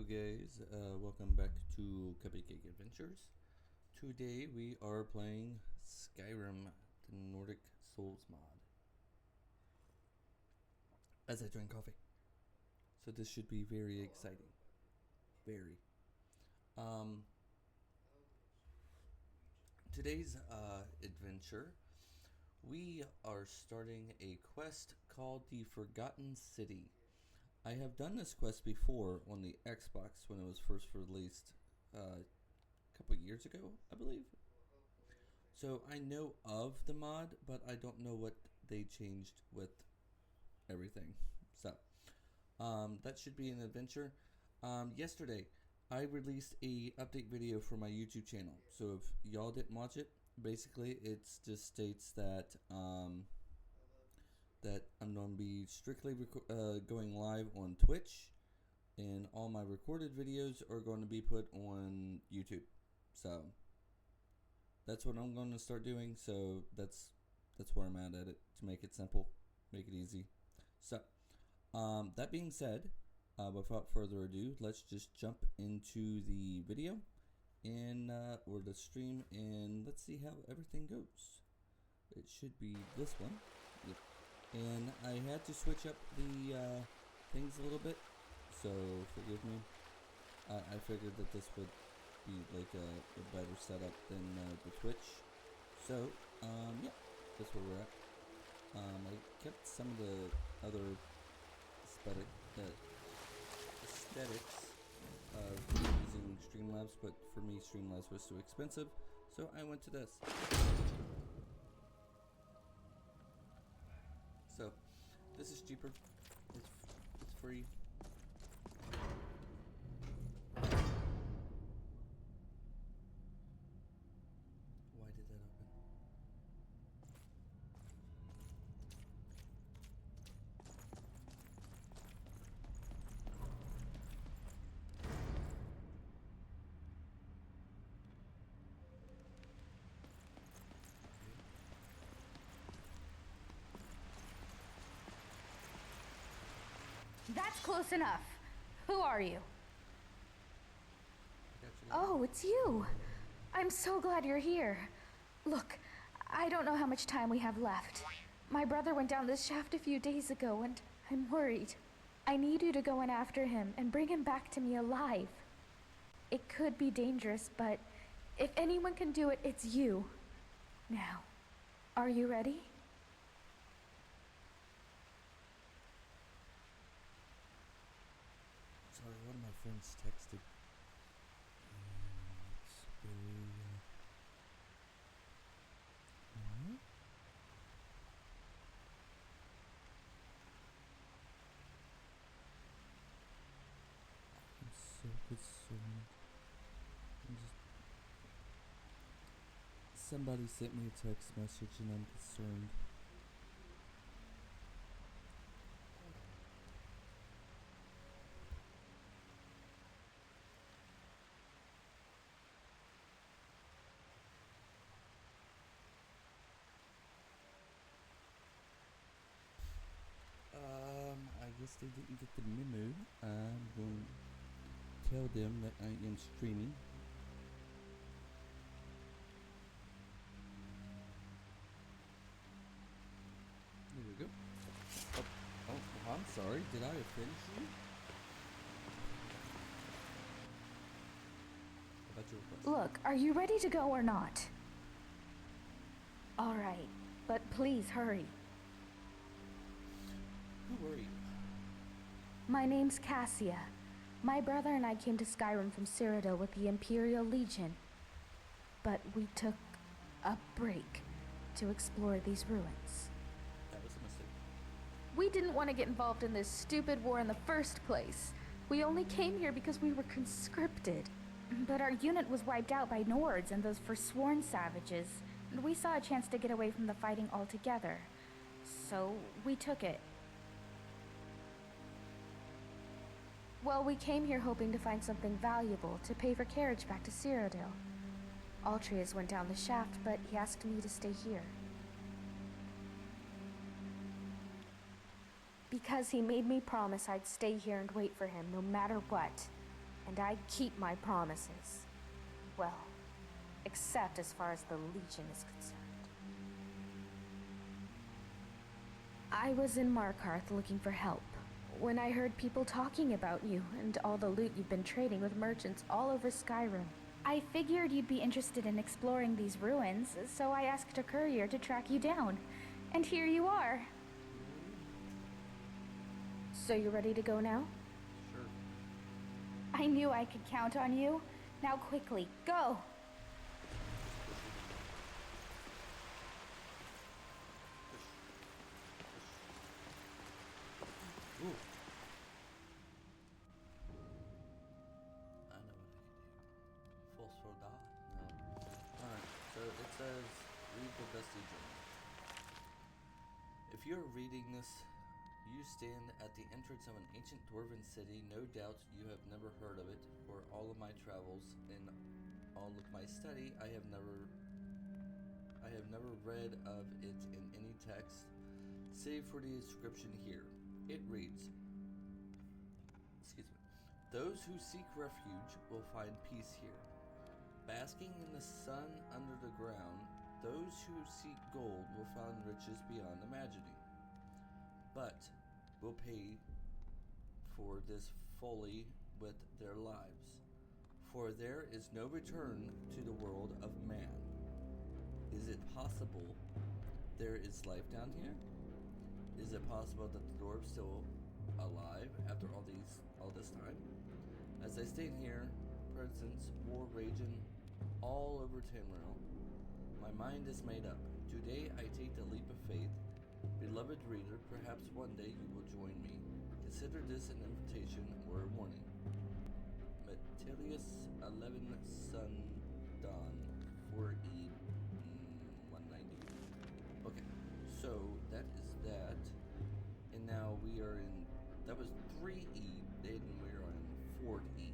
Hello guys, welcome back to Cuppycake Adventures. Today we are playing Skyrim, the Nordic Souls mod. As I drink coffee. So this should be very exciting. Very. Today's adventure, we are starting a quest called the Fogotten City. I have done this quest before on the Xbox when it was first released a couple years ago, I believe. So I know of the mod, but I don't know what they changed with everything. So that should be an adventure. Yesterday, I released a update video for my YouTube channel. So if y'all didn't watch it, basically it just states that that I'm going to be strictly going live on Twitch, and all my recorded videos are going to be put on YouTube. So that's what I'm going to start doing. So that's where I'm at it, to make it simple, make it easy. So that being said, without further ado, let's just jump into the video and or the stream, and let's see how everything goes. It should be this one. Yep. And I had to switch up the things a little bit, so forgive me. I figured that this would be like a better setup than the Twitch. So, yeah, that's where we're at. I kept some of the other aesthetics of using Streamlabs, but for me Streamlabs was too expensive, so I went to this. So, this is cheaper. It's free. Why did that open? That's close enough. Who are you? Oh, it's you. I'm so glad you're here. Look, I don't know how much time we have left. My brother went down this shaft a few days ago, and I'm worried. I need you to go in after him and bring him back to me alive. It could be dangerous, but if anyone can do it, it's you. Now, are you ready? Sorry, one of my friends texted. It's very, I'm so concerned. Somebody sent me a text message and I'm concerned. I guess they didn't get the memo. I'm going to tell them that I am streaming. There we go. Oh, I'm sorry. Did I offend you? How about your request? Look, are you ready to go or not? All right, but please hurry. Who are you? My name's Cassia. My brother and I came to Skyrim from Cyrodiil with the Imperial Legion. But we took a break to explore these ruins. That was a mistake. We didn't want to get involved in this stupid war in the first place. We only came here because we were conscripted. But our unit was wiped out by Nords and those forsworn savages, and we saw a chance to get away from the fighting altogether. So we took it. Well, we came here hoping to find something valuable to pay for carriage back to Cyrodiil. Altreus went down the shaft, but he asked me to stay here. Because he made me promise I'd stay here and wait for him no matter what. And I keep my promises. Well, except as far as the Legion is concerned. I was in Markarth looking for help when I heard people talking about you and all the loot you've been trading with merchants all over Skyrim. I figured you'd be interested in exploring these ruins, so I asked a courier to track you down. And here you are. So you ready to go now? Sure. I knew I could count on you. Now quickly, go! Ooh. I know what I can do. False for die? No. Alright, so it says, read the Dusty Journal. If you're reading this, you stand at the entrance of an ancient dwarven city. No doubt you have never heard of it. For all of my travels and all of my study, I have never read of it in any text, save for the inscription here. It reads, excuse me, those who seek refuge will find peace here. Basking in the sun under the ground, those who seek gold will find riches beyond imagining, but will pay for this folly with their lives. For there is no return to the world of man. Is it possible there is life down here? Is it possible that the dwarves still alive after all this time? As I stand here, presence war raging all over Tamriel, my mind is made up. Today I take the leap of faith. Beloved reader, perhaps one day you will join me. Consider this an invitation or a warning. Metilius 11 Sun Dawn 4E 190. Okay, so that is that. And now we are in, that was 3E, then we are on 4E.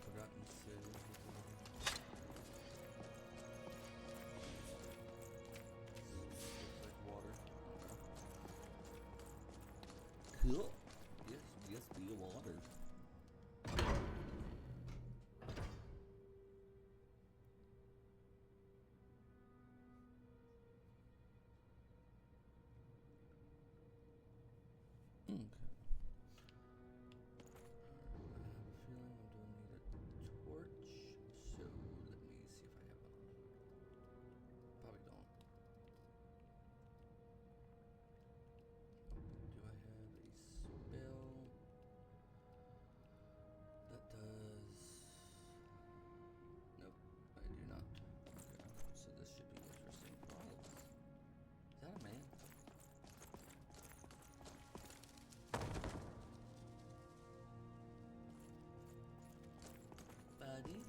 Fogotten City. Looks like water. Cool. Yes, be water. Okay. Buddy?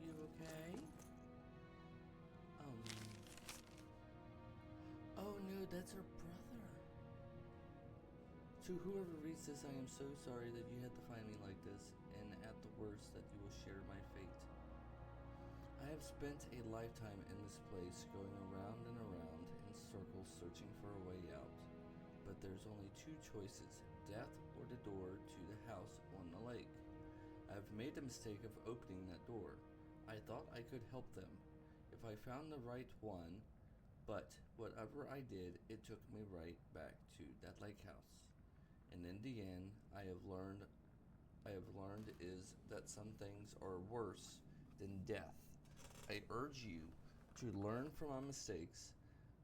You okay? Oh no, that's her brother. To whoever reads this, I am so sorry that you had to find me like this, and at the worst that you will share my fate. I have spent a lifetime in this place, going around and around in circles searching for a way out. But there's only two choices, death or the door to the house on the lake. I've made the mistake of opening that door. I thought I could help them if I found the right one, but whatever I did, it took me right back to that lake house. And in the end, I have learned is that some things are worse than death. I urge you to learn from my mistakes.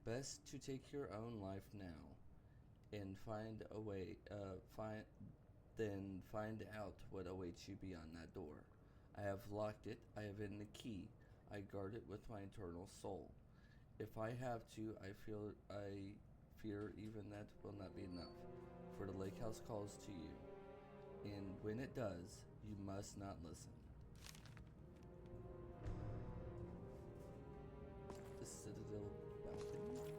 Best to take your own life now and find then find out what awaits you beyond that door. I have locked it, I have hidden the key, I guard it with my eternal soul. If I have to, I fear even that will not be enough, for the lake house calls to you, and when it does, you must not listen. The Citadel balcony?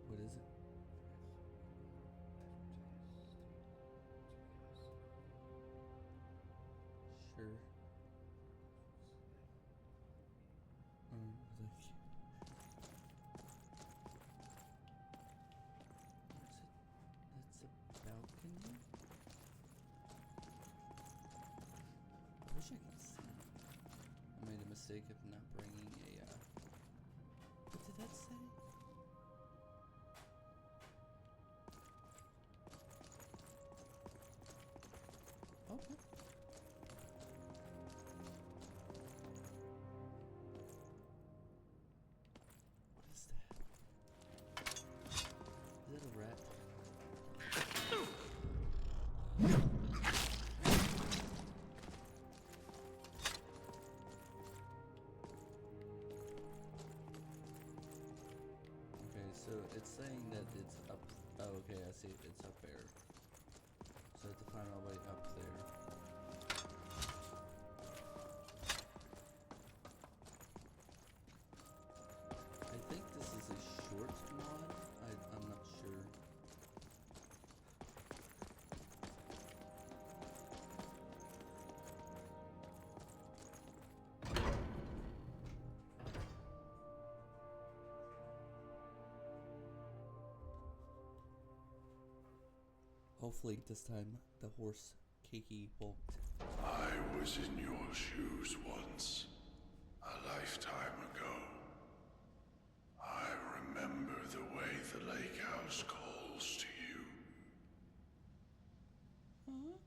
What is it? Sure. Thank you. That's a balcony? I wish I could see. I made a mistake of not bringing a, what did that say? Okay. What is that? Is that a rat? Okay, so it's saying that it's up. Oh, okay, I see. It's up there. So I have to find our way up there. I think this is a short mod. I'm not sure. Hopefully this time the horse Kiki won't. I was in your shoes once, a lifetime ago. I remember the way the lake house calls to you. Huh?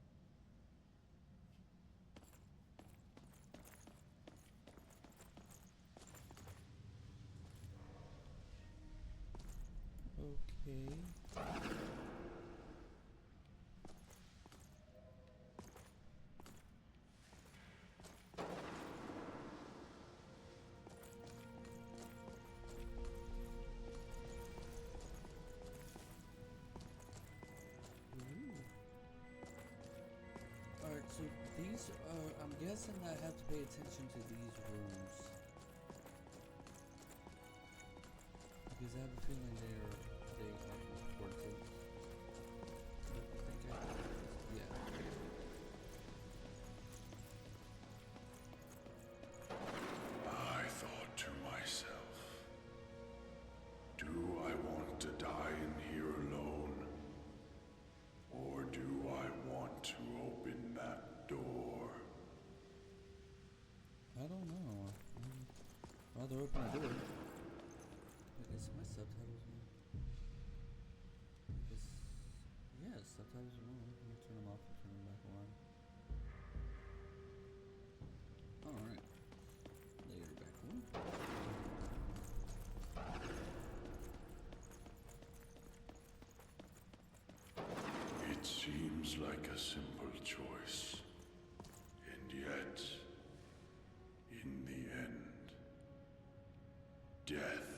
Okay. Alright, so these are, I'm guessing I have to pay attention to these rooms. Because I have a feeling they are important. I think yeah. I thought to myself, do I want to die in here alone? Or do I want to open that door? I don't know. I'd rather open a door. Wait, is my subtitles on? Because, yeah, subtitles are on. Let me turn them off and turn them back on. Alright. They are back on. It seems like a simple choice. And yet, in the end, death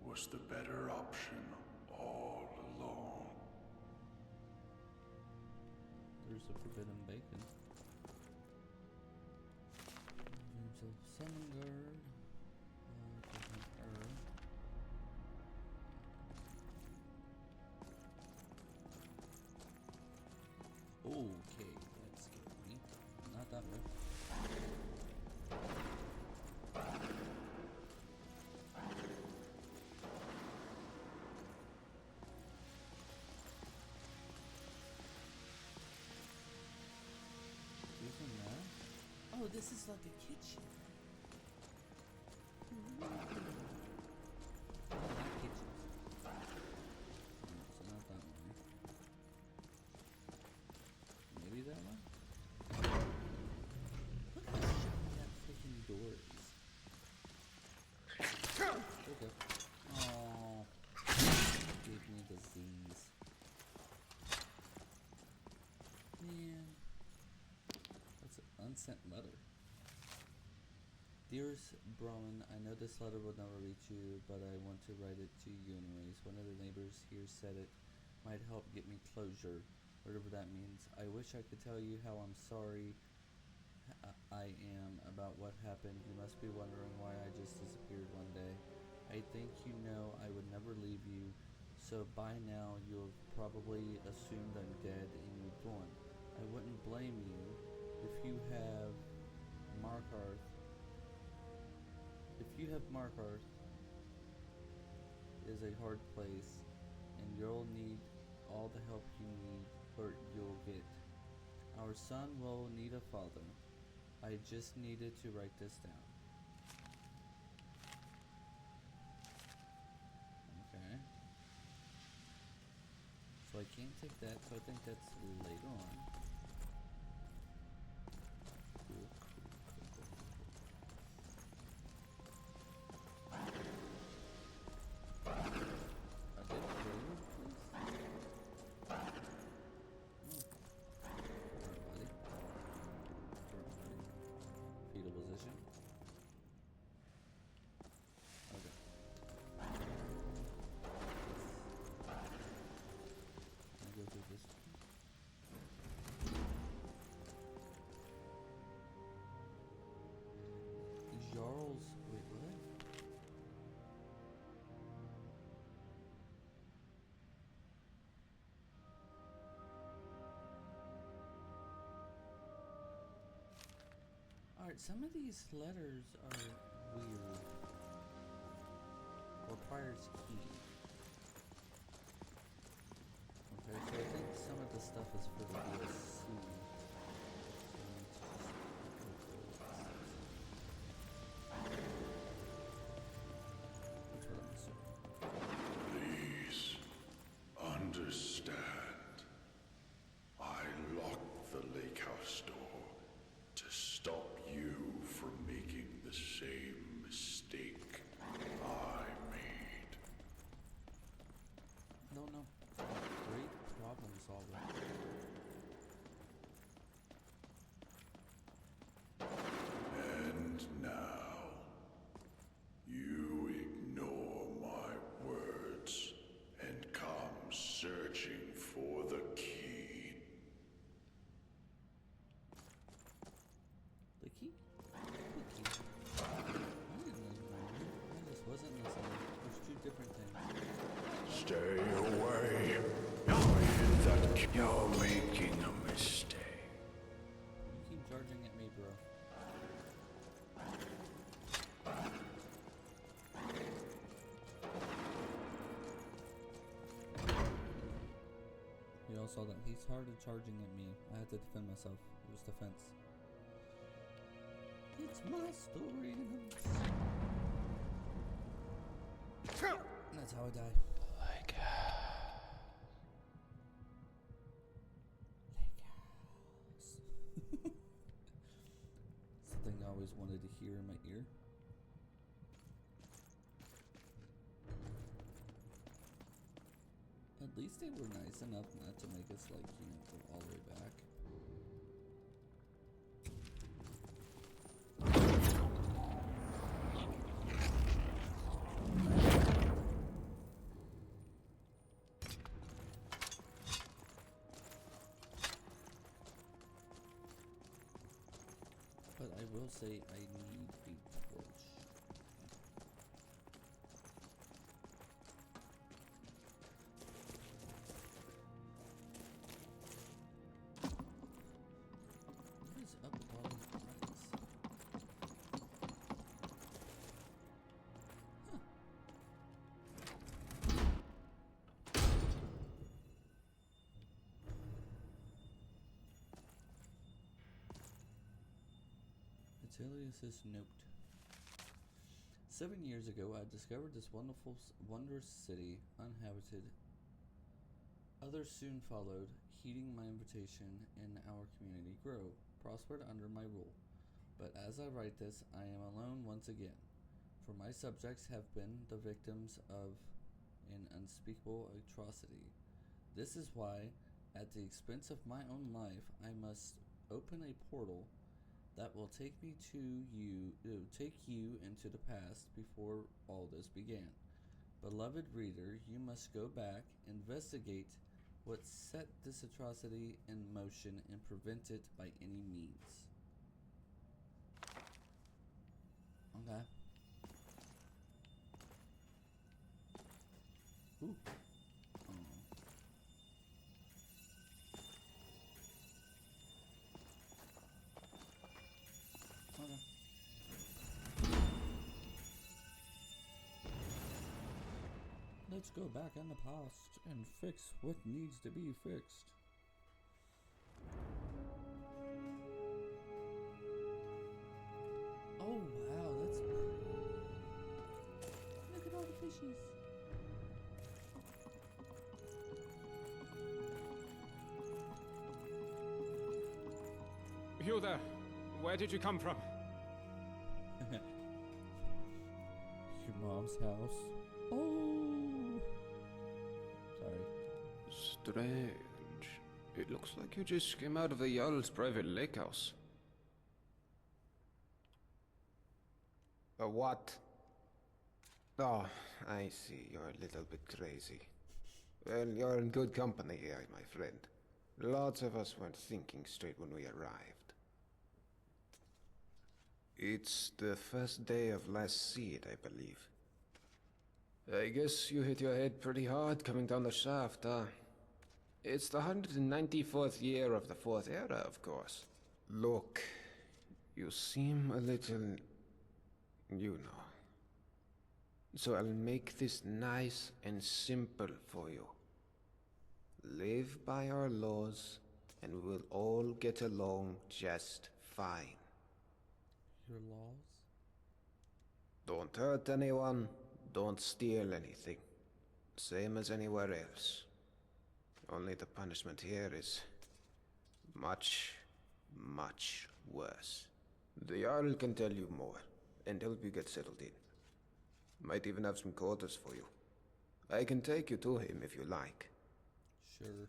was the better option all along. There's a forbidden bacon. Dreams of Summon Guard. Different herb. Okay, that's scary. Not that way. Isn't that? Oh, this is like a kitchen. Oh, not kitchens. So not that one. Maybe that one? Look how shiny that freaking door is. Okay. Oh. sent letter. Dearest Brahman, I know this letter will never reach you, but I want to write it to you anyways. One of the neighbors here said it might help get me closure, whatever that means. I wish I could tell you how I'm sorry I am about what happened. You must be wondering why I just disappeared one day. I think you know I would never leave you, so by now you've probably assumed I'm dead and moved on. I wouldn't blame you if you have Markarth. If you have Markarth is a hard place, and you'll need all the help you need, or you'll get. Our son will need a father. I just needed to write this down. Okay. So I can't take that, so I think that's later on. Cool. Fetal position. Okay. I'll go through this. Jarl's. Wait, what? Alright, some of these letters are weird. Requires key. Okay, so I think some of the stuff is for the DLC. That's what I'm assuming. Please understand. I locked the lake house door to stop you from making the same mistake I made. No. Great problem solver. And now, you ignore my words and come searching for the key. The key? The key. I didn't ignore you. I just wasn't listening. There's two different things. Stay away. With that key, you're making a mistake. You keep charging at me, bro. You all saw that. He started charging at me. I had to defend myself. It was defense. It's my story. And that's how I die. Like It's the thing I always wanted to hear in my ear. At least they were nice enough not to make us, like, go all the way back. But I will say I need a torch. What is up with all these buttons? Huh. Atelius's note. 7 years ago, I discovered this wondrous city, uninhabited. Others soon followed, heeding my invitation, and our community grew, prospered under my rule. But as I write this, I am alone once again, for my subjects have been the victims of an unspeakable atrocity. This is why, at the expense of my own life, I must open a portal that will take me to you, take you into the past before all this began. Beloved reader, you must go back, investigate what set this atrocity in motion, and prevent it by any means. Okay. Ooh. Okay. Let's go back in the past and fix what needs to be fixed. Oh wow, that's... Look at all the fishies. You there? Where did you come from? Your mom's house. Oh! Sorry. Strange. It looks like you just came out of the Jarl's private lake house. A what? Oh, I see. You're a little bit crazy. Well, you're in good company here, my friend. Lots of us weren't thinking straight when we arrived. It's the first day of last seed, I believe. I guess you hit your head pretty hard coming down the shaft, huh? It's the 194th year of the Fourth Era, of course. Look, you seem a little... you know. So I'll make this nice and simple for you. Live by our laws, and we'll all get along just fine. Your laws? Don't hurt anyone, don't steal anything. Same as anywhere else. Only the punishment here is much, much worse. The Jarl can tell you more, and help you get settled in. Might even have some quarters for you. I can take you to him if you like. Sure.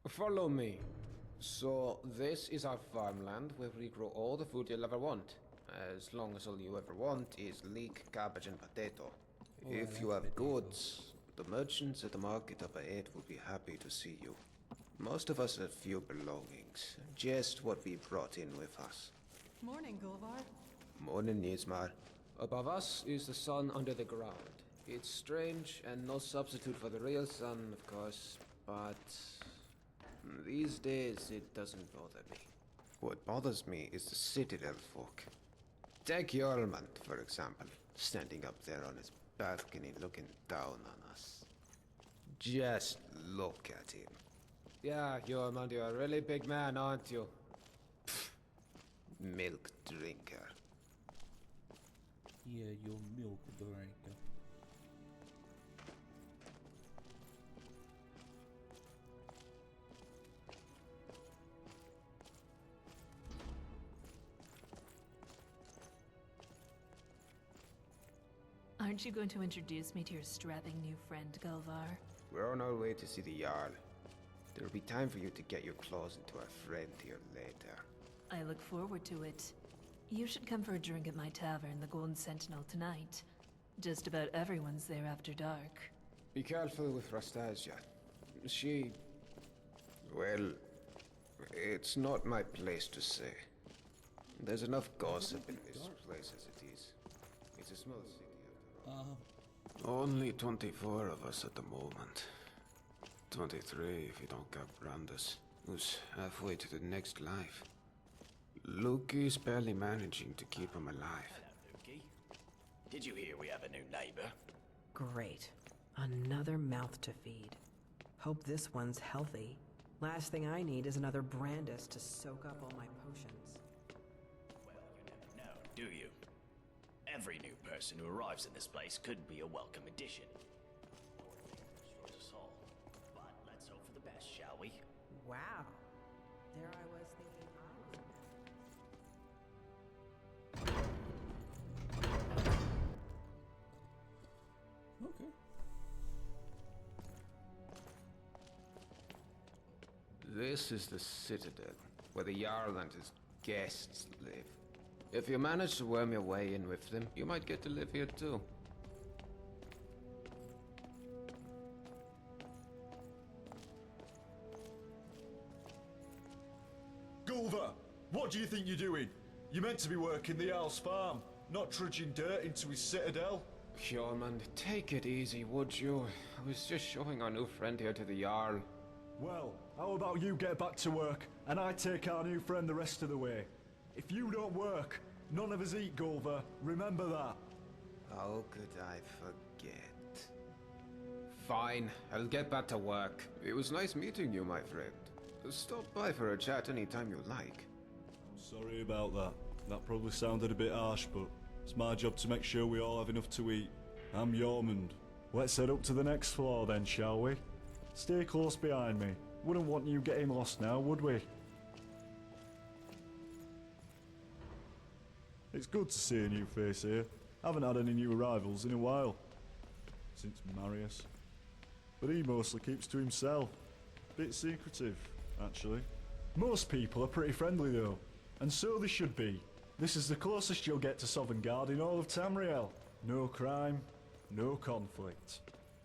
Follow me. So, this is our farmland where we grow all the food you'll ever want. As long as all you ever want is leek, cabbage, and potato. Oh, If you have goods, the merchants at the market up ahead will be happy to see you. Most of us have few belongings, just what we brought in with us. Morning, Gulvar. Morning, Nismar. Above us is the sun under the ground. It's strange and no substitute for the real sun, of course, but these days it doesn't bother me. What bothers me is the Citadel folk. Take Jormund, for example, standing up there on his balcony looking down on us. Just look at him. Yeah, Jormund, you're a really big man, aren't you? Milk drinker. Yeah, your milk drinker. Aren't you going to introduce me to your strapping new friend, Gulvar? We're on our way to see the Jarl. There'll be time for you to get your claws into our friend here later. I look forward to it. You should come for a drink at my tavern, the Golden Sentinel, tonight. Just about everyone's there after dark. Be careful with Rastasia. She... well... it's not my place to say. There's enough gossip in this place as it is. It's a small city after all. Only 24 of us at the moment. 23 if you don't count Brandis, who's halfway to the next life. Loki's barely managing to keep him alive. Hello, Loki. Did you hear we have a new neighbor? Great. Another mouth to feed. Hope this one's healthy. Last thing I need is another Brandis to soak up all my potions. Well, you never know, do you? Every new person who arrives in this place could be a welcome addition. Or it may destroy us all. But let's hope for the best, shall we? Wow. There I was thinking I was... Okay. This is the Citadel, where the Jarl and his guests live. If you manage to worm your way in with them, you might get to live here too. Gulver, what do you think you're doing? You're meant to be working the Owl's farm, not trudging dirt into his citadel. Hjormund, take it easy, would you? I was just showing our new friend here to the Jarl. Well, how about you get back to work, and I take our new friend the rest of the way? If you don't work, none of us eat, Gulver. Remember that. How could I forget? Fine, I'll get back to work. It was nice meeting you, my friend. Stop by for a chat anytime you like. I'm sorry about that. That probably sounded a bit harsh, but it's my job to make sure we all have enough to eat. I'm Jormund. Let's head up to the next floor then, shall we? Stay close behind me. Wouldn't want you getting lost now, would we? It's good to see a new face here. Haven't had any new arrivals in a while. Since Marius. But he mostly keeps to himself. Bit secretive, actually. Most people are pretty friendly though. And so they should be. This is the closest you'll get to Sovngarde in all of Tamriel. No crime, no conflict.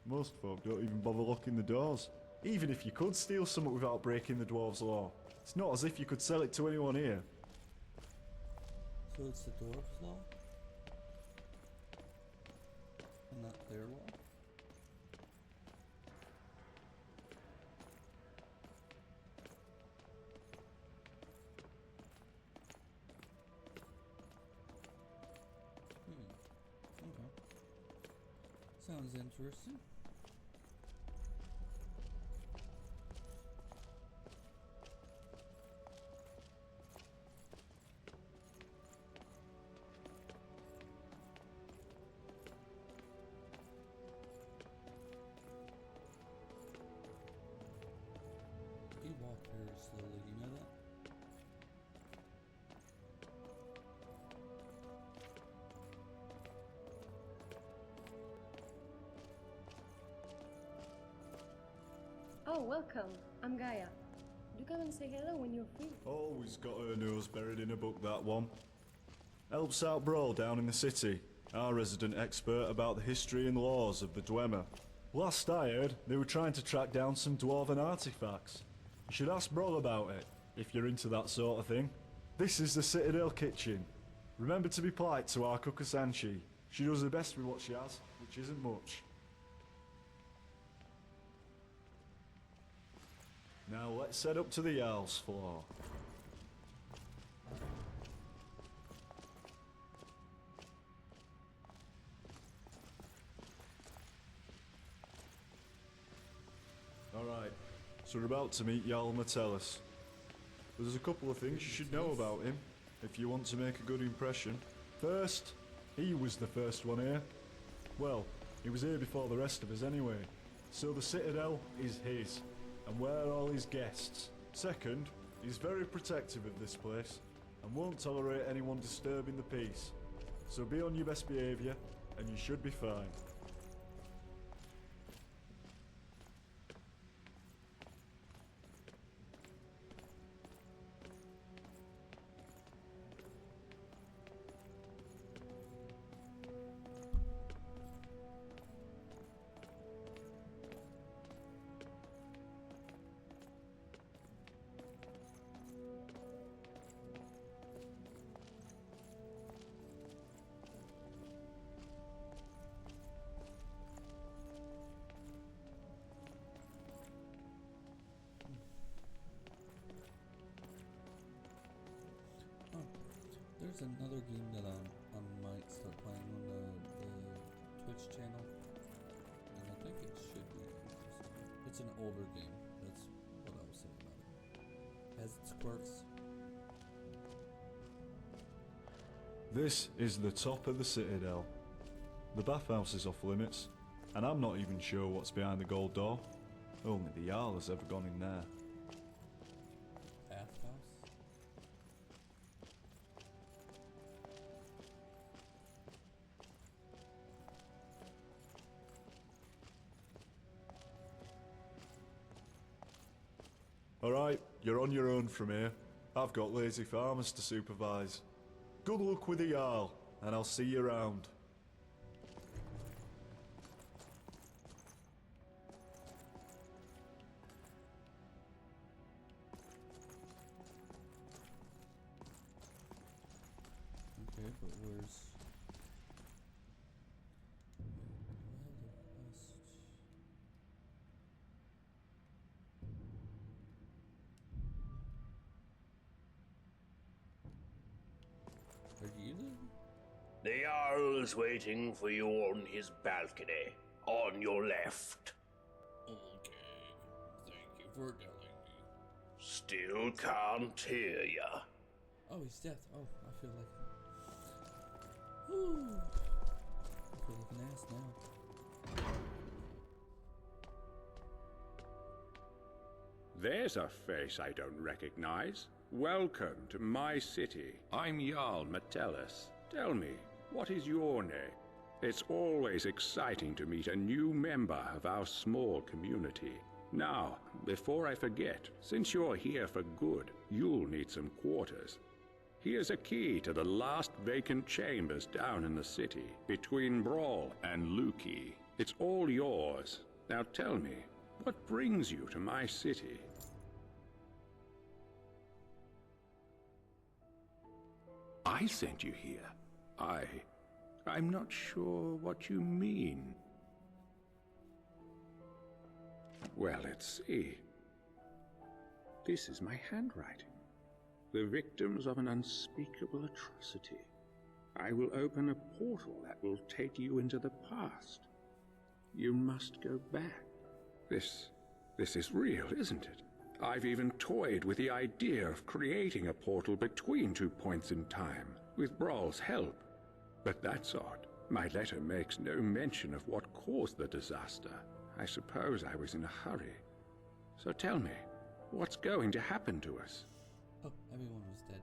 Most folk don't even bother locking the doors. Even if you could steal something without breaking the dwarves' law. It's not as if you could sell it to anyone here. So it's the dwarves' law? And not their law? Okay. Sounds interesting. You walk very slowly, you know that? Oh, welcome. I'm Gaia. Do come and say hello when you're free. Always got her nose buried in a book, that one. Helps out Brawl down in the city. Our resident expert about the history and laws of the Dwemer. Last I heard, they were trying to track down some dwarven artifacts. You should ask Brawl about it, if you're into that sort of thing. This is the Citadel kitchen. Remember to be polite to our cook Asanchi. She does her best with what she has, which isn't much. Now let's head up to the Jarl's floor. Alright, so we're about to meet Jarl Metellus. There's a couple of things you should know about him, if you want to make a good impression. First, he was the first one here. Well, he was here before the rest of us anyway. So the Citadel is his, and we're all his guests. Second, he's very protective of this place, and won't tolerate anyone disturbing the peace. So be on your best behaviour, and you should be fine. There's another game that I might start playing on the Twitch channel, and I think it should be interesting. It's an older game, that's what I was saying about it. Has its quirks. This is the top of the Citadel. The bathhouse is off limits, and I'm not even sure what's behind the gold door. Only the Jarl has ever gone in there. Bathhouse? Alright, you're on your own from here. I've got lazy farmers to supervise. Good luck with the Jarl, and I'll see you around. Okay, but where's... Are you the... The Jarl's waiting for you on his balcony, on your left. Okay, thank you for telling me. Still can't hear ya. Oh, he's dead. Oh, I feel like... Whew. I feel like an ass now. There's a face I don't recognize. Welcome to my city. I'm Jarl Metellus. Tell me, what is your name? It's always exciting to meet a new member of our small community. Now, before I forget, since you're here for good, you'll need some quarters. Here's a key to the last vacant chambers down in the city, between Brawl and Lukey. It's all yours. Now tell me, what brings you to my city? I sent you here. I'm not sure what you mean. Well, let's see. This is my handwriting. The victims of an unspeakable atrocity. I will open a portal that will take you into the past. You must go back. This is real, isn't it? I've even toyed with the idea of creating a portal between 2 points in time, with Brawl's help. But that's odd. My letter makes no mention of what caused the disaster. I suppose I was in a hurry. So tell me, what's going to happen to us? Oh, everyone was dead.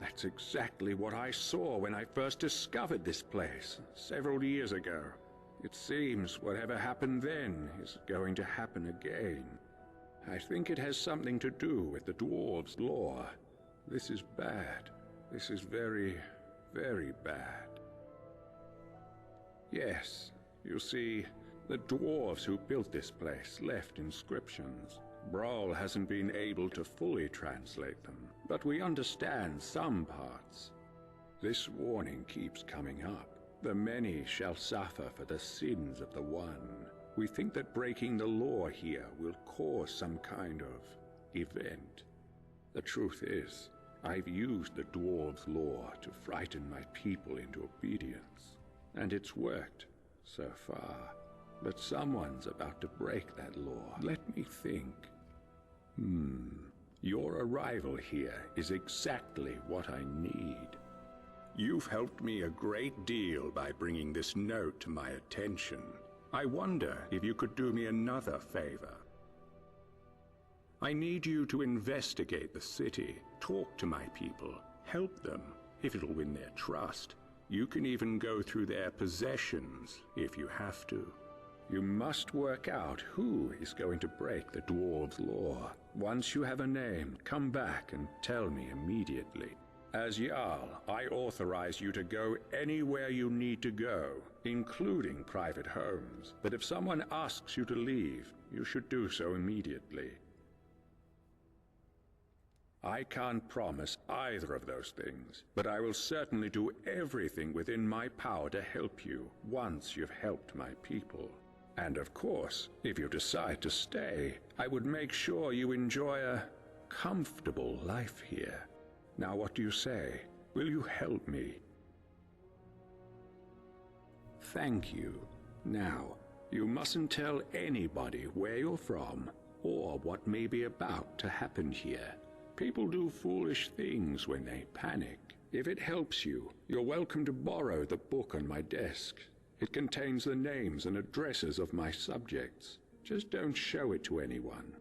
That's exactly what I saw when I first discovered this place, several years ago. It seems whatever happened then is going to happen again. I think it has something to do with the dwarves' lore. This is bad. This is very, very bad. Yes, you see, the dwarves who built this place left inscriptions. Brawl hasn't been able to fully translate them, but we understand some parts. This warning keeps coming up. The many shall suffer for the sins of the one. We think that breaking the law here will cause some kind of event. The truth is, I've used the dwarves' law to frighten my people into obedience, and it's worked so far. But someone's about to break that law. Let me think. Your arrival here is exactly what I need. You've helped me a great deal by bringing this note to my attention. I wonder if you could do me another favor. I need you to investigate the city, talk to my people, help them, if it'll win their trust. You can even go through their possessions, if you have to. You must work out who is going to break the dwarves' law. Once you have a name, come back and tell me immediately. As Jarl, I authorize you to go anywhere you need to go, including private homes. But if someone asks you to leave, you should do so immediately. I can't promise either of those things, but I will certainly do everything within my power to help you once you've helped my people. And of course, if you decide to stay, I would make sure you enjoy a comfortable life here. Now, what do you say? Will you help me? Thank you. Now, you mustn't tell anybody where you're from or what may be about to happen here. People do foolish things when they panic. If it helps you, you're welcome to borrow the book on my desk. It contains the names and addresses of my subjects. Just don't show it to anyone.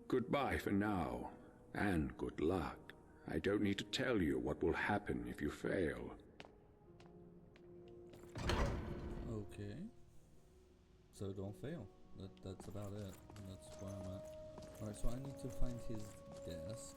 Goodbye for now, and good luck. I don't need to tell you what will happen if you fail. Okay. So don't fail. That's about it. That's where I'm at. Alright, so I need to find his desk.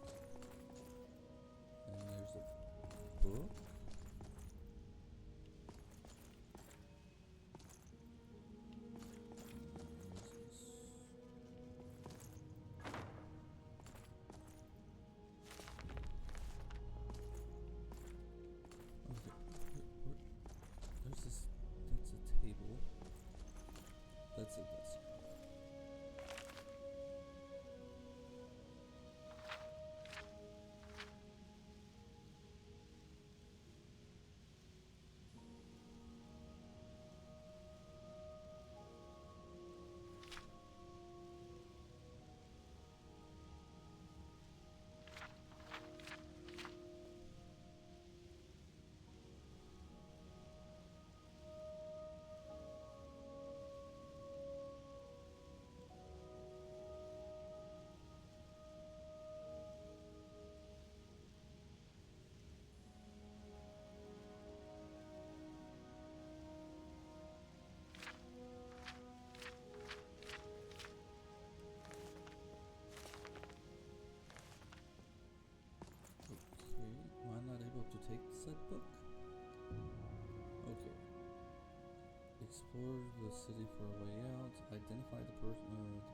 explore the city for a way out. Identify the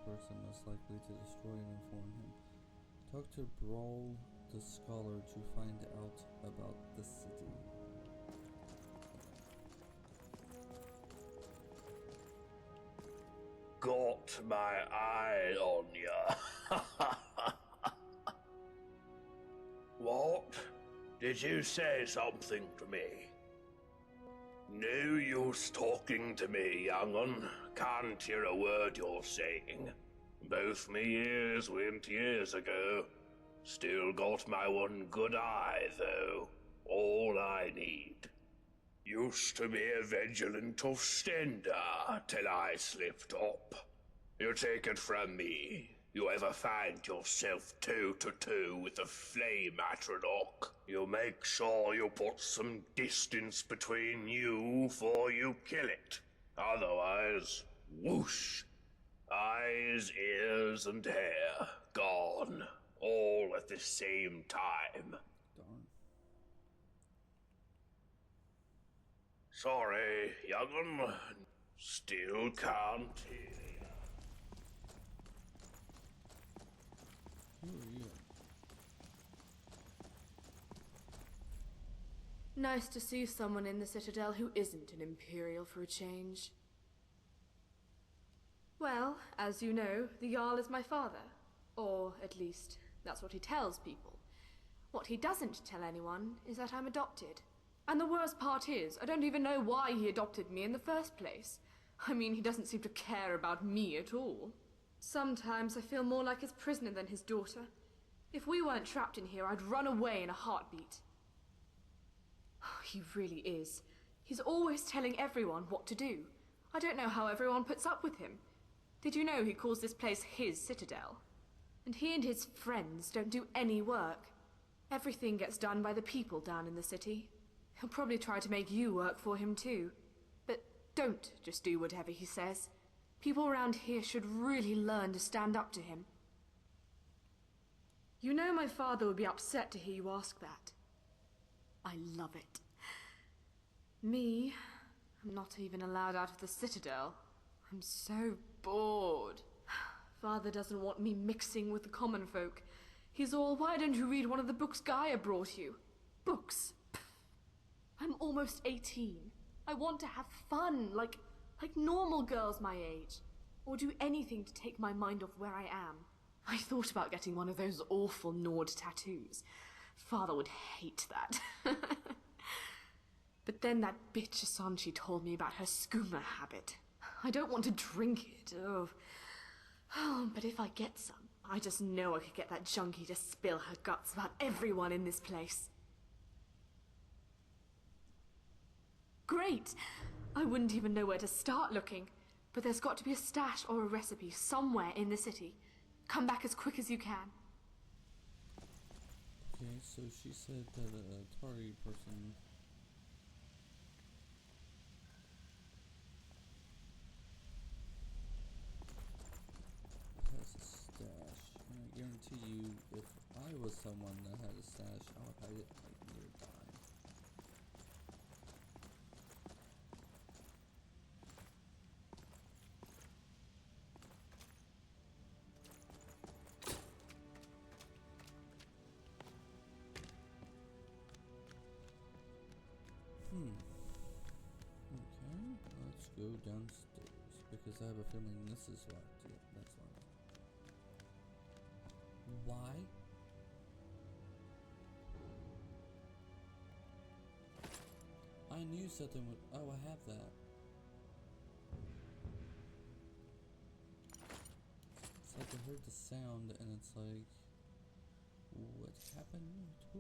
person most likely to destroy and inform him. Talk to Brawl the Scholar to find out about the city. Got my eye on ya. What? Did you say something to me? No use talking to me, young'un. Can't hear a word you're saying. Both me ears went years ago. Still got my one good eye, though. All I need. Used to be a vigilant offender till I slipped up. You take it from me. You ever find yourself toe-to-toe with a flame atronach, you make sure you put some distance between you before you kill it. Otherwise, whoosh. Eyes, ears, and hair gone, all at the same time. Darn. Sorry, young'un. Still can't hear ya. Who are you? Nice to see someone in the Citadel who isn't an Imperial for a change. Well, as you know, the Jarl is my father. Or, at least, that's what he tells people. What he doesn't tell anyone is that I'm adopted. And the worst part is, I don't even know why he adopted me in the first place. I mean, he doesn't seem to care about me at all. Sometimes I feel more like his prisoner than his daughter. If we weren't trapped in here, I'd run away in a heartbeat. He really is. He's always telling everyone what to do. I don't know how everyone puts up with him. Did you know he calls this place his Citadel? And he and his friends don't do any work. Everything gets done by the people down in the city. He'll probably try to make you work for him too. But don't just do whatever he says. People around here should really learn to stand up to him. You know my father would be upset to hear you ask that. I love it. Me, I'm not even allowed out of the Citadel. I'm so bored. Father doesn't want me mixing with the common folk. He's all, why don't you read one of the books Gaia brought you? Books? Pfft. I'm almost 18. I want to have fun, like normal girls my age. Or do anything to take my mind off where I am. I thought about getting one of those awful Nord tattoos. Father would hate that. But then that bitch Asanchi told me about her skooma habit. I don't want to drink it, oh, but if I get some, I just know I could get that junkie to spill her guts about everyone in this place. Great! I wouldn't even know where to start looking, but there's got to be a stash or a recipe somewhere in the city. Come back as quick as you can. Okay, so she said that a Tari person has a stash. And I guarantee you, if I was someone that had a stash, I would hide it like nearby. Okay, let's go downstairs because I have a feeling this is locked. Yeah, that's locked. Why? I knew something would. Oh, I have that. It's like I heard the sound and it's like, what happened to?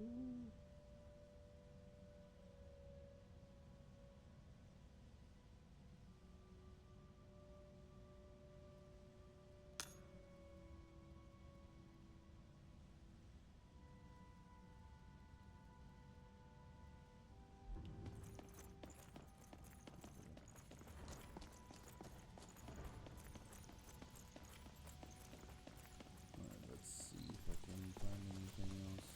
Let's see if I can find anything else.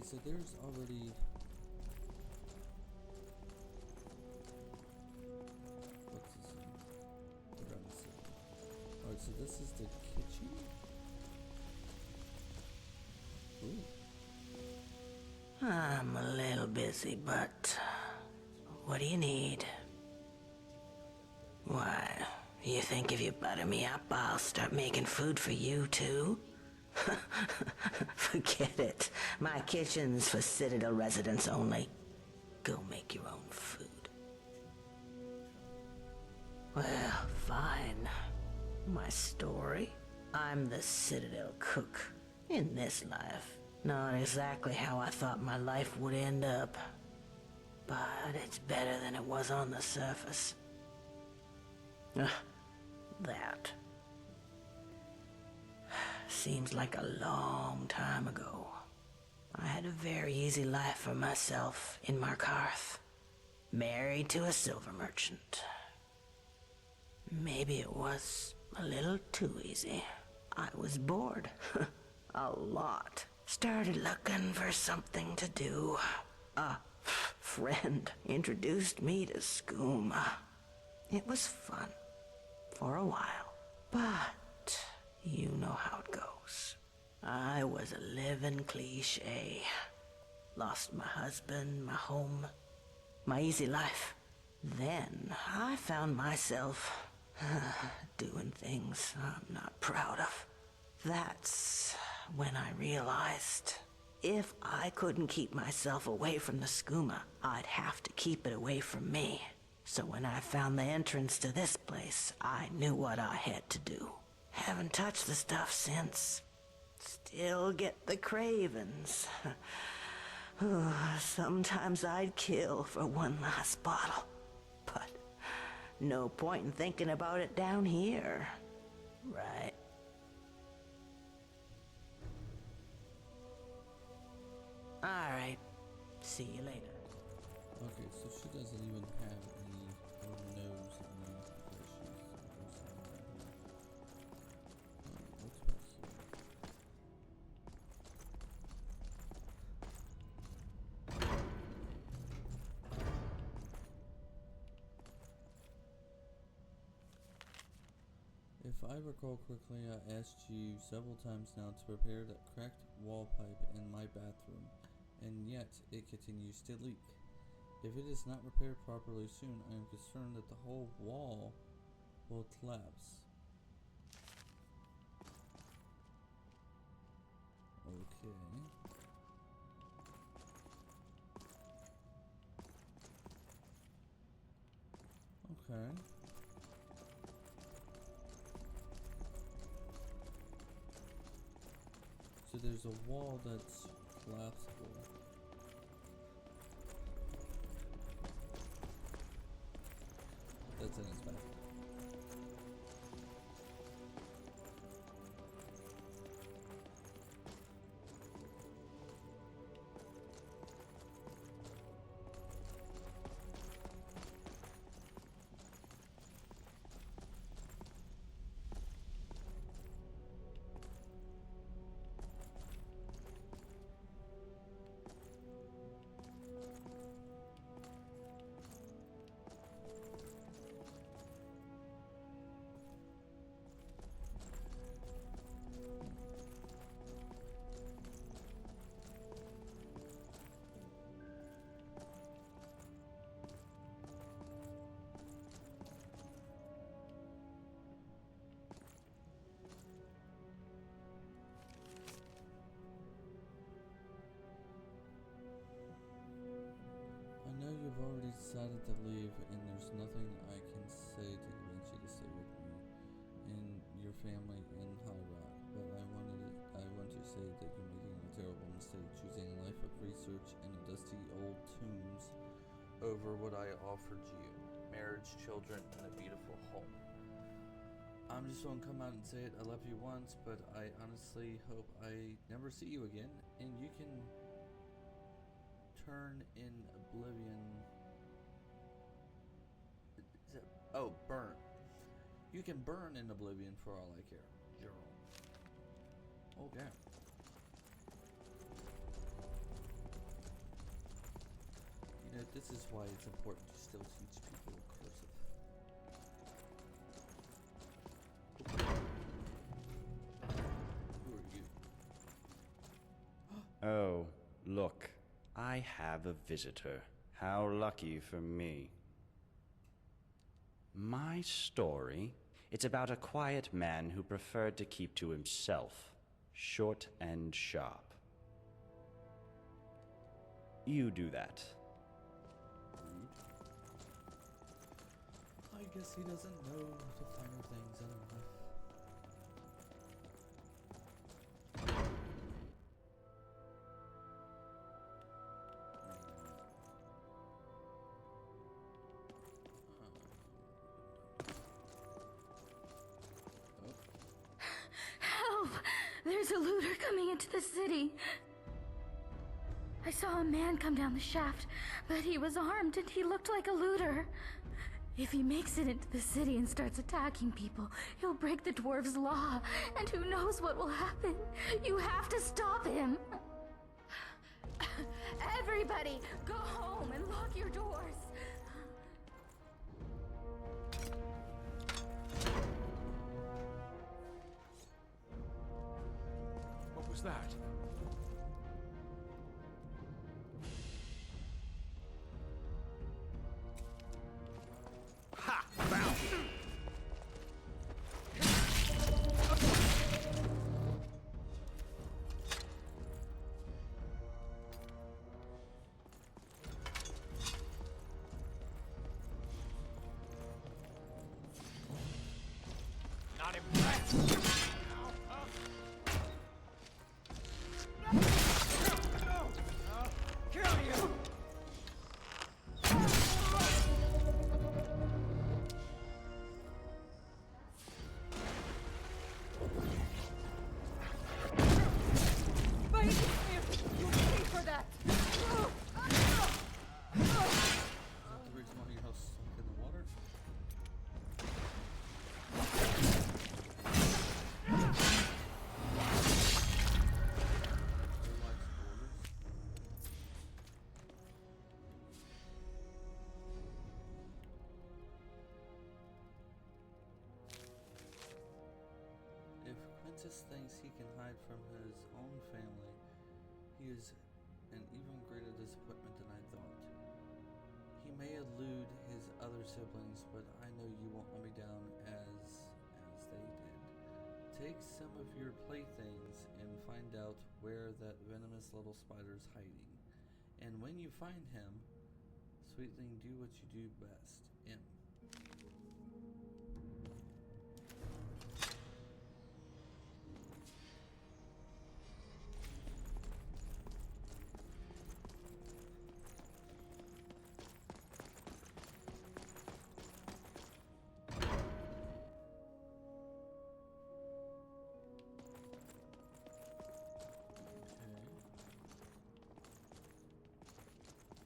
Okay, so there's already... What's this one? Fogotten City. Alright, so this is the kitchen? Ooh. I'm a little busy, but what do you need? Why, you think if you butter me up, I'll start making food for you too? Forget it. My kitchen's for Citadel residents only. Go make your own food. Well, fine. My story? I'm the Citadel cook. In this life. Not exactly how I thought my life would end up. But it's better than it was on the surface. That. Seems like a long time ago. I had a very easy life for myself in Markarth. Married to a silver merchant. Maybe it was a little too easy. I was bored. A lot. Started looking for something to do. A friend introduced me to skooma. It was fun. For a while. But you know how it goes. I was a living cliche. Lost my husband, my home, my easy life. Then I found myself doing things I'm not proud of. That's when I realized if I couldn't keep myself away from the skooma, I'd have to keep it away from me. So when I found the entrance to this place, I knew what I had to do. Haven't touched the stuff since. Still get the cravings. Sometimes I'd kill for one last bottle. But no point in thinking about it down here. Right? Alright. See you later. Okay, so she doesn't even have any, or knows any issues. What's back here? If I recall correctly, I asked you several times now to repair that cracked wall pipe in my bathroom, and yet it continues to leak. If it is not repaired properly soon, I am concerned that the whole wall will collapse. Okay. Okay. So there's a wall that's collapsible. That's in his bathroom. I know you've already decided to leave, and there's nothing I can say to convince you to stay with me and your family in High Rock, but I want to say that you're making a terrible mistake choosing a life of research in the dusty old tombs over what I offered you, marriage, children, and a beautiful home. I'm just gonna come out and say it, I love you once, but I honestly hope I never see you again, and you can turn in oblivion. Burn. You can burn in oblivion for all I care. You're wrong. Okay. This is why it's important to still teach people cursive. Who are you? Oh, look. I have a visitor. How lucky for me. My story? It's about a quiet man who preferred to keep to himself. Short and sharp. You do that. Rude. I guess he doesn't know the finer things in life. Help! There's a looter coming into the city. I saw a man come down the shaft, but he was armed and he looked like a looter. If he makes it into the city and starts attacking people, he'll break the dwarves' law, and who knows what will happen. You have to stop him. Everybody, go home and lock your doors. What was that? Ha! Found you! Not impressed! Kill you! You'll pay for that. Is that the reason why your house is sunk in the water? If Quintus thinks he can hide from his own family, he is an even greater disappointment than I thought. He may elude his other siblings, but I know you won't let me down as they did. Take some of your playthings and find out where that venomous little spider's hiding. And when you find him, Sweetling, do what you do best. M.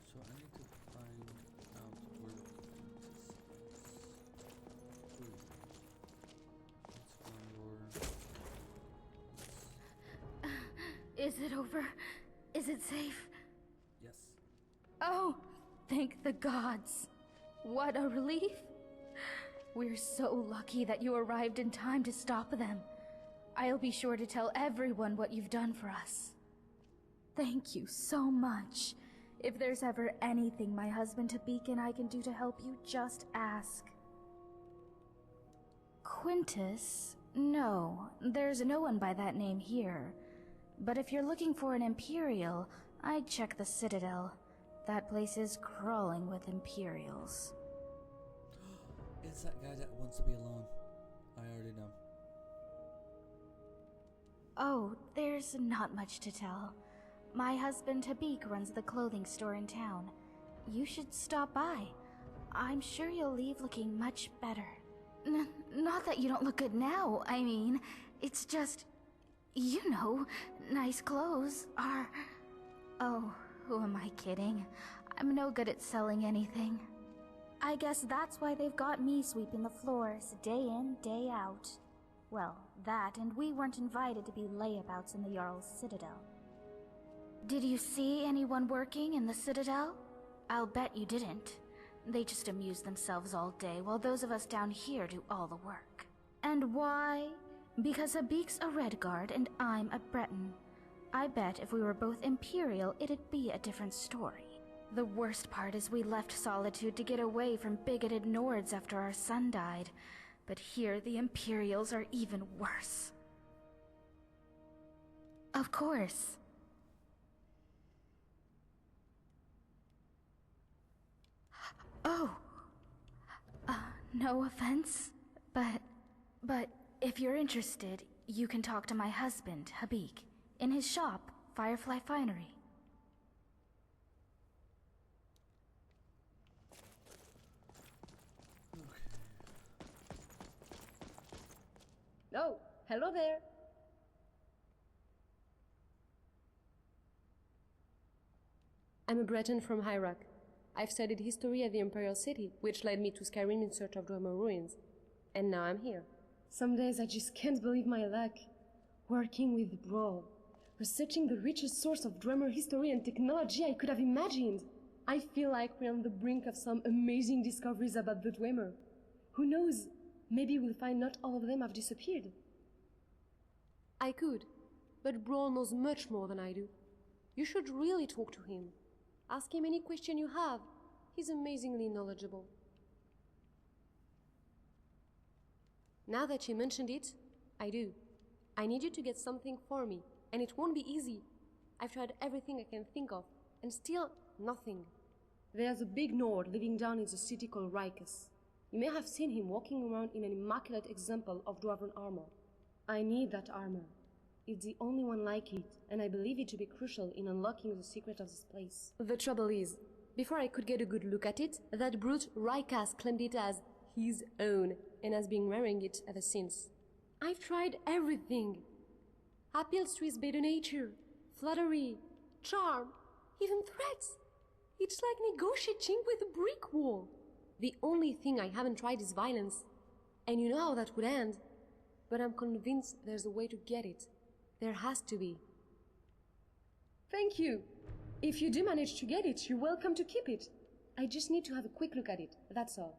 So I need to find out where Is it over? Is it safe? Yes. Oh, thank the gods. What a relief. We're so lucky that you arrived in time to stop them. I'll be sure to tell everyone what you've done for us. Thank you so much. If there's ever anything my husband Cuppycake and I can do to help you, just ask. Quintus? No, there's no one by that name here. But if you're looking for an Imperial, I'd check the Citadel. That place is crawling with Imperials. It's that guy that wants to be alone. I already know. Oh, there's not much to tell. My husband Cuppycake runs the clothing store in town. You should stop by. I'm sure you'll leave looking much better. Not that you don't look good now, I mean, it's just... You know, nice clothes are... Oh, who am I kidding? I'm no good at selling anything. I guess that's why they've got me sweeping the floors day in, day out. Well, that, and we weren't invited to be layabouts in the Jarl's Citadel. Did you see anyone working in the Citadel? I'll bet you didn't. They just amuse themselves all day while those of us down here do all the work. And why? Because Habik's a Redguard and I'm a Breton. I bet if we were both Imperial, it'd be a different story. The worst part is we left Solitude to get away from bigoted Nords after our son died. But here the Imperials are even worse. Of course. Oh. No offense, but if you're interested, you can talk to my husband, Habik, in his shop, Firefly Finery. Oh, hello there. I'm a Breton from Hyrak. I've studied history at the Imperial City, which led me to Skyrim in search of Dwemer ruins. And now I'm here. Some days I just can't believe my luck. Working with Brawl, researching the richest source of Dwemer history and technology I could have imagined. I feel like we're on the brink of some amazing discoveries about the Dwemer. Who knows? Maybe we'll find not all of them have disappeared. I could, but Brawl knows much more than I do. You should really talk to him. Ask him any question you have. He's amazingly knowledgeable. Now that you mentioned it, I do. I need you to get something for me, and it won't be easy. I've tried everything I can think of, and still nothing. There's a big Nord living down in the city called Rikus. You may have seen him walking around in an immaculate example of Dwarven armor. I need that armor. It's the only one like it, and I believe it to be crucial in unlocking the secret of this place. The trouble is, before I could get a good look at it, that brute Rikas claimed it as his own, and has been wearing it ever since. I've tried everything. Appeals to his better nature, flattery, charm, even threats. It's like negotiating with a brick wall. The only thing I haven't tried is violence, and you know how that would end. But I'm convinced there's a way to get it. There has to be. Thank you. If you do manage to get it, you're welcome to keep it. I just need to have a quick look at it, that's all.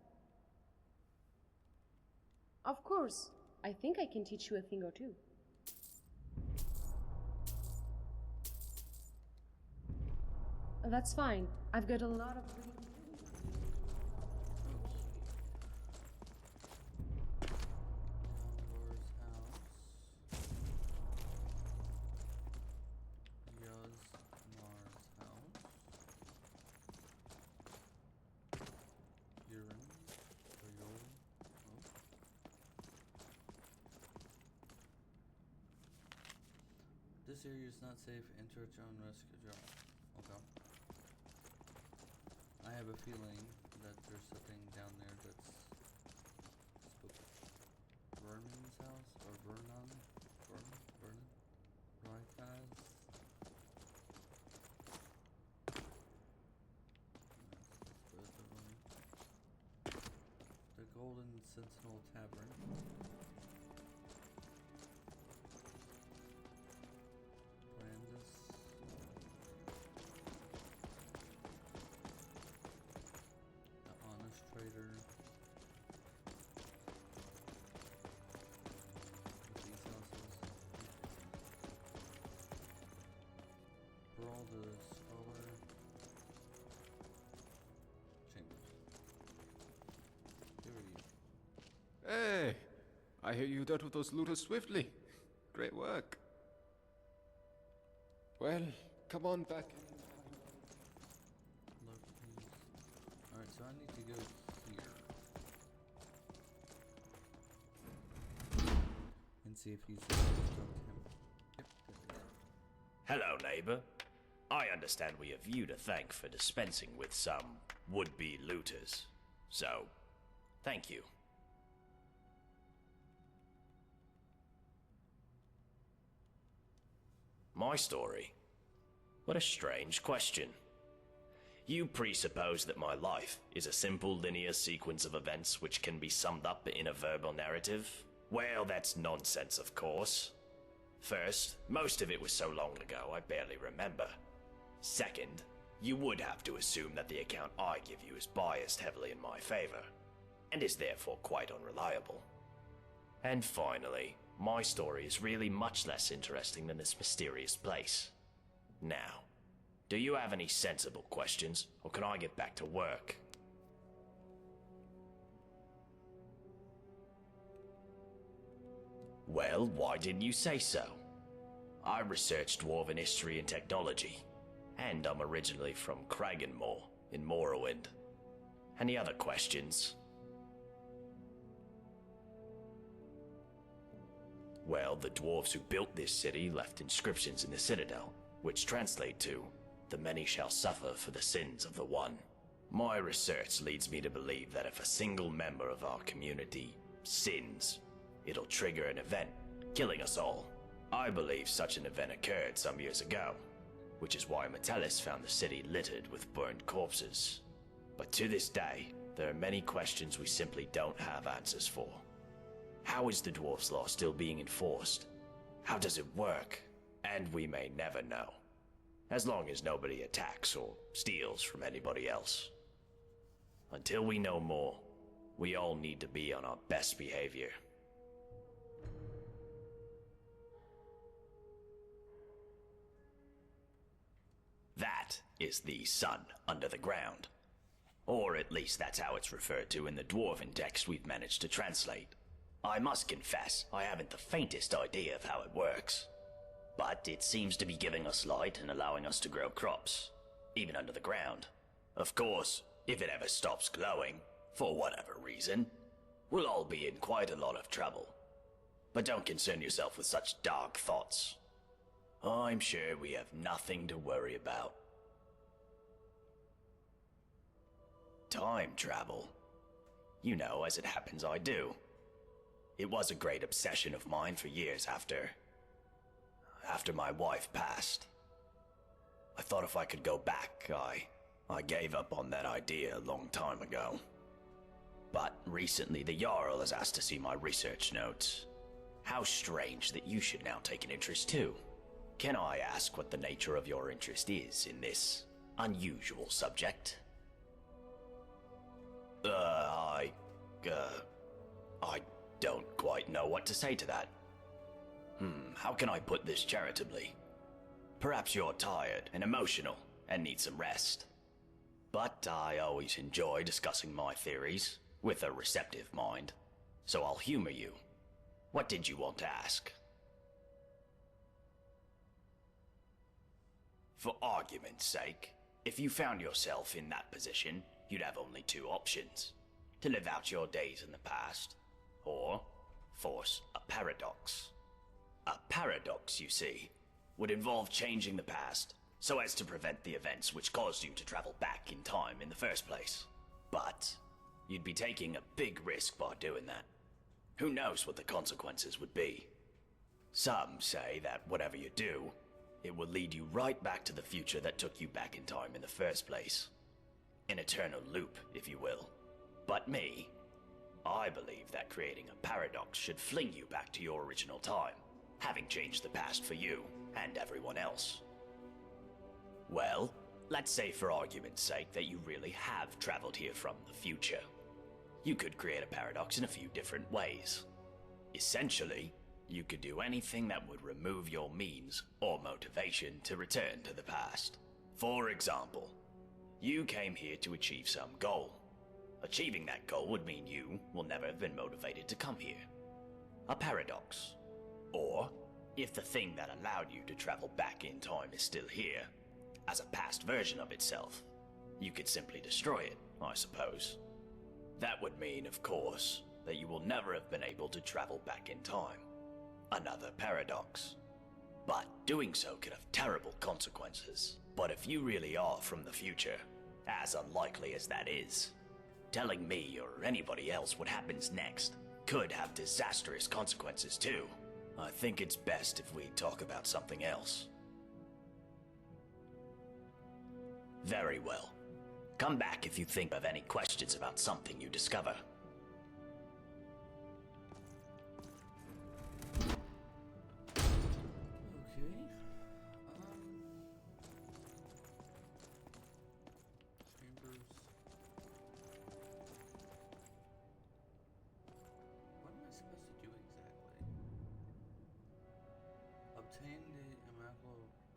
Of course. I think I can teach you a thing or two. That's fine. I've got a lot of... This area is not safe. Enter at your own risk. Okay. I have a feeling that there's something down there that's spooky. Vernon's house? Or Vernon? Vernon? Rikaz? The Golden Sentinel Tavern. Hey, I hear you dealt with those looters swiftly. Great work. Well, come on back. Alright, so I need to go here. And see if he's able to talk to him. Yep, Hello, neighbor. I understand we have you to thank for dispensing with some would-be looters. So, thank you. My story? What a strange question. You presuppose that my life is a simple linear sequence of events which can be summed up in a verbal narrative? Well, that's nonsense, of course. First, most of it was so long ago I barely remember. Second, you would have to assume that the account I give you is biased heavily in my favor, and is therefore quite unreliable. And finally, my story is really much less interesting than this mysterious place. Now, do you have any sensible questions, or can I get back to work? Well, why didn't you say so? I researched Dwarven history and technology, and I'm originally from Kragenmoor in Morrowind. Any other questions? Well, the dwarves who built this city left inscriptions in the citadel, which translate to, "The many shall suffer for the sins of the one." My research leads me to believe that if a single member of our community sins, it'll trigger an event, killing us all. I believe such an event occurred some years ago, which is why Metellus found the city littered with burned corpses. But to this day, there are many questions we simply don't have answers for. How is the dwarf's law still being enforced? How does it work? And we may never know, as long as nobody attacks or steals from anybody else. Until we know more, we all need to be on our best behavior. That is the sun under the ground. Or at least that's how it's referred to in the dwarven text we've managed to translate. I must confess, I haven't the faintest idea of how it works. But it seems to be giving us light and allowing us to grow crops, even under the ground. Of course, if it ever stops glowing, for whatever reason, we'll all be in quite a lot of trouble. But don't concern yourself with such dark thoughts. I'm sure we have nothing to worry about. Time travel. You know, as it happens, I do. It was a great obsession of mine for years after my wife passed. I thought if I could go back, I gave up on that idea a long time ago. But recently the Jarl has asked to see my research notes. How strange that you should now take an interest too. Can I ask what the nature of your interest is in this unusual subject? I don't quite know what to say to that. How can I put this charitably? Perhaps you're tired and emotional and need some rest. But I always enjoy discussing my theories with a receptive mind, so I'll humor you. What did you want to ask? For argument's sake, if you found yourself in that position, you'd have only two options. To live out your days in the past, or force a paradox. A paradox, you see, would involve changing the past so as to prevent the events which caused you to travel back in time in the first place. But you'd be taking a big risk by doing that. Who knows what the consequences would be? Some say that whatever you do, it will lead you right back to the future that took you back in time in the first place. An eternal loop, if you will. But me, I believe that creating a paradox should fling you back to your original time, having changed the past for you and everyone else. Well, let's say for argument's sake that you really have traveled here from the future. You could create a paradox in a few different ways. Essentially, you could do anything that would remove your means or motivation to return to the past. For example, you came here to achieve some goal. Achieving that goal would mean you will never have been motivated to come here. A paradox. Or, if the thing that allowed you to travel back in time is still here, as a past version of itself, you could simply destroy it, I suppose. That would mean, of course, that you will never have been able to travel back in time. Another paradox. But doing so could have terrible consequences. But if you really are from the future, as unlikely as that is, telling me or anybody else what happens next could have disastrous consequences too. I think it's best if we talk about something else. Very well. Come back if you think of any questions about something you discover. Okay.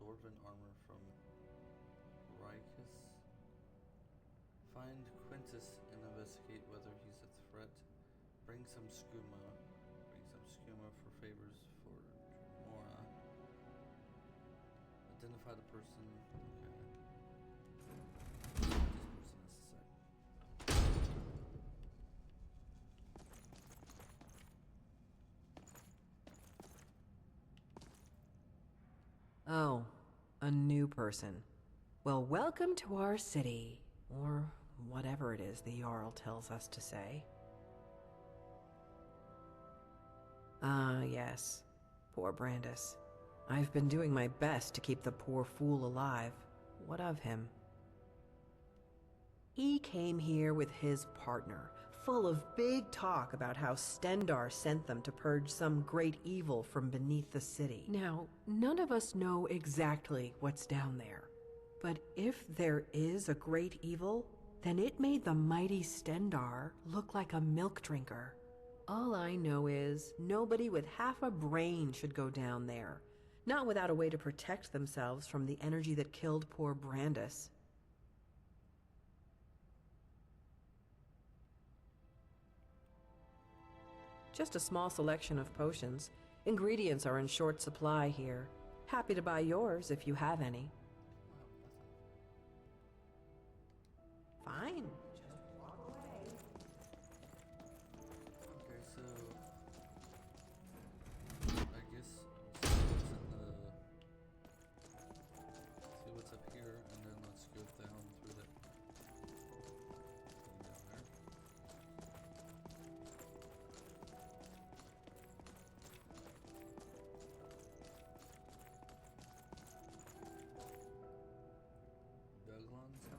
dwarven armor from Rikus. Find Quintus and investigate whether he's a threat. Bring some skooma. For favors for Mora. Identify the person. Okay. This person is to say. Oh, a new person. Well, welcome to our city. Or whatever it is the Jarl tells us to say. Ah, yes. Poor Brandis. I've been doing my best to keep the poor fool alive. What of him? He came here with his partner, full of big talk about how Stendar sent them to purge some great evil from beneath the city. Now, none of us know exactly what's down there. But if there is a great evil, then it made the mighty Stendar look like a milk drinker. All I know is nobody with half a brain should go down there, not without a way to protect themselves from the energy that killed poor Brandis. Just a small selection of potions. Ingredients are in short supply here. Happy to buy yours if you have any. Fine. Just walk away. Okay, so I guess see what's up here, and then let's go down through that thing down there. Douglan's house.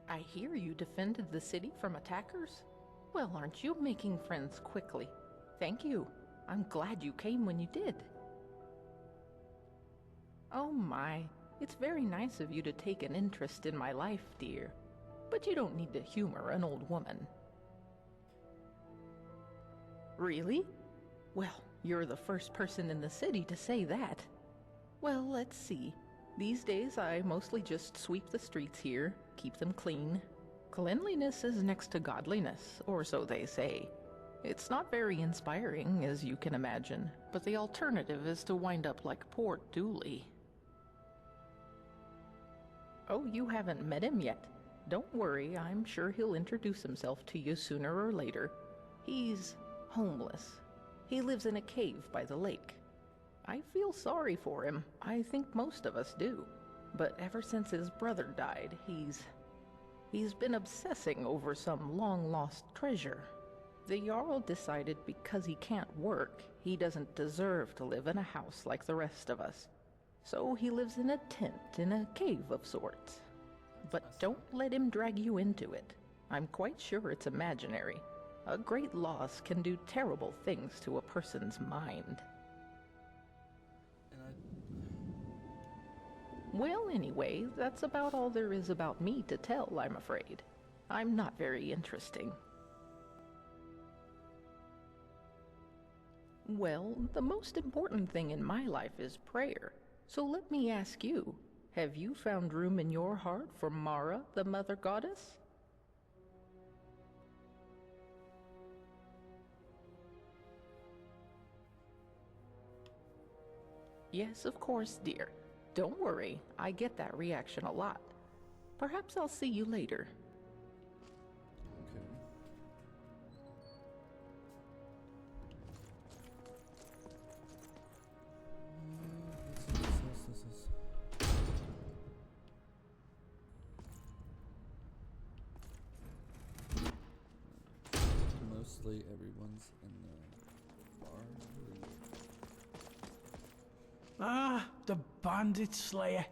I hear you defended the city from attackers? Well, aren't you making friends quickly? Thank you. I'm glad you came when you did. Oh my, it's very nice of you to take an interest in my life, dear. But you don't need to humor an old woman. Really? Well, you're the first person in the city to say that. Well, let's see. These days I mostly just sweep the streets here, keep them clean. Cleanliness is next to godliness, or so they say. It's not very inspiring, as you can imagine, but the alternative is to wind up like poor Dooley. Oh, you haven't met him yet. Don't worry, I'm sure he'll introduce himself to you sooner or later. He's homeless. He lives in a cave by the lake. I feel sorry for him. I think most of us do. But ever since his brother died, he's been obsessing over some long-lost treasure. The Jarl decided because he can't work, he doesn't deserve to live in a house like the rest of us. So he lives in a tent in a cave of sorts. But don't let him drag you into it. I'm quite sure it's imaginary. A great loss can do terrible things to a person's mind. Well, anyway, that's about all there is about me to tell, I'm afraid. I'm not very interesting. Well, the most important thing in my life is prayer. So let me ask you, have you found room in your heart for Mara, the Mother Goddess? Yes, of course, dear. Don't worry, I get that reaction a lot. Perhaps I'll see you later. Okay. This. Mostly everyone's in the bar. Ah, the Bandit Slayer.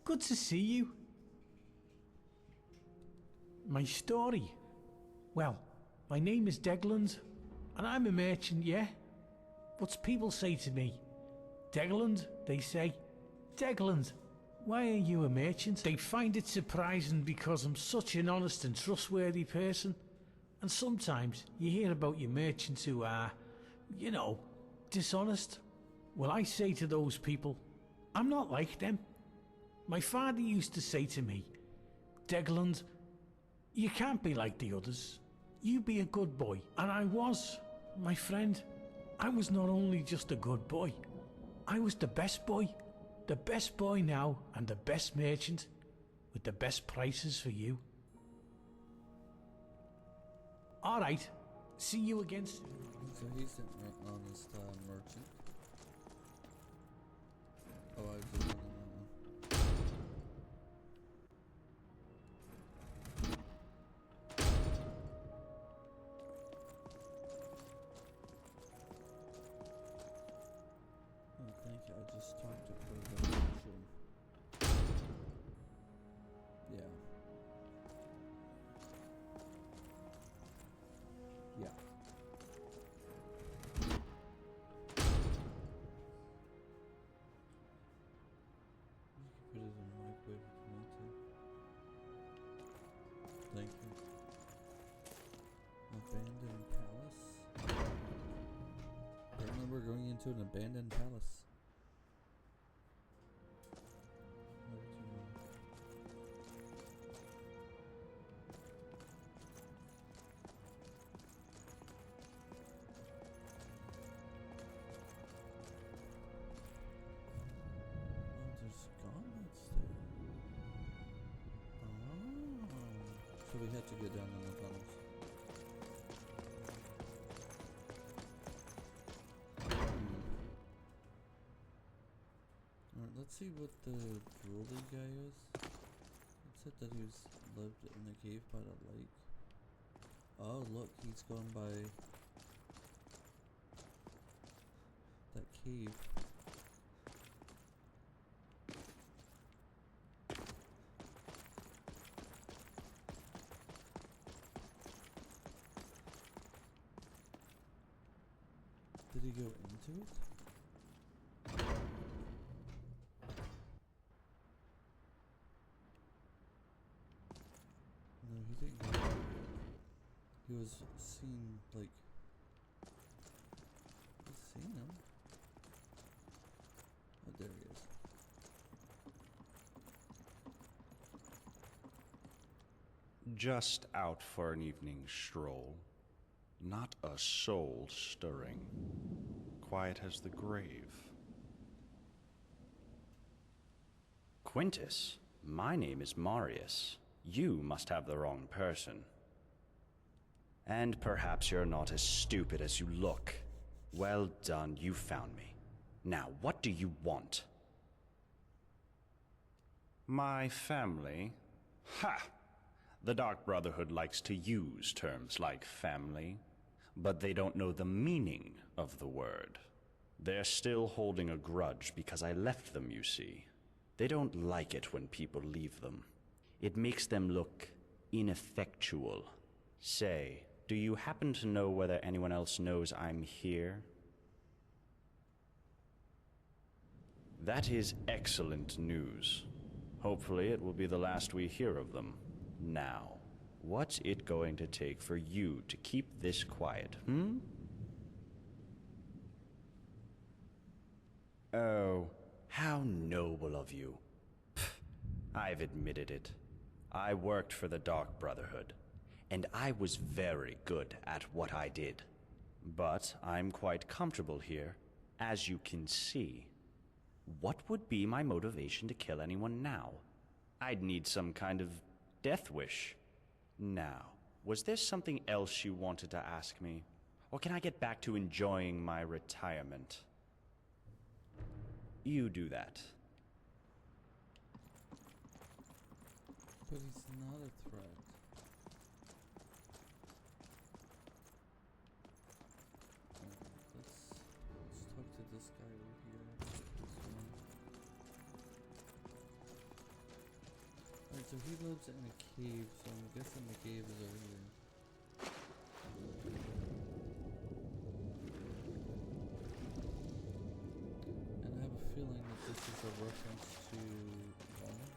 Good to see you. My story? Well, my name is Degland, and I'm a merchant, yeah? But people say to me, Degland, they say, Degland, why are you a merchant? They find it surprising because I'm such an honest and trustworthy person. And sometimes you hear about your merchants who are, you know, dishonest. Well, I say to those people, I'm not like them. My father used to say to me, Degland, you can't be like the others. You be a good boy. And I was, my friend. I was not only just a good boy, I was the best boy. The best boy now and the best merchant with the best prices for you. Alright, see you again soon. So he's an honest merchant. Oh, I didn't know. I think I just talked to Fogotten. Yeah. Yeah. You can put it in the microwave if you want to. Thank you. Abandoned palace? I remember going into an abandoned palace. So we had to go down in the tunnels. Alright, let's see what the drooly guy is. It said that he lived in a cave by the lake. Oh look, he's going by that cave. Did he go into it? No, he didn't go into it. He was seen, like... He's seen him. Oh, there he is. Just out for an evening stroll. Not a soul stirring. Quiet as the grave. Quintus, my name is Marius. You must have the wrong person. And perhaps you're not as stupid as you look. Well done, you found me. Now, what do you want? My family? Ha! The Dark Brotherhood likes to use terms like family, but they don't know the meaning of the word. They're still holding a grudge because I left them, you see. They don't like it when people leave them. It makes them look ineffectual. Say, do you happen to know whether anyone else knows I'm here? That is excellent news. Hopefully it will be the last we hear of them. Now, what's it going to take for you to keep this quiet, Oh, how noble of you. I've admitted it. I worked for the Dark Brotherhood, and I was very good at what I did. But I'm quite comfortable here, as you can see. What would be my motivation to kill anyone now? I'd need some kind of death wish. Now, was there something else you wanted to ask me? Or can I get back to enjoying my retirement? You do that. But he's not a threat. Let's talk to this guy over here. This one. Alright, so he lives in a cave, so I'm guessing the cave is over here. this is a reference to Walmart.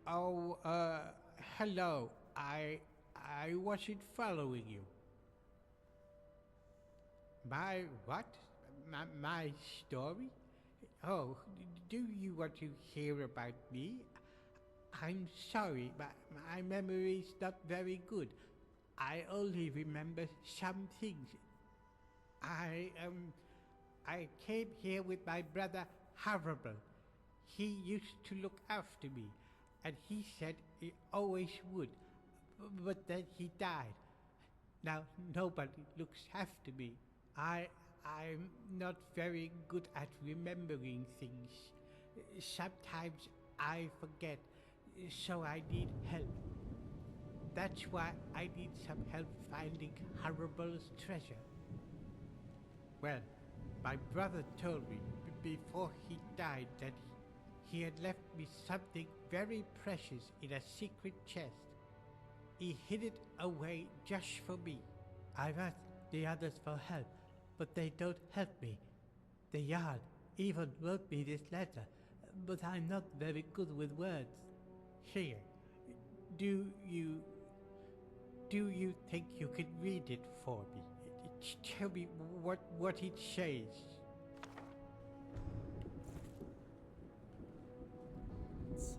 Oh, hello. I wasn't following you. My what? My story? Oh, do you want to hear about me? I'm sorry, but my memory is not very good. I only remember some things. I came here with my brother Horrible. He used to look after me, and he said he always would. But then he died. Now nobody looks after me. I'm not very good at remembering things. Sometimes I forget, so I need help. That's why I need some help finding Horrible's treasure. Well, my brother told me before he died that he had left me something very precious in a secret chest. He hid it away just for me. I've asked the others for help, but they don't help me. The Jarl even wrote me this letter, but I'm not very good with words. Here, do you think you can read it for me? Tell me what it says. Let's see.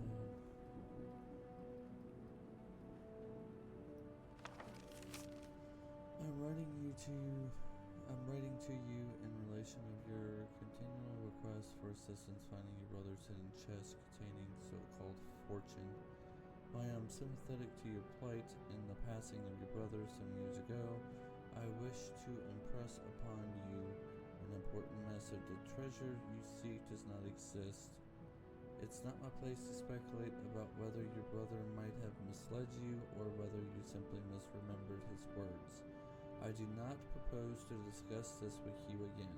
I'm writing to you in relation of your continual request for assistance finding your brother's hidden chest containing so-called fortune. I am sympathetic to your plight in the passing of your brother some years ago. I wish to impress upon you an important message. The treasure you seek does not exist. It's not my place to speculate about whether your brother might have misled you or whether you simply misremembered his words. I do not propose to discuss this with you again.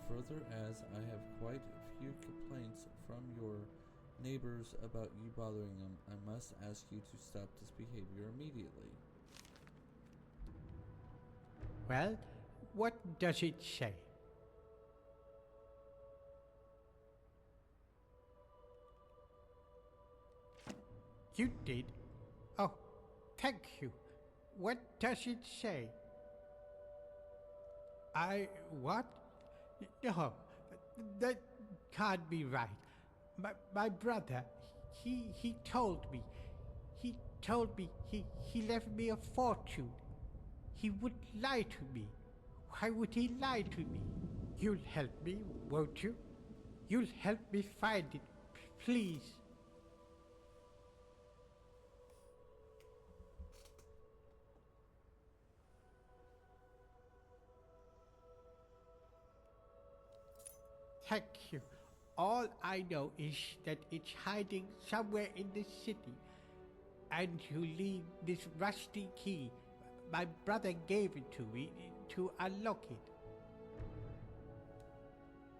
Further, as I have quite a few complaints from your neighbors about you bothering them, I must ask you to stop this behavior immediately. Well, what does it say? You did? Oh, thank you. What does it say? What? No, that can't be right. My brother, he told me he left me a fortune. He would lie to me. Why would he lie to me? You'll help me, won't you? You'll help me find it, please. Thank you. All I know is that it's hiding somewhere in the city, and you need this rusty key. My brother gave it to me to unlock it.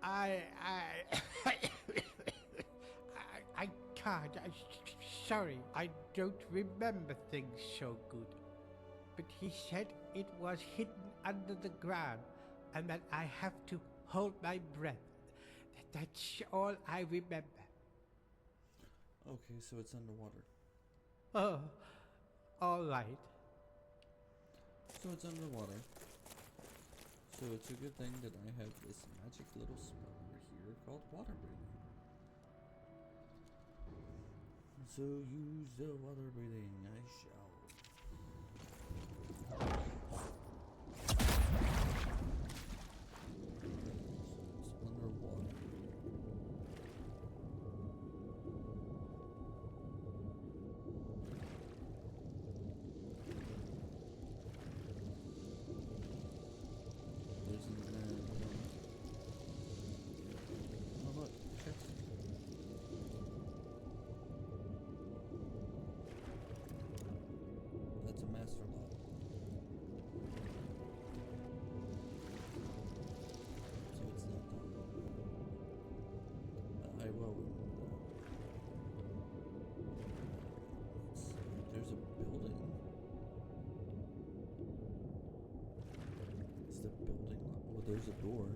I can't. Sorry, I don't remember things so good. But he said it was hidden under the ground, and that I have to hold my breath. That's all I remember. Okay, so it's underwater. Oh, all right. So it's underwater. So it's a good thing that I have this magic little spell over here called water breathing. So use the water breathing. I shall. That's a master lock. So it's not done. I will remember that. Let's see. There's a building. there's a door.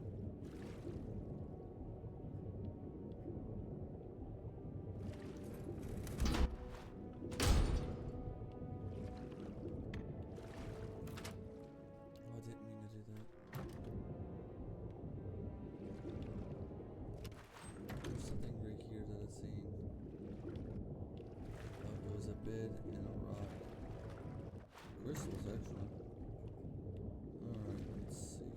Oh, I didn't mean to do that. There's something right here that I've seen. Oh, it was a bed and a rock. Crystals, actually. Alright, let's see.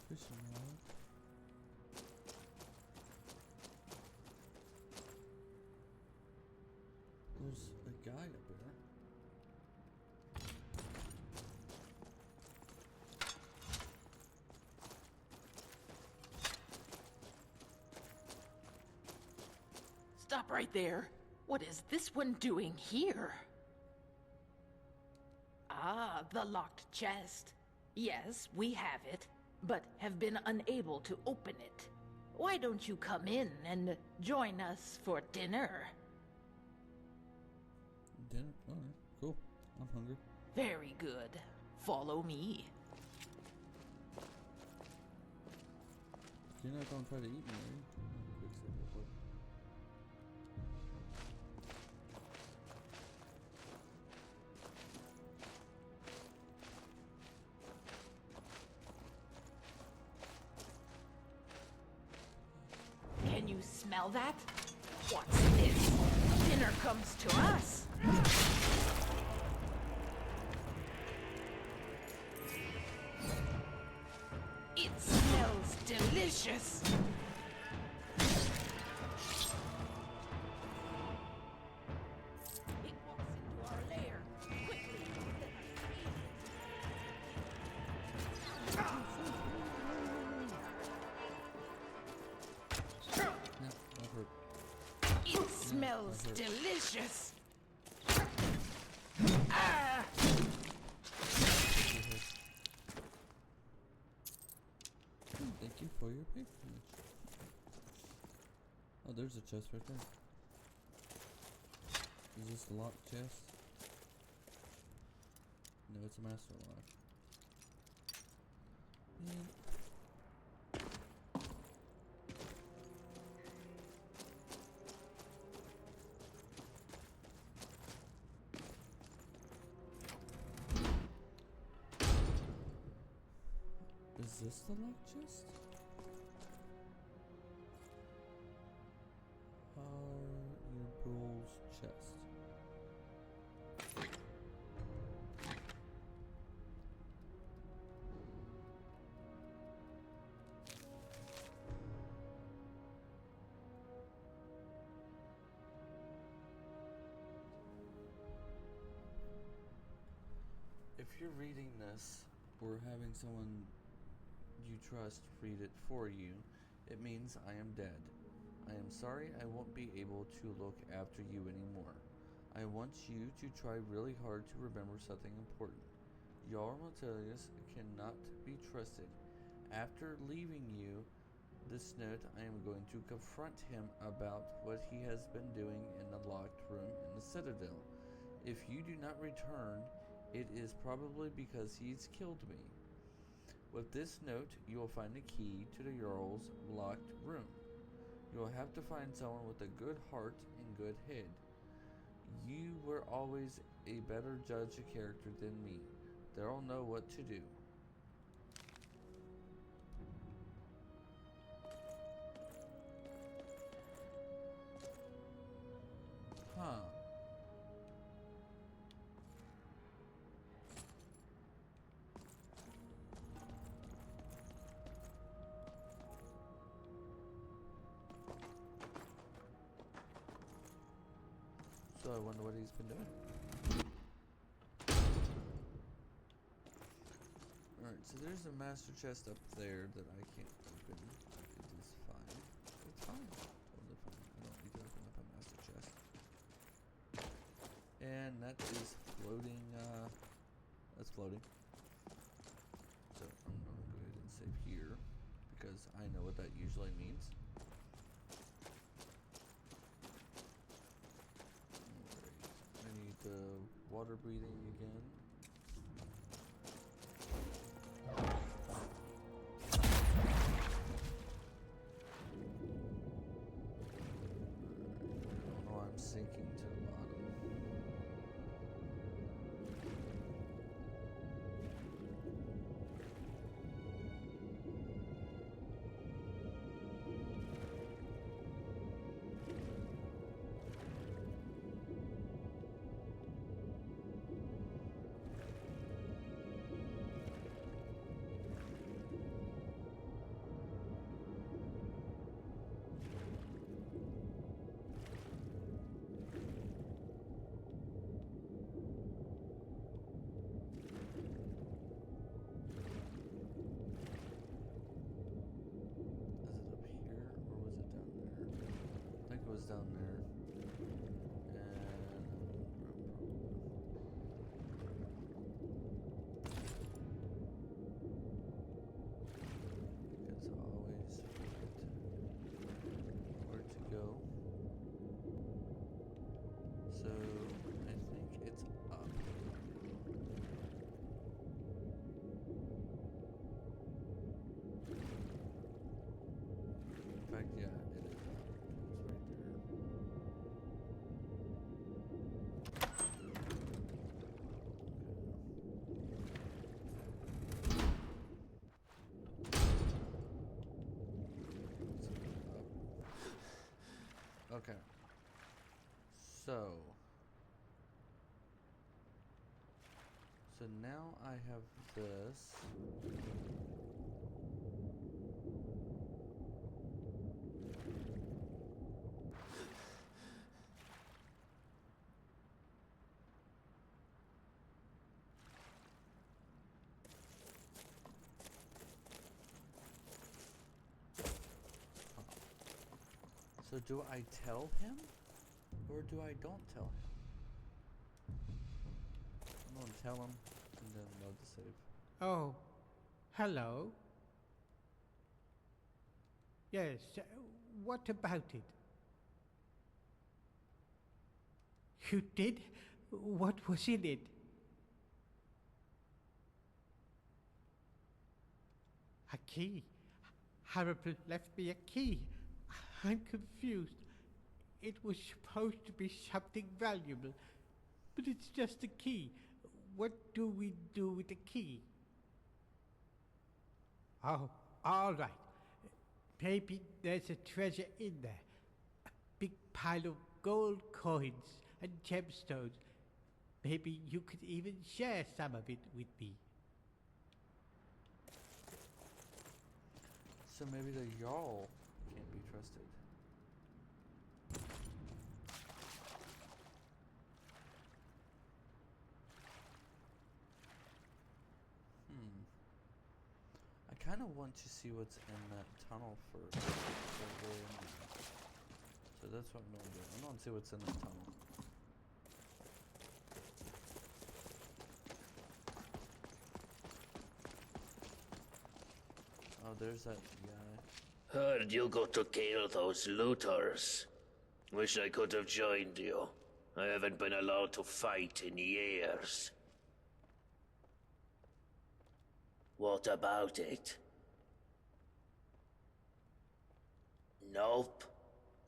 Fishing rod. There's a guy up there. Stop right there. What is this one doing here? Ah, the locked chest. Yes, we have it, but have been unable to open it. Why don't you come in and join us for dinner? Dinner? Alright, cool. I'm hungry. Very good. Follow me. You're not gonna try to eat me, are you? Quick save real quick. Can you smell that? What's this? Dinner comes to us. It smells delicious. It walks into our lair. Quickly, it smells delicious. Ah! Thank you for your patronage. Oh, there's a chest right there. Is this a locked chest? No, it's a master lock. Man. Is this the locked chest? Your bull's chest. If you're reading this, or having someone you trust read it for you, it means I am dead. I am sorry I won't be able to look after you anymore. I want you to try really hard to remember something important. Jarl Matilius cannot be trusted. After leaving you this note, I am going to confront him about what he has been doing in the locked room in the Citadel. If you do not return It is probably because he's killed me. With this note, you will find the key to the Jarl's locked room. You will have to find someone with a good heart and good head. You were always a better judge of character than me. They'll know what to do. Huh. So I wonder what he's been doing. Alright, so there's a master chest up there that I can't open. It is fine. It's fine. Totally fine. I don't need to open up a master chest. And that is floating, that's floating. So I'm gonna go ahead and save here, because I know what that usually means. I need the water breathing again. Oh, I'm sinking to the bottom. Was down there, and because I always forget where to go. So I think it's up. In fact, yeah, it is up. Okay. So now I have this. So do I tell him, or do I don't tell him? I'm gonna tell him, and then load the save. Oh, hello. Yes, what about it? You did? What was in it? A key. Harrison left me a key. I'm confused. It was supposed to be something valuable, but it's just a key. What do we do with the key? Oh, all right. Maybe there's a treasure in there. A big pile of gold coins and gemstones. Maybe you could even share some of it with me. So maybe the Jarl can't be trusted. I kind of want to see what's in that tunnel first. So that's what I'm going to do. I'm going to see what's in that tunnel. Oh, there's that guy. Heard you got to kill those looters. Wish I could have joined you. I haven't been allowed to fight in years. What about it? Nope.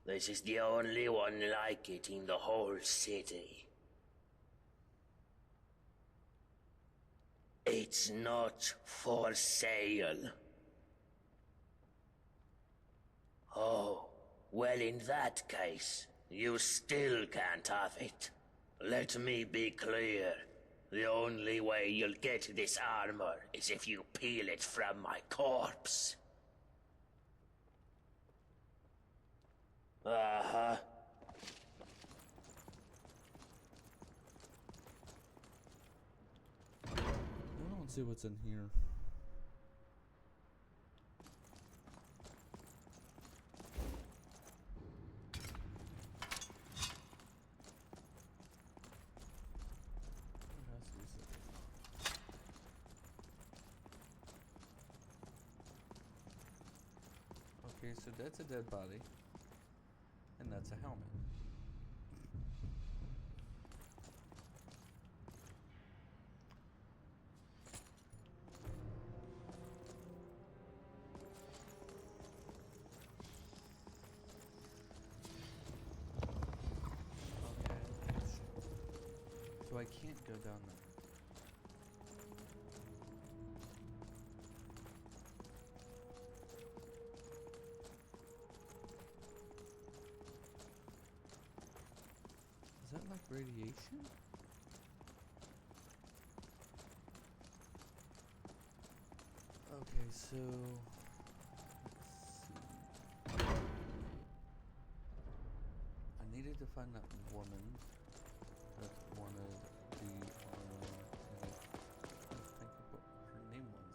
This is the only one like it in the whole city. It's not for sale. Oh, well, in that case, you still can't have it. Let me be clear. The only way you'll get this armor is if you peel it from my corpse. Uh-huh. I don't see what's in here. Okay, so that's a dead body. And that's a helmet. So I can't go down there. Is that like radiation? Okay, so let's see. I needed to find that woman that wanted the and I can't think of what her name was.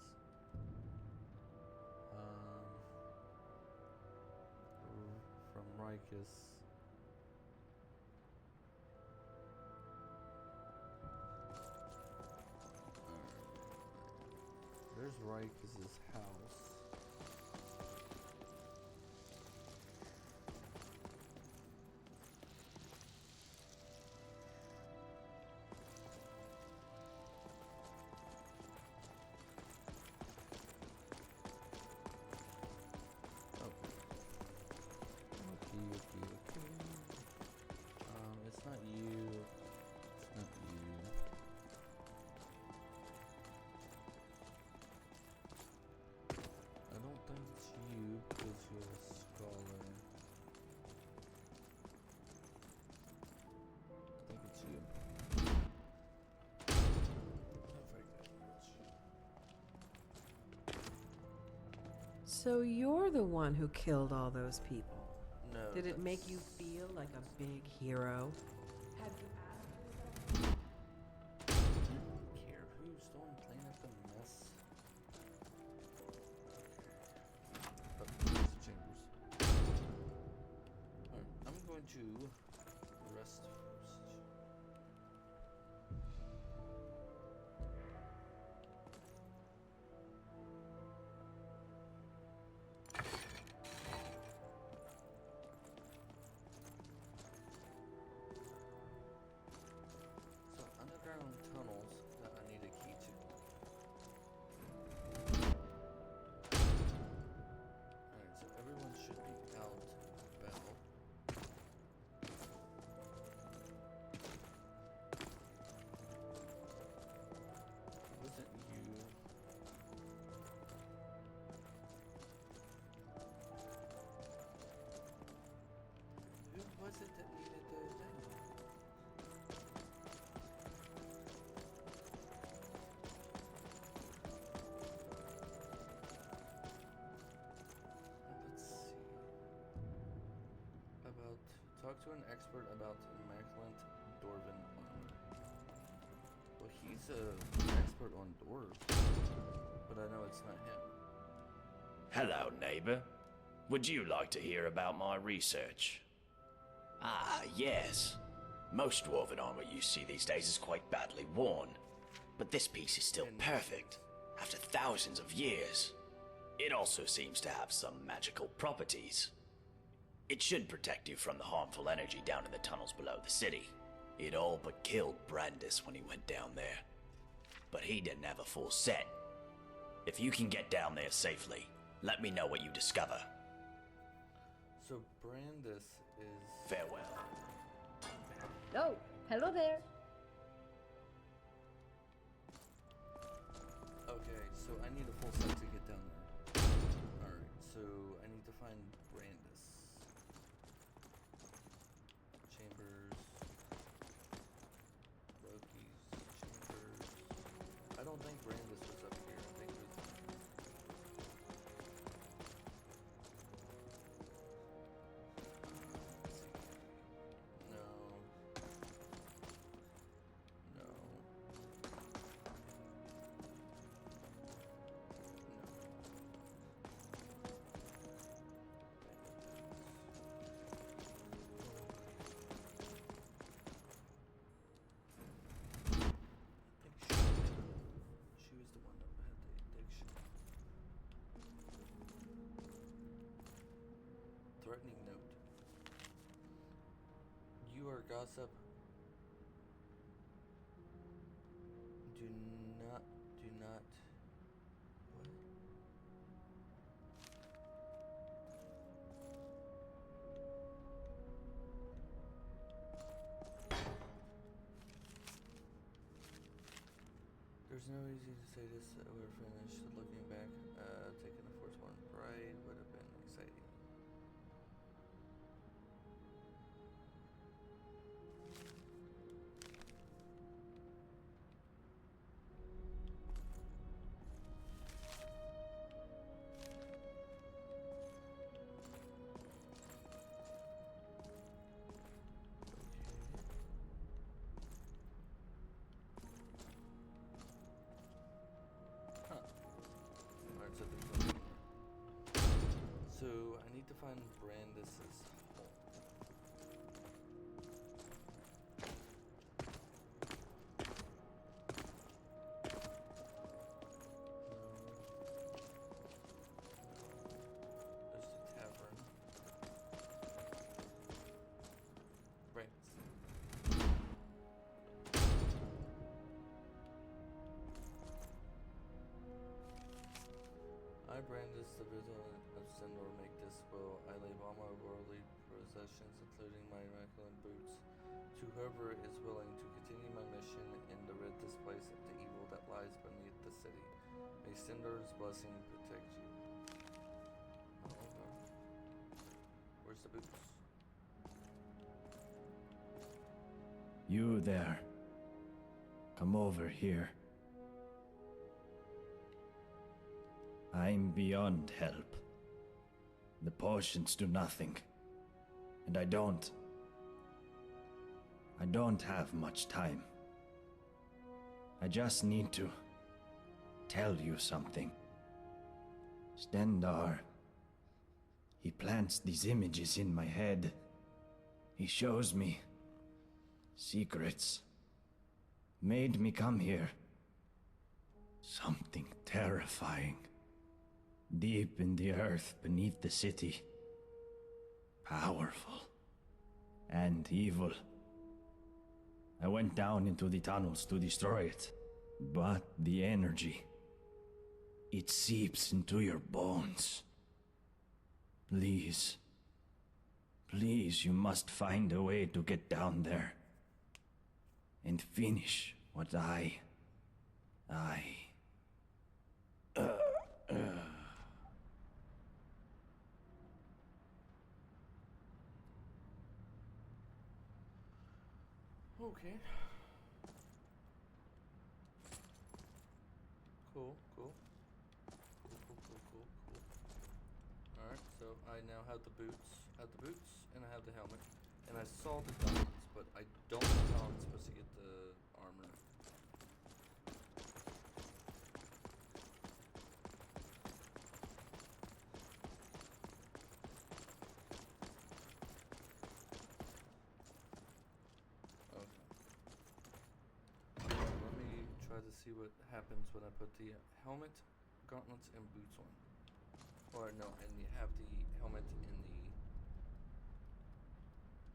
From Rikus. There's Rikus' house. Okay. It's not you. It's not you. I don't think it's you because you're a scholar. I think it's you. So you're the one who killed all those people? No. Did it make you feel like a big hero? Have you asked yourself? I don't care who's the one cleaning up the mess. Oh, there's chambers. Alright, I'm going to rest first. So underground tunnels that I need a key to. Alright, so everyone should be out about. It wasn't you. Who was it that needed the thing? Let's see. Talk to an expert about immaculate dwarven armor. Well, he's an expert on dwarves, but I know it's not him. Hello, neighbor. Would you like to hear about my research? Ah, yes. Most dwarven armor you see these days is quite badly worn, but this piece is still perfect, after thousands of years. It also seems to have some magical properties. It should protect you from the harmful energy down in the tunnels below the city. It all but killed Brandis when he went down there. But he didn't have a full set. If you can get down there safely, let me know what you discover. So Brandis is... Farewell. Oh, hello there. Okay, so I need a full set to get down there. Alright, so I need to find Brandis. Chambers. Loki's chambers. I don't think Brandis was up here. I think it was... No. No. She was the one that had the addiction. Threatening note. You are gossip. Do not. What? There's no easy to say this. We're finished. Looking back, taking a Forsworn bride would have been exciting. Alright, so there's nothing more. So I need to find Brandis's home. There's the tavern. Right. I, Brandis, the vigilant of Sindor, make this will. I leave all my worldly possessions, including my immaculate boots, to whoever is willing to continue my mission and to rid this place of the evil that lies beneath the city. May Sindor's blessing protect you. Oh, okay. Where's the boots? You there. Come over here. I'm beyond help. The potions do nothing. And I don't have much time. I just need to tell you something. Stendar, he plants these images in my head. He shows me secrets. Made me come here. Something terrifying. Deep in the earth beneath the city. Powerful. And evil. I went down into the tunnels to destroy it. But the energy, it seeps into your bones. Please. Please, you must find a way to get down there. And finish what I... Okay. Cool. Alright, so I now have the boots, and I have the helmet. And I saw the guns, but I don't know how I'm supposed to get the armor. Let me try to see what happens when I put the helmet, gauntlets, and boots on. Or no, and you have the helmet in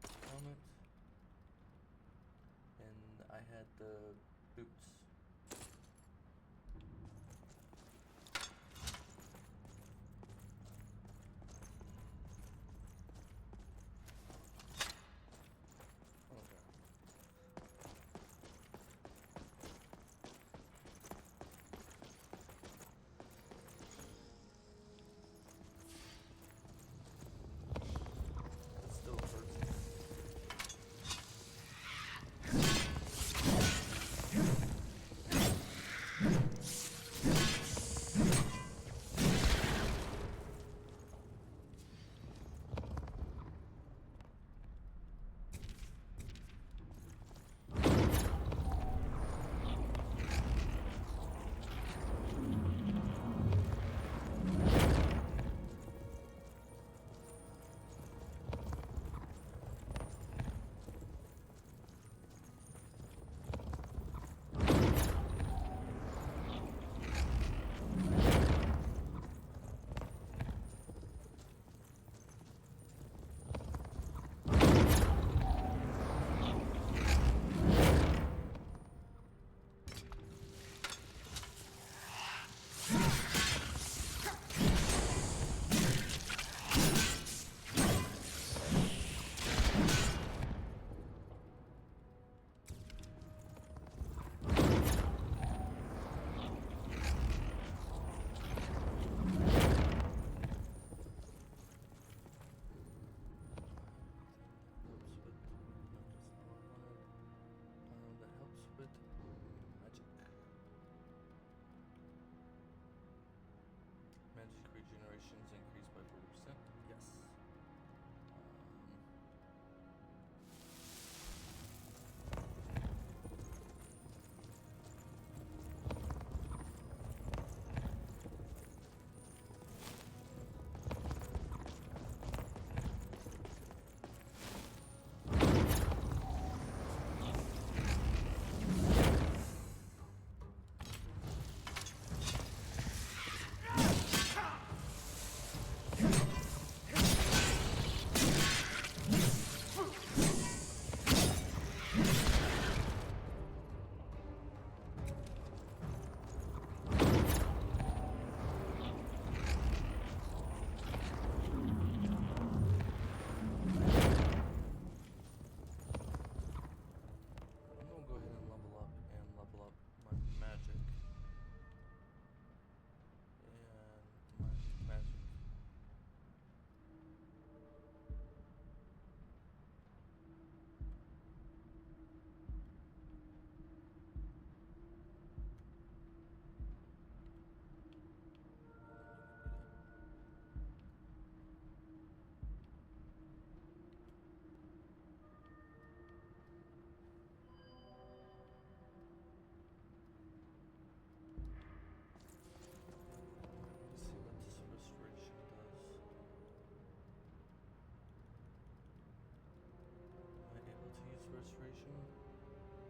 the helmet, and I had the boots.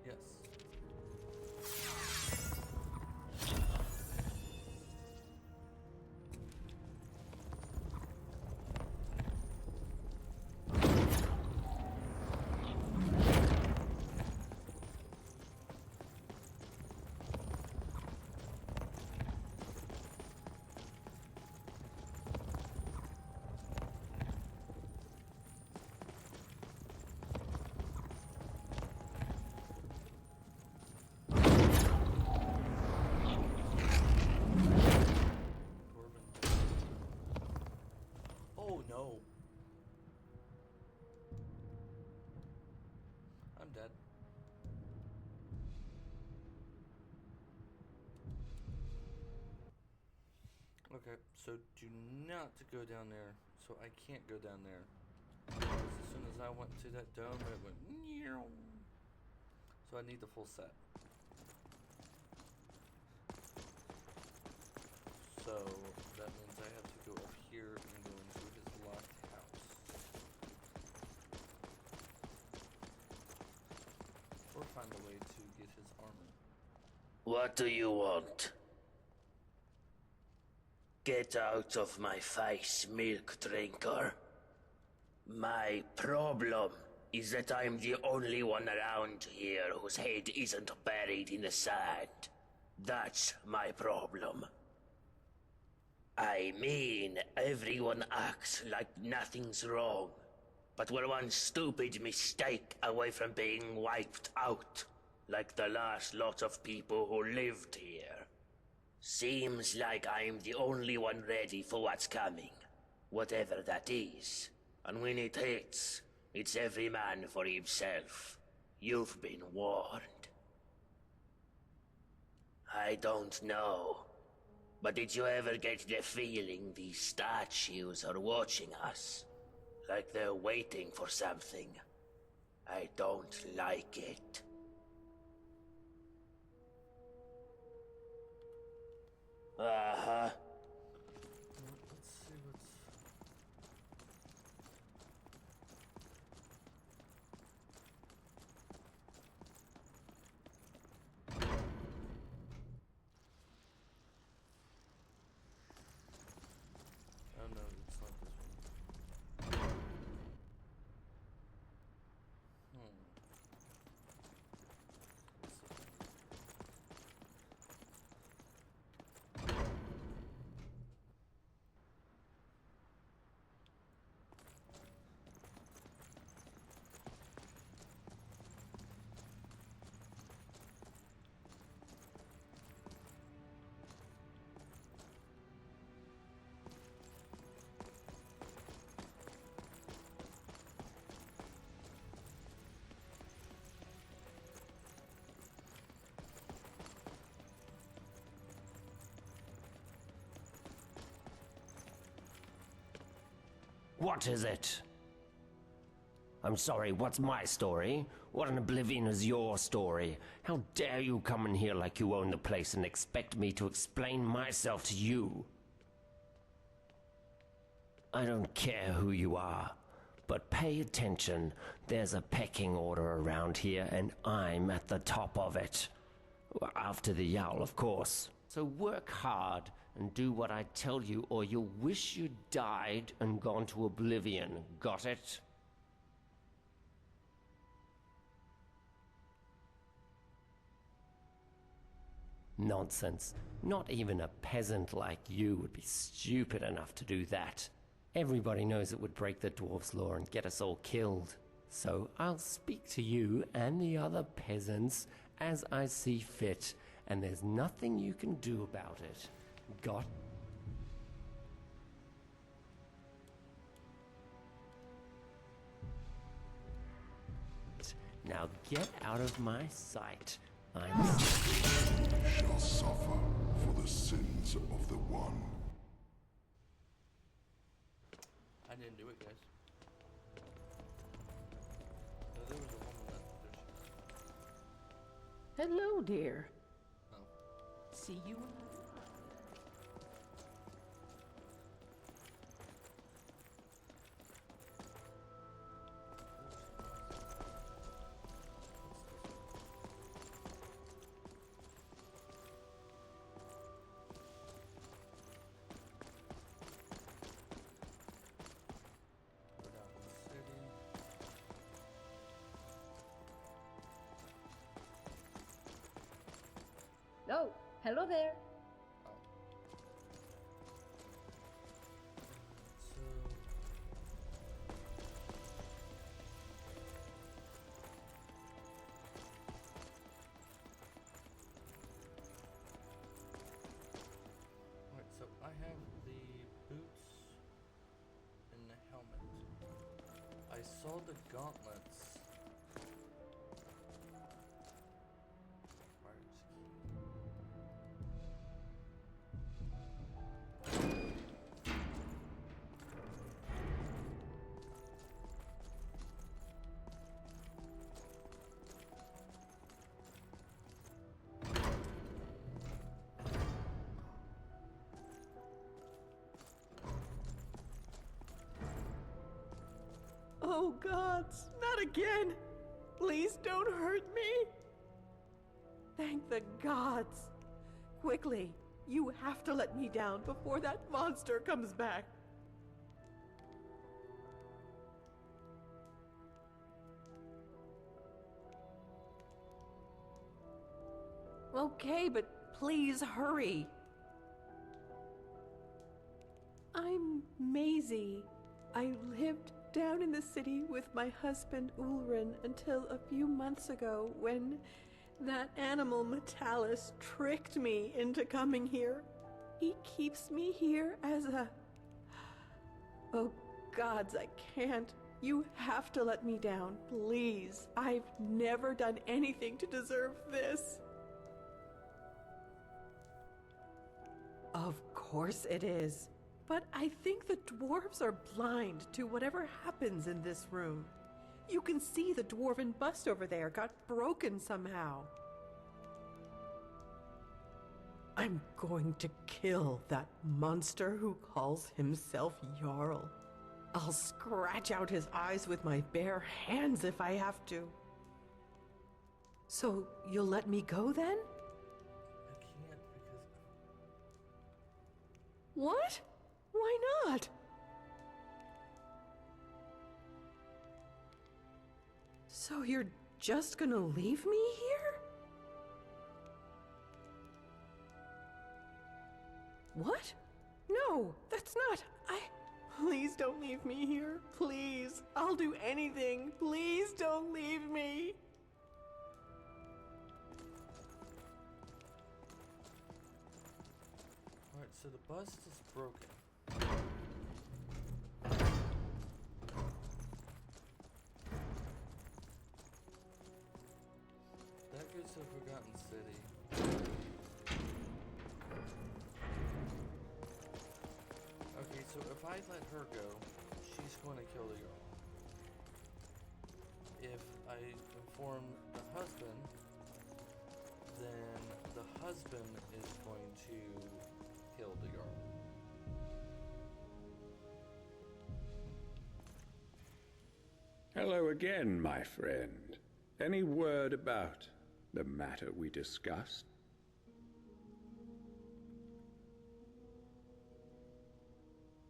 Yes. Oh no. I'm dead. Okay, so do not go down there. So I can't go down there. As soon as I went to that dome, it went meow. So I need the full set. So that means I have to go up here and go into his locked house. Or find a way to get his armor. What do you want? Get out of my face, milk drinker. My problem is that I'm the only one around here whose head isn't buried in the sand. That's my problem. I mean, everyone acts like nothing's wrong, but we're one stupid mistake away from being wiped out, like the last lot of people who lived here. Seems like I'm the only one ready for what's coming, whatever that is. And when it hits, it's every man for himself. You've been warned. I don't know, but did you ever get the feeling these statues are watching us? Like they're waiting for something? I don't like it. Uh-huh. Let's see what's... Oh no, it's not this one. What is it? I'm sorry, what's my story? What in oblivion is your story? How dare you come in here like you own the place and expect me to explain myself to you? I don't care who you are, but pay attention. There's a pecking order around here, and I'm at the top of it. After the Yowl, of course. So work hard and do what I tell you, or you'll wish you'd died and gone to oblivion. Got it? Nonsense. Not even a peasant like you would be stupid enough to do that. Everybody knows it would break the dwarf's law and get us all killed. So I'll speak to you and the other peasants as I see fit, and there's nothing you can do about it. Got? Now get out of my sight. I'm... shall suffer for the sins of the one. I didn't do it, guys. No, there was a woman that... Hello, dear. Oh. See you. Hello there. So I have the boots and the helmet. I saw the gauntlets. Requires Oh, gods, not again! Please don't hurt me! Thank the gods! Quickly, you have to let me down before that monster comes back. Okay, but please hurry. I'm Maisie. I lived down in the city with my husband Ulrin until a few months ago when that animal Metalis tricked me into coming here. He keeps me here as a... Oh gods, I can't. You have to let me down, please. I've never done anything to deserve this. Of course it is. But I think the dwarves are blind to whatever happens in this room. You can see the dwarven bust over there got broken somehow. I'm going to kill that monster who calls himself Jarl. I'll scratch out his eyes with my bare hands if I have to. So, you'll let me go then? I can't because... What? Why not? So you're just gonna leave me here? What? No, that's not. Please don't leave me here. Please. I'll do anything. Please don't leave me. Alright, so the bust is broken. That goes to Fogotten City. Okay, so if I let her go, she's going to kill the girl. If I inform the husband, then the husband is going to kill the girl. Hello again, my friend. Any word about the matter we discussed?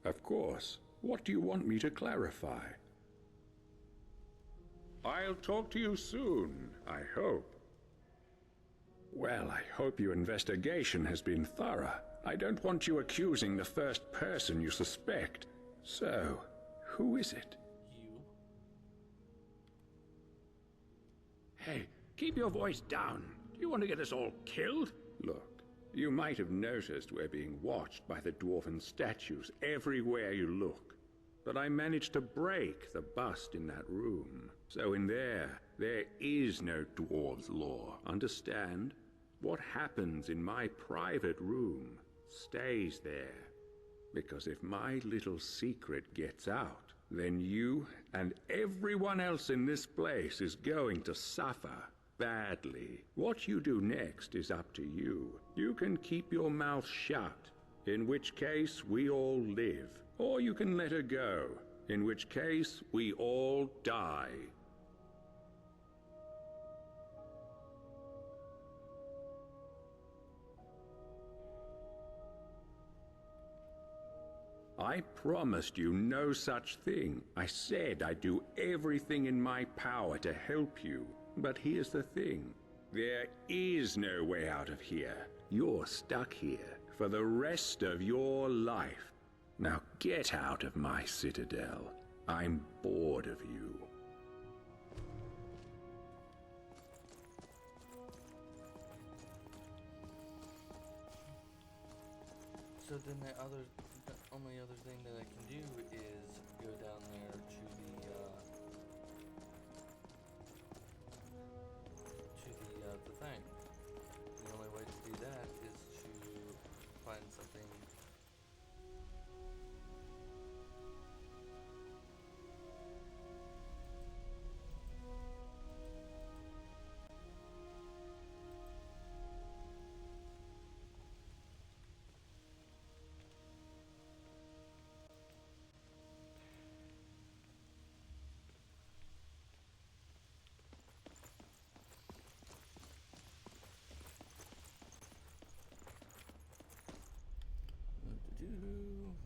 Of course. What do you want me to clarify? I'll talk to you soon, I hope. Well, I hope your investigation has been thorough. I don't want you accusing the first person you suspect. So, who is it? You. Hey, keep your voice down. Do you want to get us all killed? Look, you might have noticed we're being watched by the dwarven statues everywhere you look. But I managed to break the bust in that room. So in there is no dwarves' law, understand? What happens in my private room stays there. Because if my little secret gets out, then you and everyone else in this place is going to suffer badly. What you do next is up to you. You can keep your mouth shut, in which case we all live. Or you can let her go, in which case we all die. I promised you no such thing. I said I'd do everything in my power to help you. But here's the thing. There is no way out of here. You're stuck here for the rest of your life. Now get out of my citadel. I'm bored of you. So then the only other thing that I can do is go down there to the thing. The only way to do that is to find something.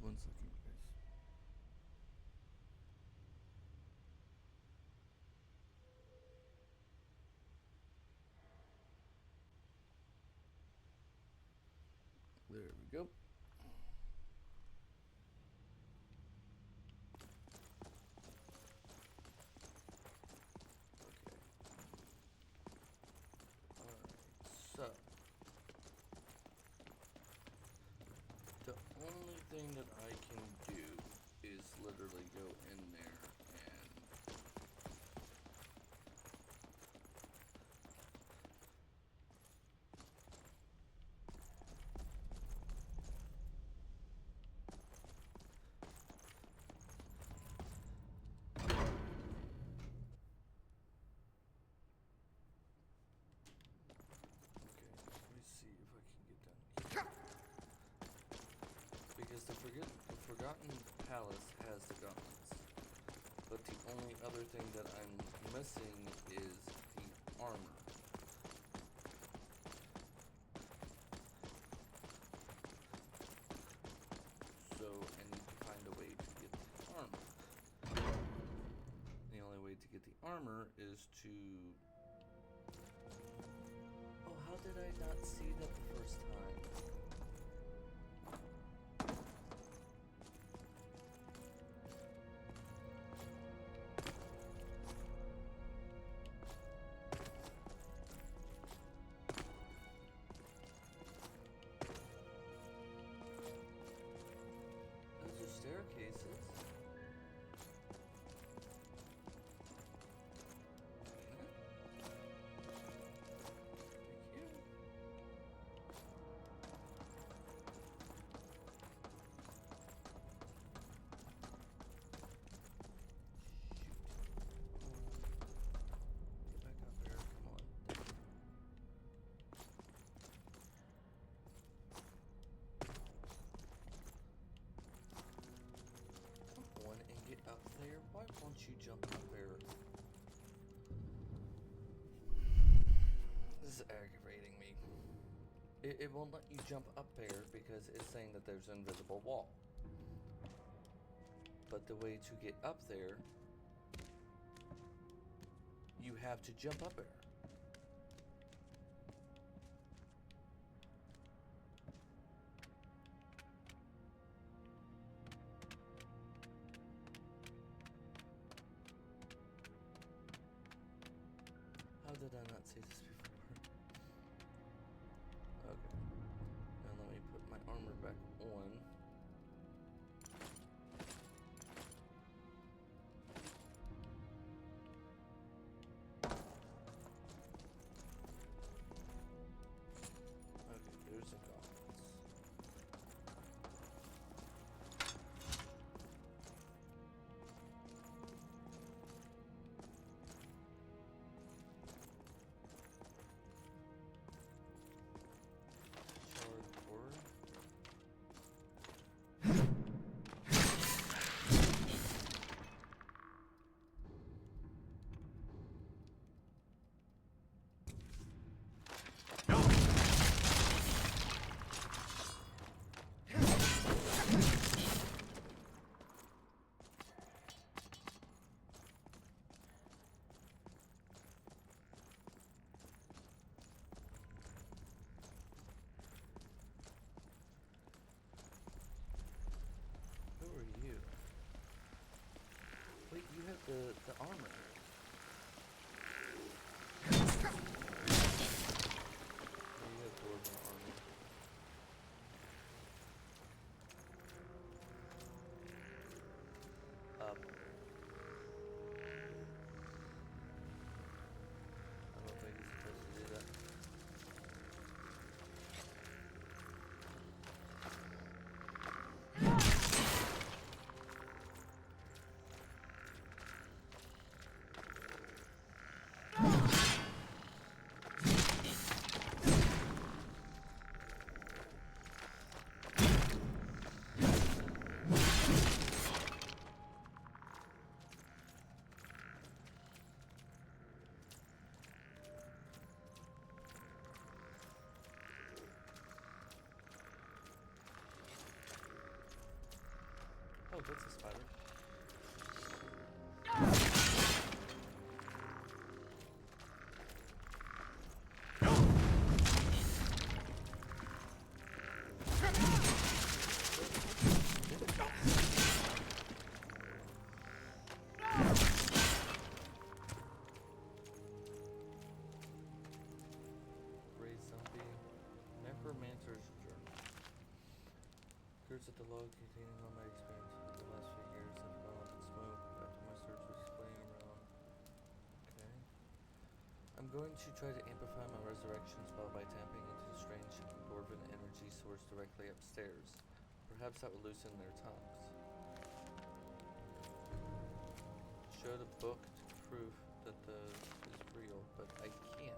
One second, guys. There we go. So the only thing that I can do is literally go in there and because the Forgotten Palace has the gauntlets, but the only other thing that I'm missing is the armor. So I need to find a way to get the armor. The only way to get the armor is to... Oh, how did I not see that the first time? Staircases. Up there? Why won't you jump up there? This is aggravating me. It won't let you jump up there because it's saying that there's an invisible wall. But the way to get up there, you have to jump up there. How did I not see this before? Okay. Now let me put my armor back on. Okay, there's the gauntlets. the armor. You have dwarven armor. Up. I don't think it's supposed to do that. Oh, that's a spider. Raise zombie. Necromancer's Journal. Occurs at the log containing all my experience for the last few years. I've gone up in smoke after my search was playing around. Okay. I'm going to try to amplify my resurrection spell by tapping into the strange dwarven energy source directly upstairs. Perhaps that will loosen their tongues. Showed a book to prove that the is real, but I can't.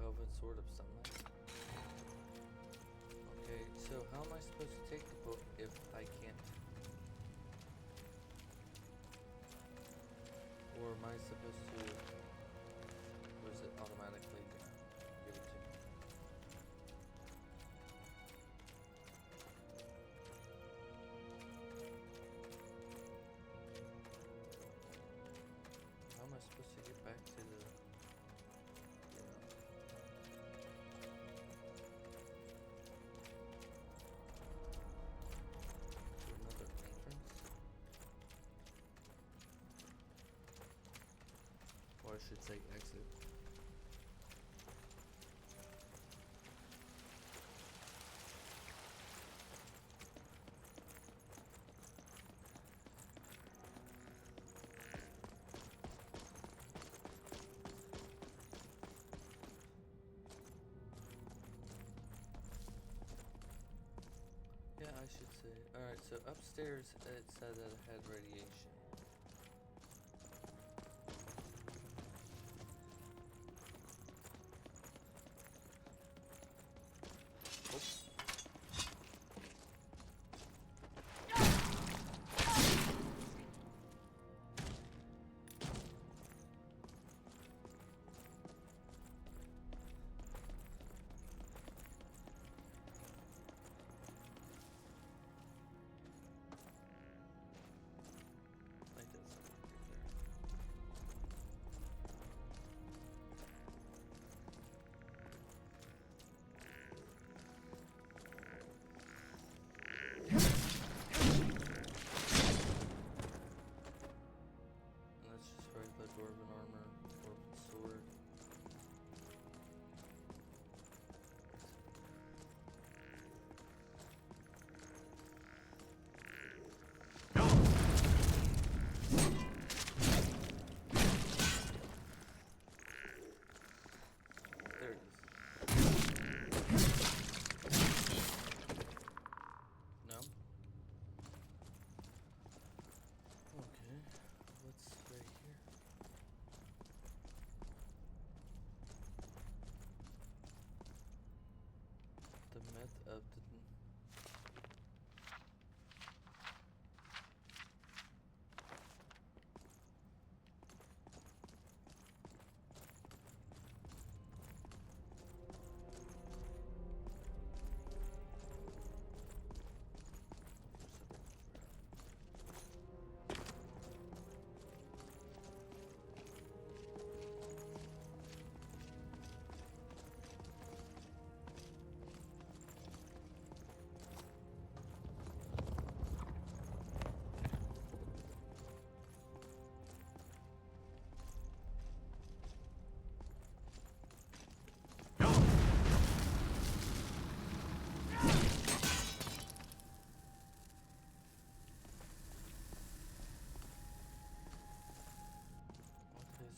Elven Sword of Sunlight. Okay, so how am I supposed to take the book if I can't? Or am I supposed to, or is it automatically gonna give it to me? How am I supposed to get back to the, another entrance? Or I should say exit. Yeah, I should say. Alright, so upstairs it said that it had radiation. Oops. Path of the...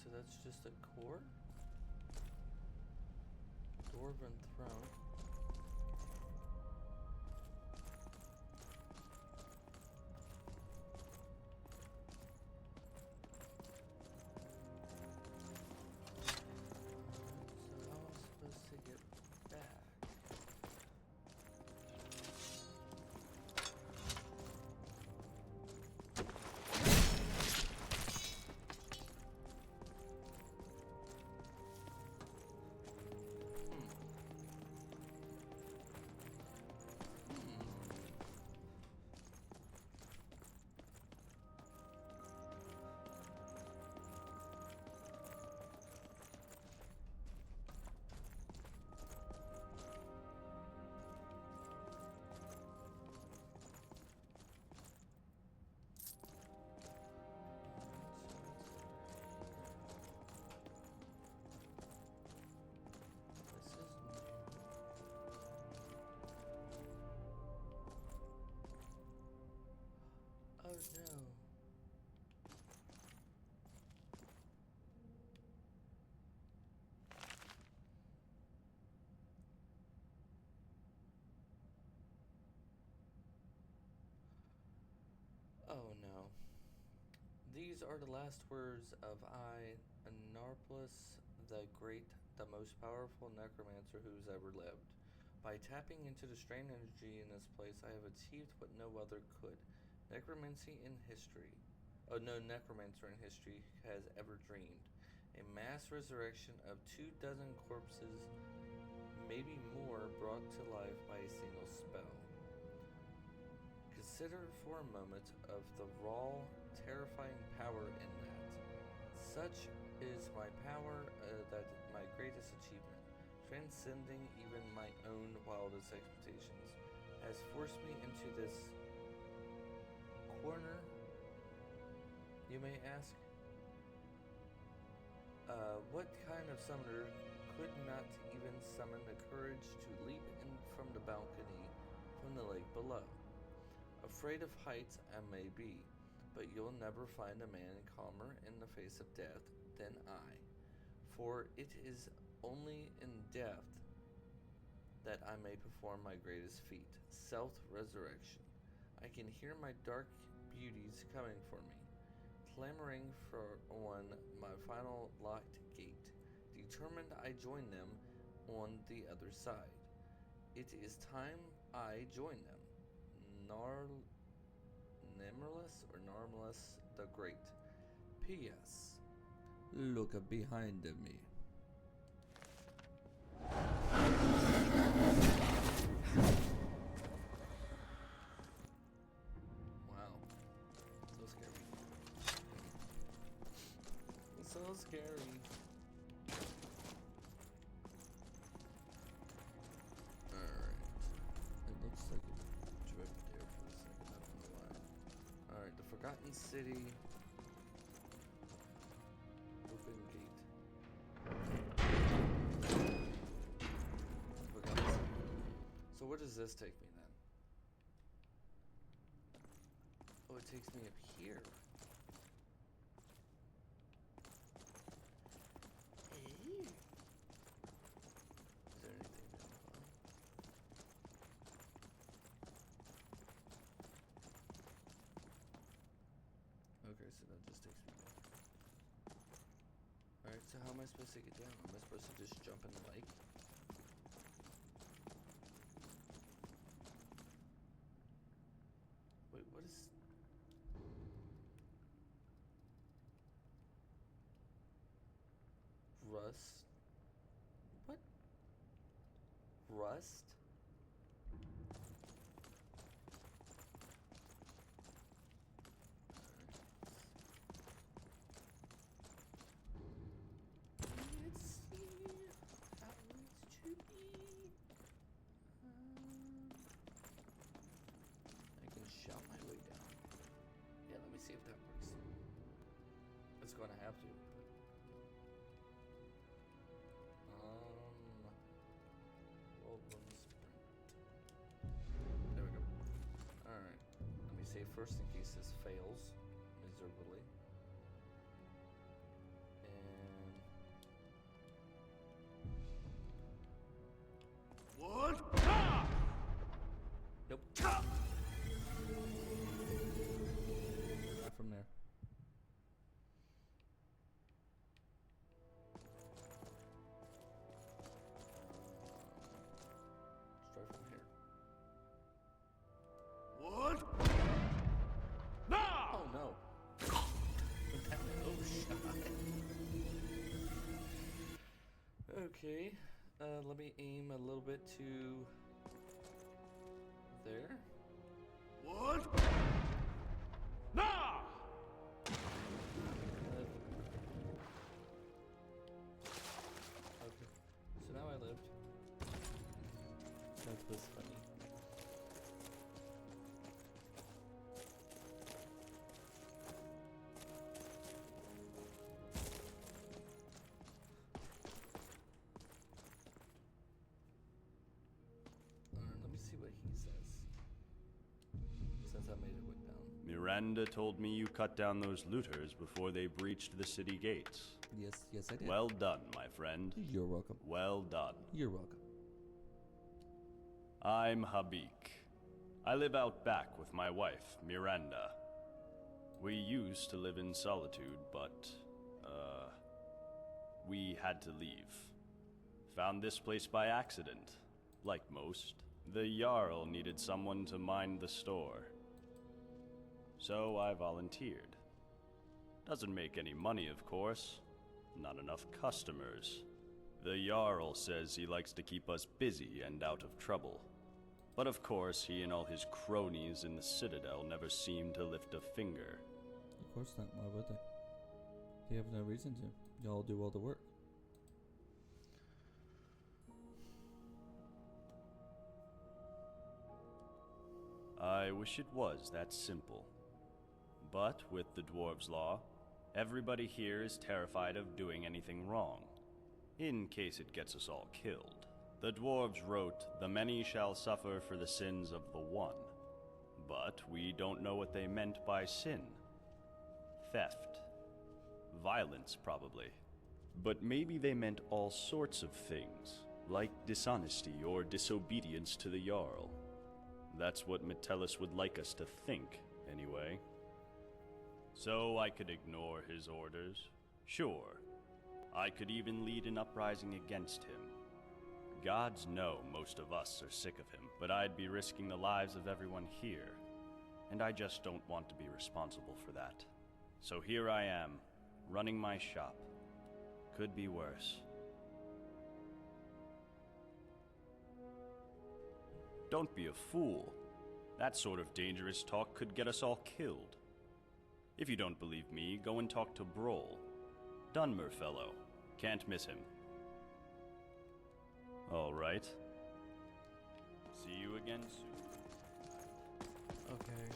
So that's just a core? Dwarven throne. So how am I supposed to get back? Oh no. Oh no. These are the last words of I, Anarplis the Great, the most powerful necromancer who's ever lived. By tapping into the strain energy in this place, I have achieved what no other could. Necromancy in history. Oh, no necromancer in history has ever dreamed. A mass resurrection of 24 corpses, maybe more, brought to life by a single spell. Consider for a moment of the raw, terrifying power in that. Such is my power, that my greatest achievement, transcending even my own wildest expectations, has forced me into this corner, you may ask. What kind of summoner could not even summon the courage to leap in from the balcony from the lake below? Afraid of heights I may be, but you'll never find a man calmer in the face of death than I, for it is only in death that I may perform my greatest feat, self-resurrection. I can hear my dark beauties coming for me, clamoring for on my final locked gate. Determined I join them on the other side. It is time I join them. Narmless the Great. P.S. Look behind me. Wow. So scary. So scary. Alright. It looks like it dripped there for a second. I don't know why. Alright, the Fogotten City. Open gate. Fogotten City. So where does this take me then? Oh, it takes me up here. Is there anything down below? Okay, so that just takes me down. Alright, so how am I supposed to get down? Am I supposed to just jump in the lake? rust. Let's see how it's to be. I can shout my way down. Yeah, let me see if that works. It's going to have to. Roll one sprint. There we go. Alright. Let me save first in case this fails miserably. And... What? Ah! Nope. Not from there. Start from here. What? No! Oh no. That no shot. Okay. Let me aim a little bit to there. What? No! Okay. So now I lived. That was funny. Let me see what he says. Since I made it way down. Miranda told me you cut down those looters before they breached the city gates. Yes, yes I did. Well done, my friend. You're welcome. Well done. You're welcome. I'm Habik. I live out back with my wife, Miranda. We used to live in solitude, but, we had to leave. Found this place by accident, like most. The Jarl needed someone to mind the store. So I volunteered. Doesn't make any money, of course. Not enough customers. The Jarl says he likes to keep us busy and out of trouble. But of course, he and all his cronies in the Citadel never seem to lift a finger. Of course not. Why would they? They have no reason to. Y'all do all the work. I wish it was that simple. But with the Dwarves' Law, everybody here is terrified of doing anything wrong, in case it gets us all killed. The Dwarves wrote, "The many shall suffer for the sins of the one." But we don't know what they meant by sin. Theft. Violence, probably. But maybe they meant all sorts of things, like dishonesty or disobedience to the Jarl. That's what Metellus would like us to think, anyway. So I could ignore his orders. Sure. I could even lead an uprising against him. Gods know most of us are sick of him, but I'd be risking the lives of everyone here. And I just don't want to be responsible for that. So here I am, running my shop. Could be worse. Don't be a fool. That sort of dangerous talk could get us all killed. If you don't believe me, go and talk to Broll. Dunmer fellow. Can't miss him. All right. See you again soon. Okay.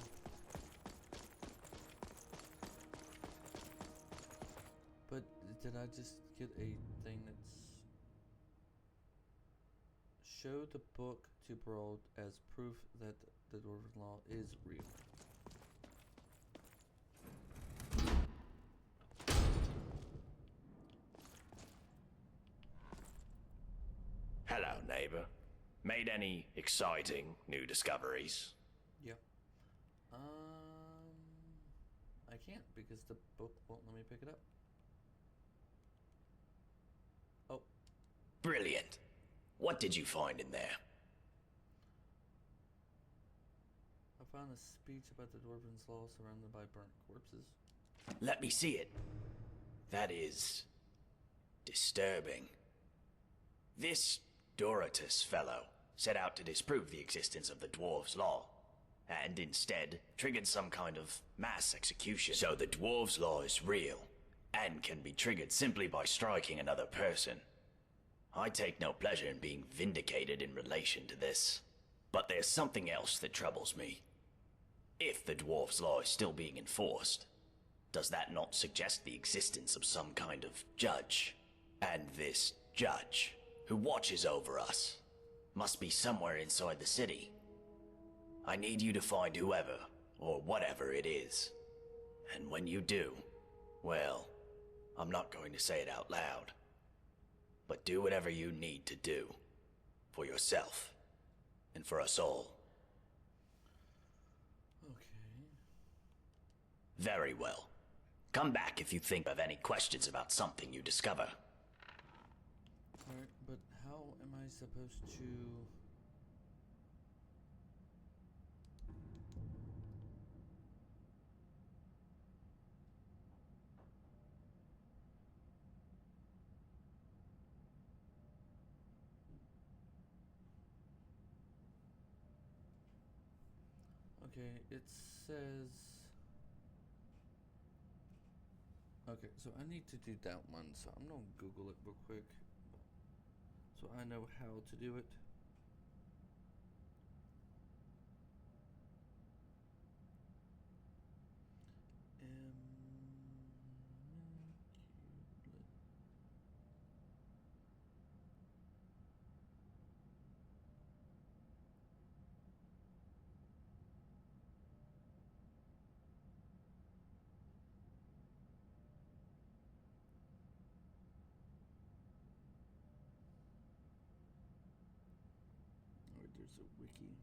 But did I just get a thing that's... Show the book to Broll as proof that the Dwarven Law is real. Hello, neighbor. Made any exciting new discoveries? Yep. I can't because the book won't let me pick it up. Oh. Brilliant. What did you find in there? I found a speech about the Dwarven's Law surrounded by burnt corpses. Let me see it. That is... disturbing. This Dorotus fellow, set out to disprove the existence of the dwarves' law, and instead triggered some kind of mass execution. So the dwarves' law is real, and can be triggered simply by striking another person. I take no pleasure in being vindicated in relation to this, but there's something else that troubles me. If the dwarves' law is still being enforced, does that not suggest the existence of some kind of judge? And this judge, who watches over us, must be somewhere inside the city. I need you to find whoever, or whatever it is. And when you do, well, I'm not going to say it out loud, but do whatever you need to do, for yourself, and for us all. Okay. Very well. Come back if you think of any questions about something you discover. Alright, but how am I supposed to... Okay, it says... Okay, so I need to do that one, so I'm gonna Google it real quick, so I know how to do it. Alright, there's a wiki.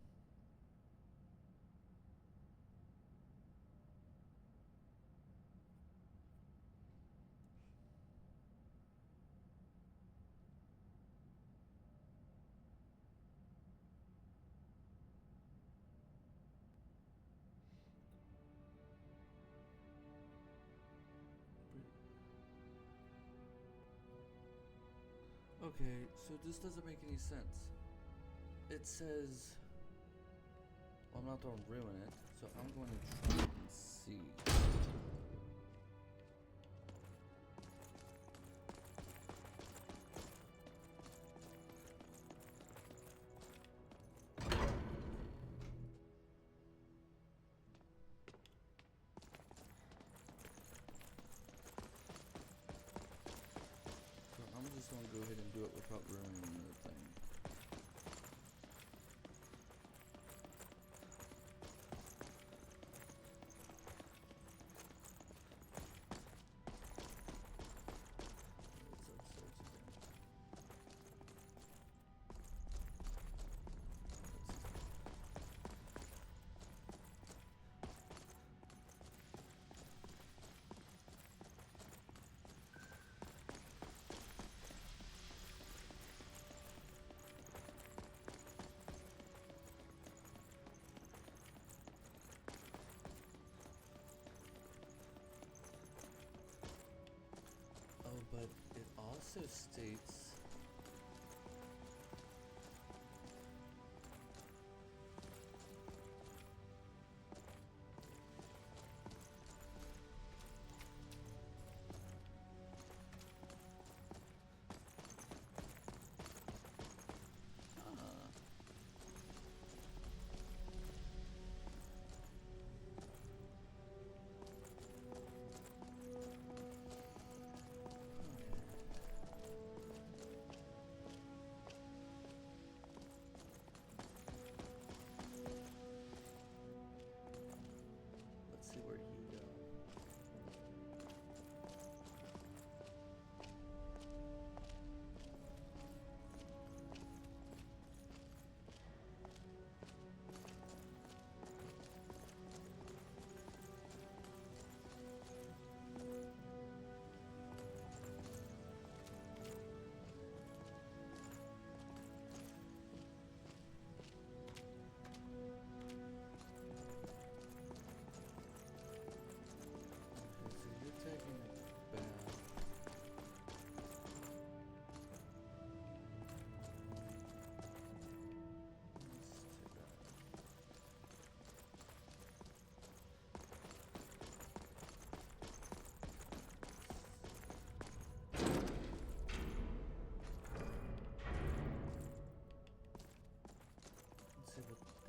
Okay, so this doesn't make any sense. It says... Well, I'm not going to ruin it, so I'm going to try and see. So I'm just going to go ahead and do it without ruining the thing. But it also states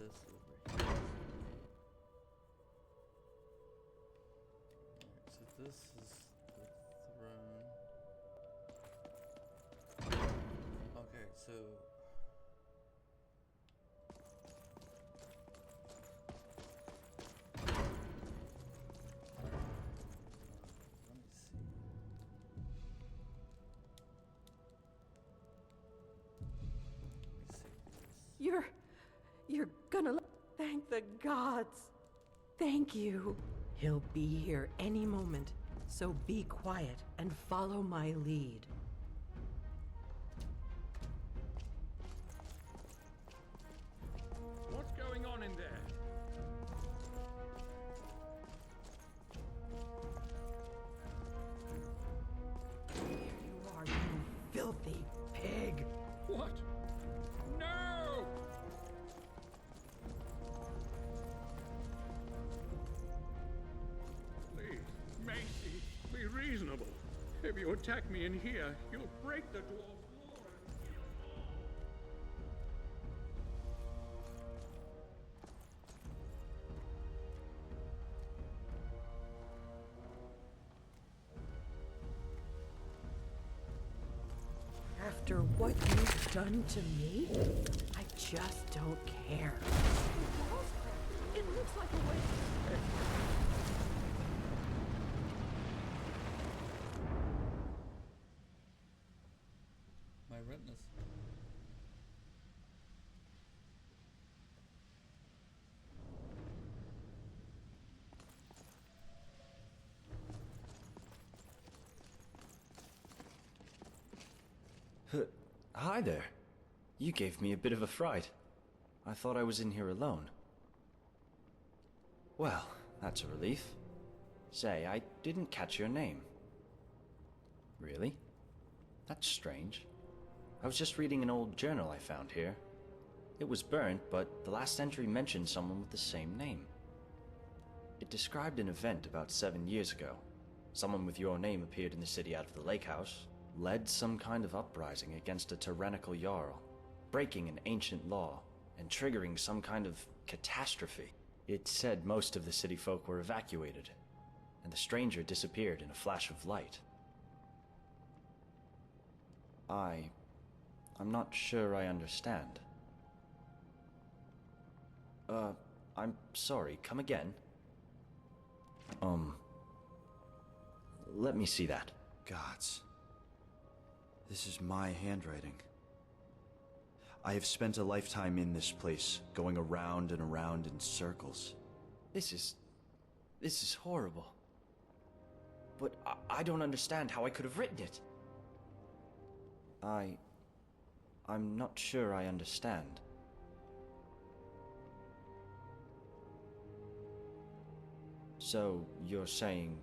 this over here. Alright, so this is the throne. Okay, so let me see. You're gonna. Thank the gods. Thank you. He'll be here any moment, so be quiet and follow my lead. What's going on in there? There you are, you filthy pig. What? No! Please, Macy, be reasonable. If you attack me in here, you'll break the dwarf floor. After what you've done to me, I just don't care. It looks like a way. My retinas. Hi there. You gave me a bit of a fright. I thought I was in here alone. Well, that's a relief. Say, I didn't catch your name. Really? That's strange. I was just reading an old journal I found here. It was burnt, but the last entry mentioned someone with the same name. It described an event about 7 years ago. Someone with your name appeared in the city out of the lake house, led some kind of uprising against a tyrannical jarl, breaking an ancient law, and triggering some kind of catastrophe. It said most of the city folk were evacuated, and the stranger disappeared in a flash of light. I'm not sure I understand. I'm sorry, come again? Let me see that. Gods. This is my handwriting. I have spent a lifetime in this place, going around and around in circles. This is horrible. But I don't understand how I could have written it. I'm not sure I understand. So, you're saying,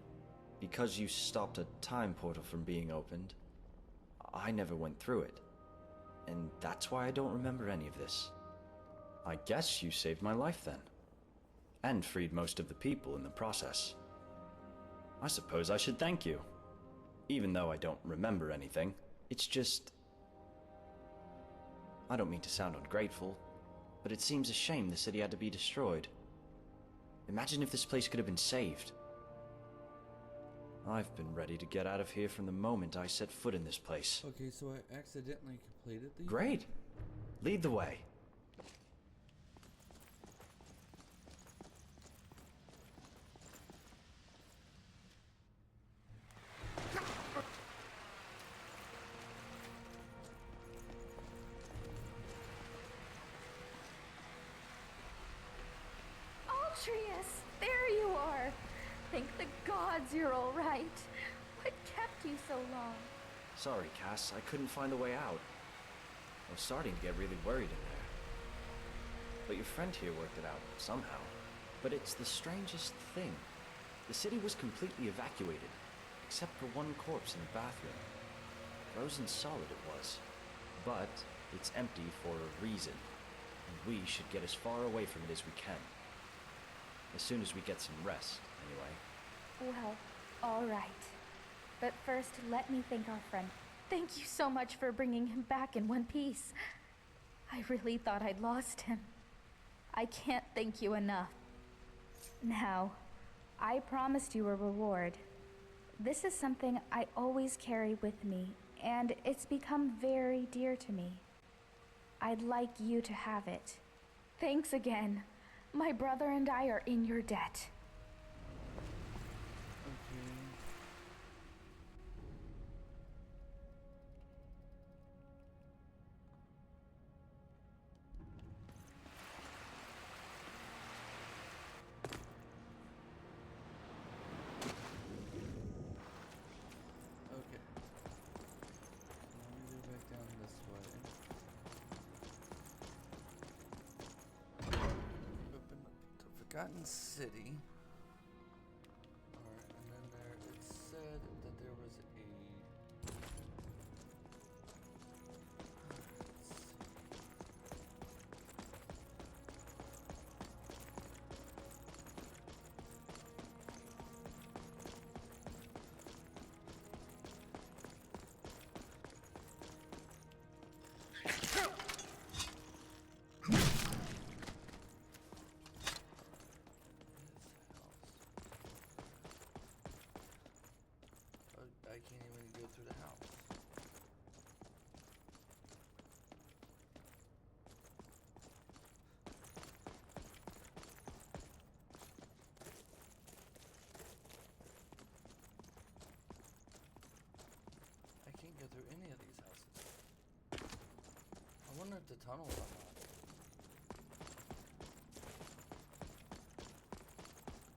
because you stopped a time portal from being opened, I never went through it. And that's why I don't remember any of this. I guess you saved my life then. And freed most of the people in the process. I suppose I should thank you. Even though I don't remember anything, it's just... I don't mean to sound ungrateful, but it seems a shame the city had to be destroyed. Imagine if this place could have been saved. I've been ready to get out of here from the moment I set foot in this place. Okay, so I accidentally completed these? Great! Lead the way. Altreus, there you are. Thank the gods you're all right. What kept you so long? Sorry, Cass, I couldn't find a way out. I was starting to get really worried in there. But your friend here worked it out, somehow. But it's the strangest thing. The city was completely evacuated, except for one corpse in the bathroom. Frozen solid it was. But it's empty for a reason, and we should get as far away from it as we can. As soon as we get some rest, anyway. Well, all right. But first, let me thank our friend. Thank you so much for bringing him back in one piece. I really thought I'd lost him. I can't thank you enough. Now, I promised you a reward. This is something I always carry with me, and it's become very dear to me. I'd like you to have it. Thanks again. My brother and I are in your debt. Fogotten City. Alright, and then there it said that there was a I can't even go through the house. I can't go through any of these houses. I wonder if the tunnels are not.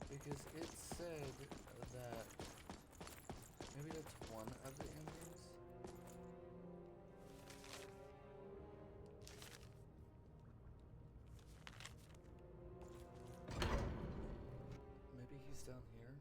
Because it said that maybe that's one of the endings? Maybe he's down here?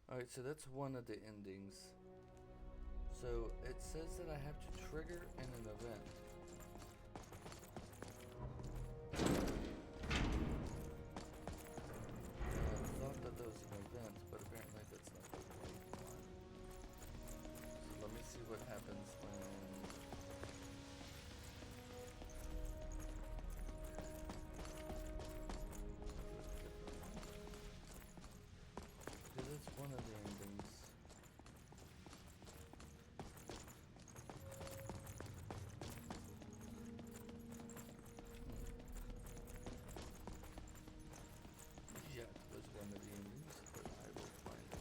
Alright, so that's one of the endings. So it says that I have to trigger in an event. I thought that was an event, but apparently that's not the right one. So let me see what happens when... That's one of the endings. Yeah, it was one of the endings, but I will find it.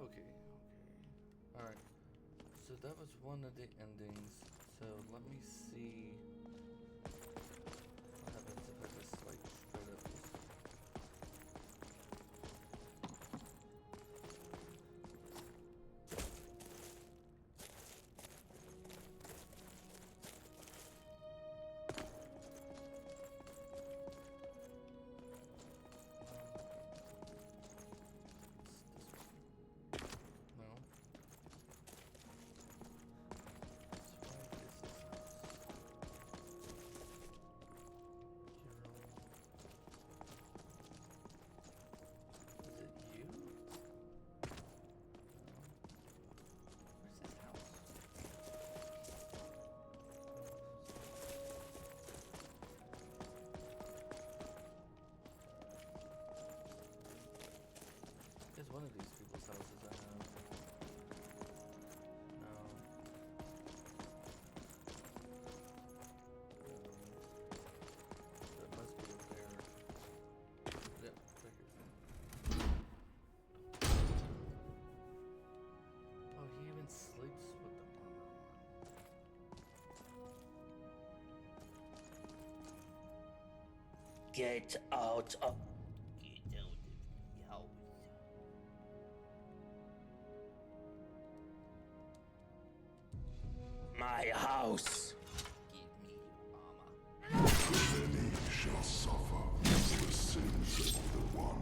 Okay. Alright, so that was one of the endings, so let me see what happens if I just like straight up just... No. Get out of my house. Many shall suffer the sins of the one.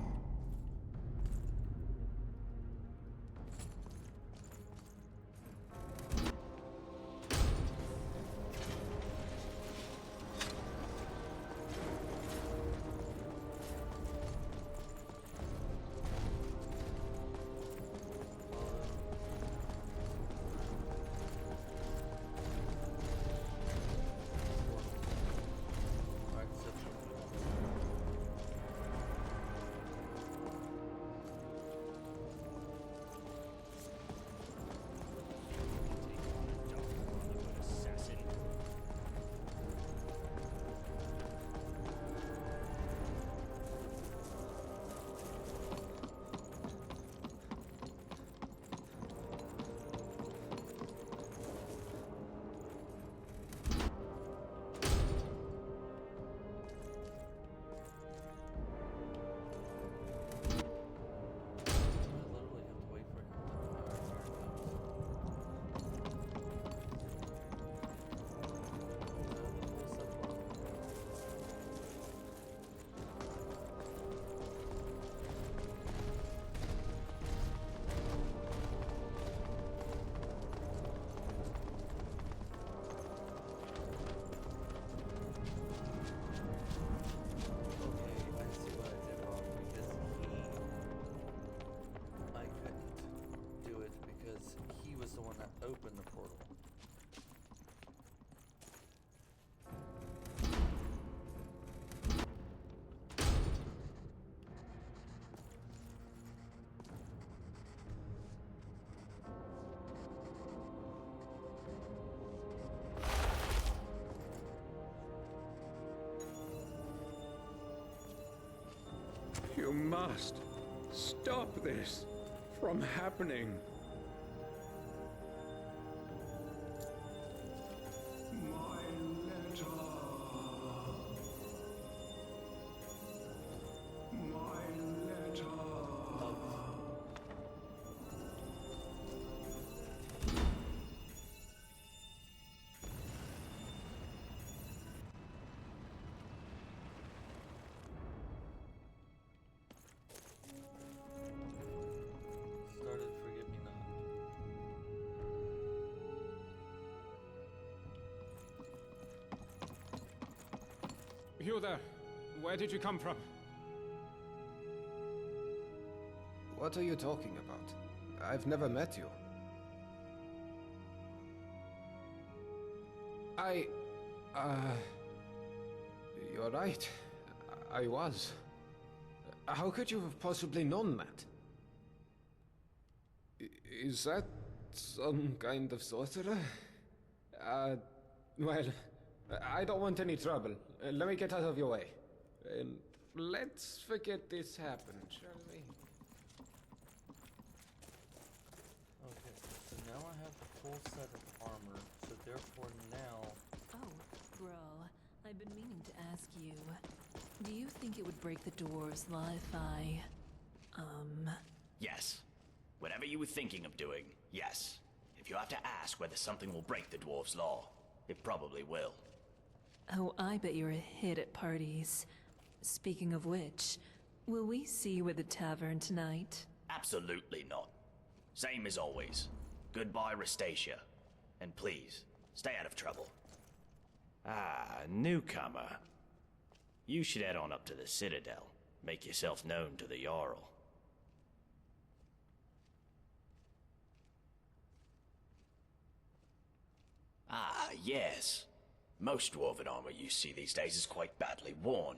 Open the portal. You must stop this from happening. Started Forgive Me Not. You there. Where did you come from? What are you talking about? I've never met you. You're right. I was. How could you have possibly known that? Is that some kind of sorcerer? Well, I don't want any trouble. Let me get out of your way. Let's forget this happened, shall we? Okay, so now I have the full set of armor, so therefore now... Oh, bro, I've been meaning to ask you. Do you think it would break the door's law if I... Yes. Whatever you were thinking of doing, yes. If you have to ask whether something will break the dwarf's law, it probably will. Oh, I bet you're a hit at parties. Speaking of which, will we see you at the tavern tonight? Absolutely not. Same as always. Goodbye, Rastasia. And please, stay out of trouble. Ah, newcomer. You should head on up to the Citadel. Make yourself known to the Jarl. Ah, yes. Most dwarven armor you see these days is quite badly worn.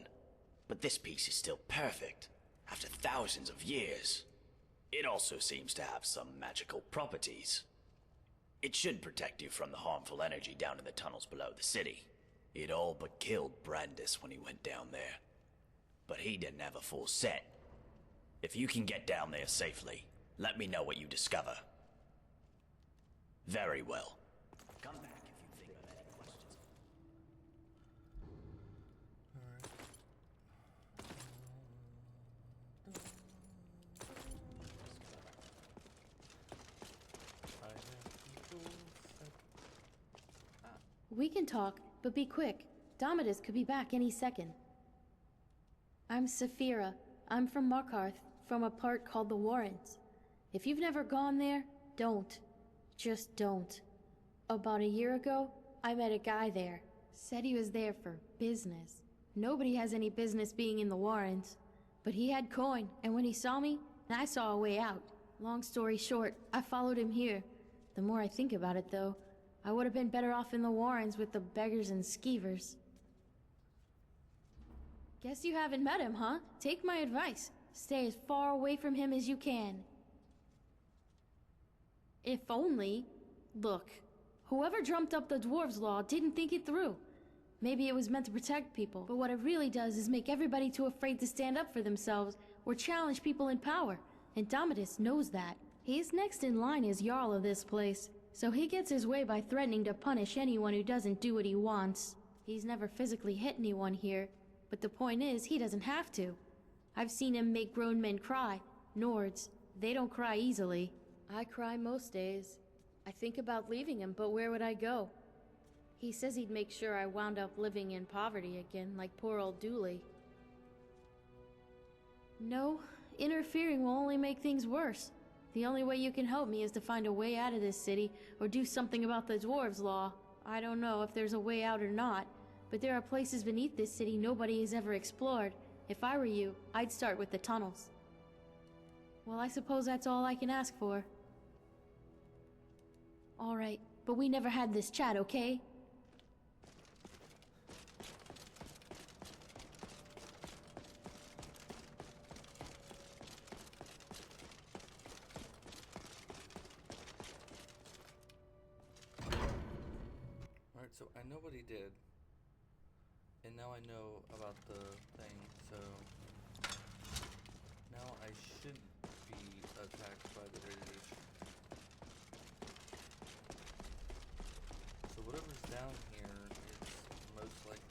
But this piece is still perfect, after thousands of years. It also seems to have some magical properties. It should protect you from the harmful energy down in the tunnels below the city. It all but killed Brandis when he went down there. But he didn't have a full set. If you can get down there safely, let me know what you discover. Very well. Come back if you think of any questions. Alright. We can talk, but be quick. Domitus could be back any second. I'm Saphira. I'm from Markarth, from a part called the Warrens. If you've never gone there, don't. Just don't. About a year ago, I met a guy there. Said he was there for business. Nobody has any business being in the Warrens. But he had coin, and when he saw me, I saw a way out. Long story short, I followed him here. The more I think about it, though, I would have been better off in the Warrens with the beggars and skeevers. Guess you haven't met him, huh? Take my advice. Stay as far away from him as you can. If only... Look, whoever dreamt up the Dwarves' Law didn't think it through. Maybe it was meant to protect people, but what it really does is make everybody too afraid to stand up for themselves or challenge people in power, and Domitus knows that. He's next in line as Jarl of this place, so he gets his way by threatening to punish anyone who doesn't do what he wants. He's never physically hit anyone here, but the point is, he doesn't have to. I've seen him make grown men cry. Nords, they don't cry easily. I cry most days. I think about leaving him, but where would I go? He says he'd make sure I wound up living in poverty again, like poor old Dooley. No, interfering will only make things worse. The only way you can help me is to find a way out of this city, or do something about the Dwarves' Law. I don't know if there's a way out or not, but there are places beneath this city nobody has ever explored. If I were you, I'd start with the tunnels. Well, I suppose that's all I can ask for. Alright, but we never had this chat, okay? Alright, so I know what he did. And now I know about the thing, so now I should be attacked by the radiation. So whatever's down here is most likely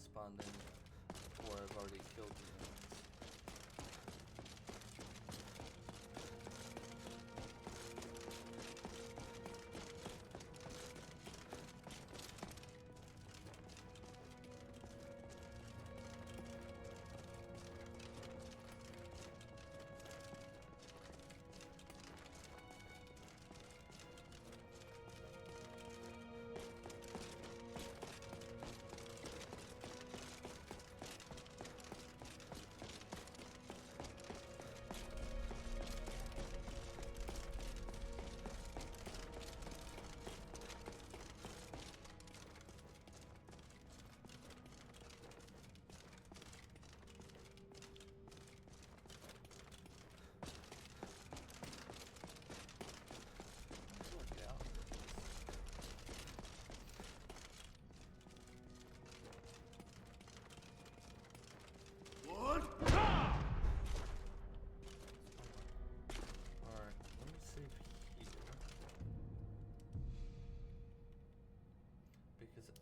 spawned in, or I've already killed the enemies.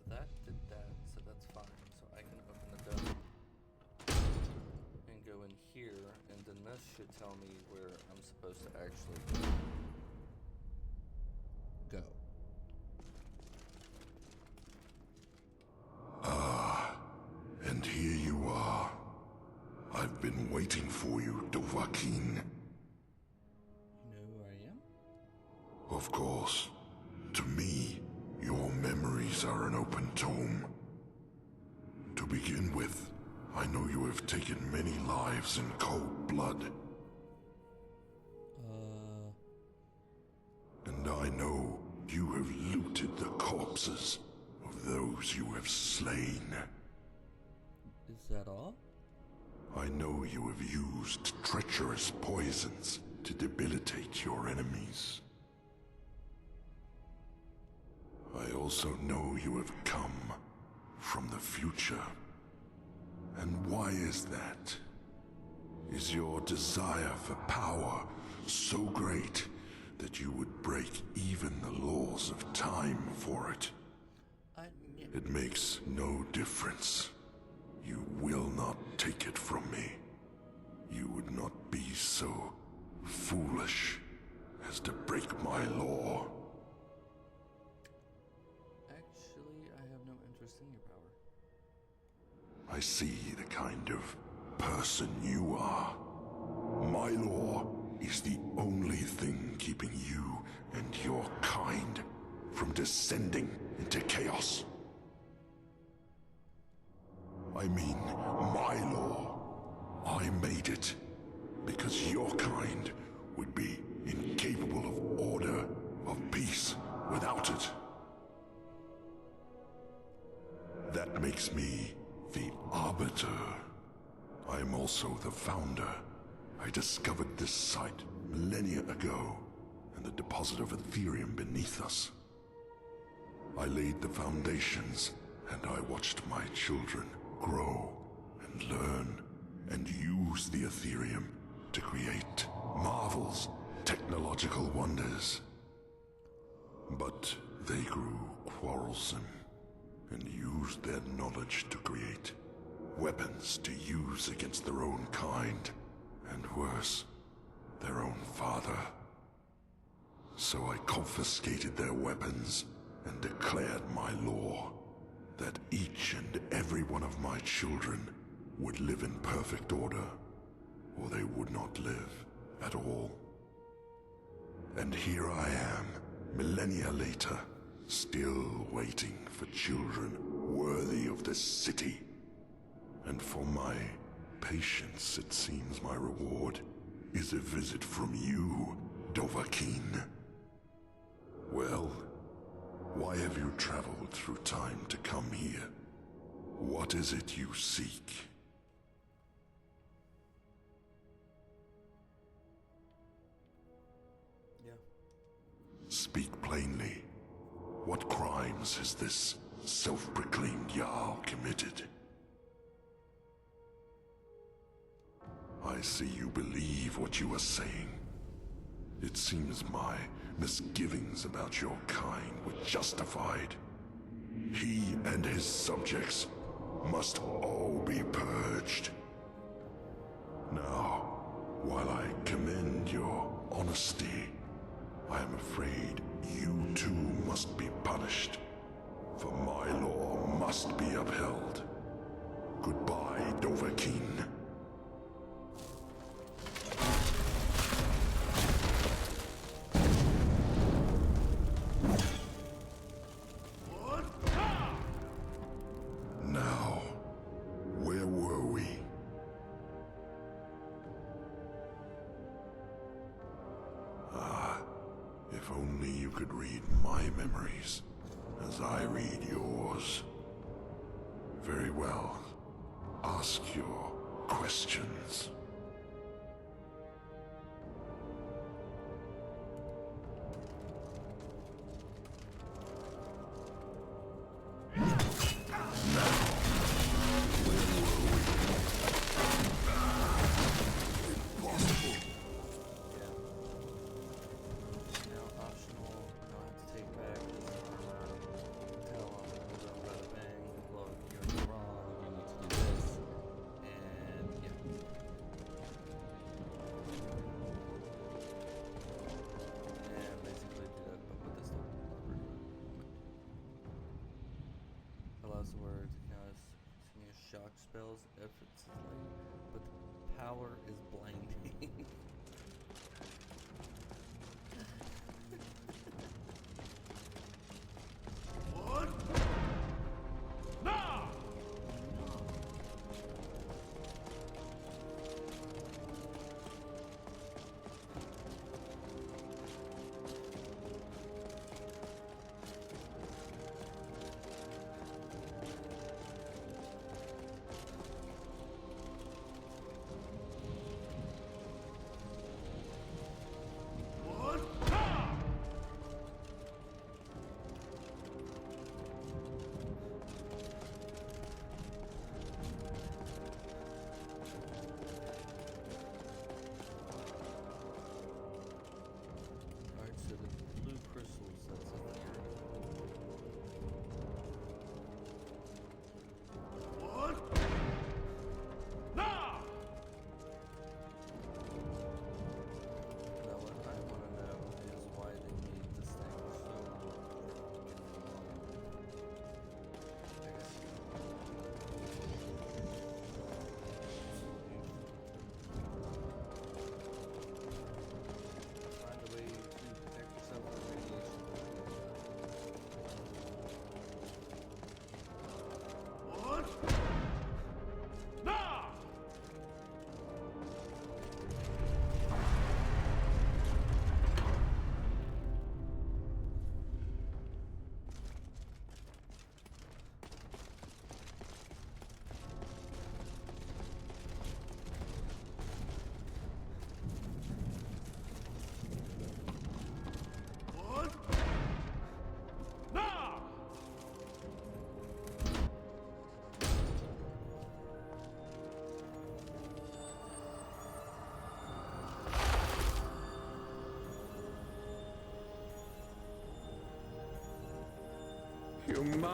That did that, so that's fine. So I can open the door and go in here, and then this should tell me where I'm supposed to actually go. Ah, and here you are. I've been waiting for you, Dovahkiin. You know who I am? Of course. To me, your memories are an open tome. To begin with, I know you have taken many lives in cold blood. And I know you have looted the corpses of those you have slain. Is that all? I know you have used treacherous poisons to debilitate your enemies. I also know you have come from the future. And why is that? Is your desire for power so great that you would break even the laws of time for it. It makes no difference. You will not take it from me. You would not be so foolish as to break my law. Actually, I have no interest in your power. I see the kind of person you are. My law is the only thing keeping you and your kind from descending into chaos. I mean, my law. I made it because your kind would be incapable of order, of peace, without it. That makes me the Arbiter. I am also the founder. I discovered this site millennia ago, and the deposit of Ethereum beneath us. I laid the foundations, and I watched my children grow and learn and use the Ethereum to create marvels, technological wonders. But they grew quarrelsome and used their knowledge to create weapons to use against their own kind, and worse, their own father. So I confiscated their weapons and declared my law that each and every one of my children would live in perfect order, or they would not live at all. And here I am, millennia later, still waiting for children worthy of this city. And for my patience, it seems my reward is a visit from you, Dovahkiin. Well, why have you traveled through time to come here? What is it you seek? Yeah. Speak plainly. What crimes has this self-proclaimed Jarl committed? I see you believe what you are saying. It seems my misgivings about your kind were justified. He and his subjects must all be purged. Now, while I commend your honesty, I am afraid you too must be punished, for my law must be upheld. Goodbye, Dovahkiin. Now, where were we? If only you could read my memories as I read yours. Very well. Ask your questions. Shock spells if it's light, but the power is blinding. What? No!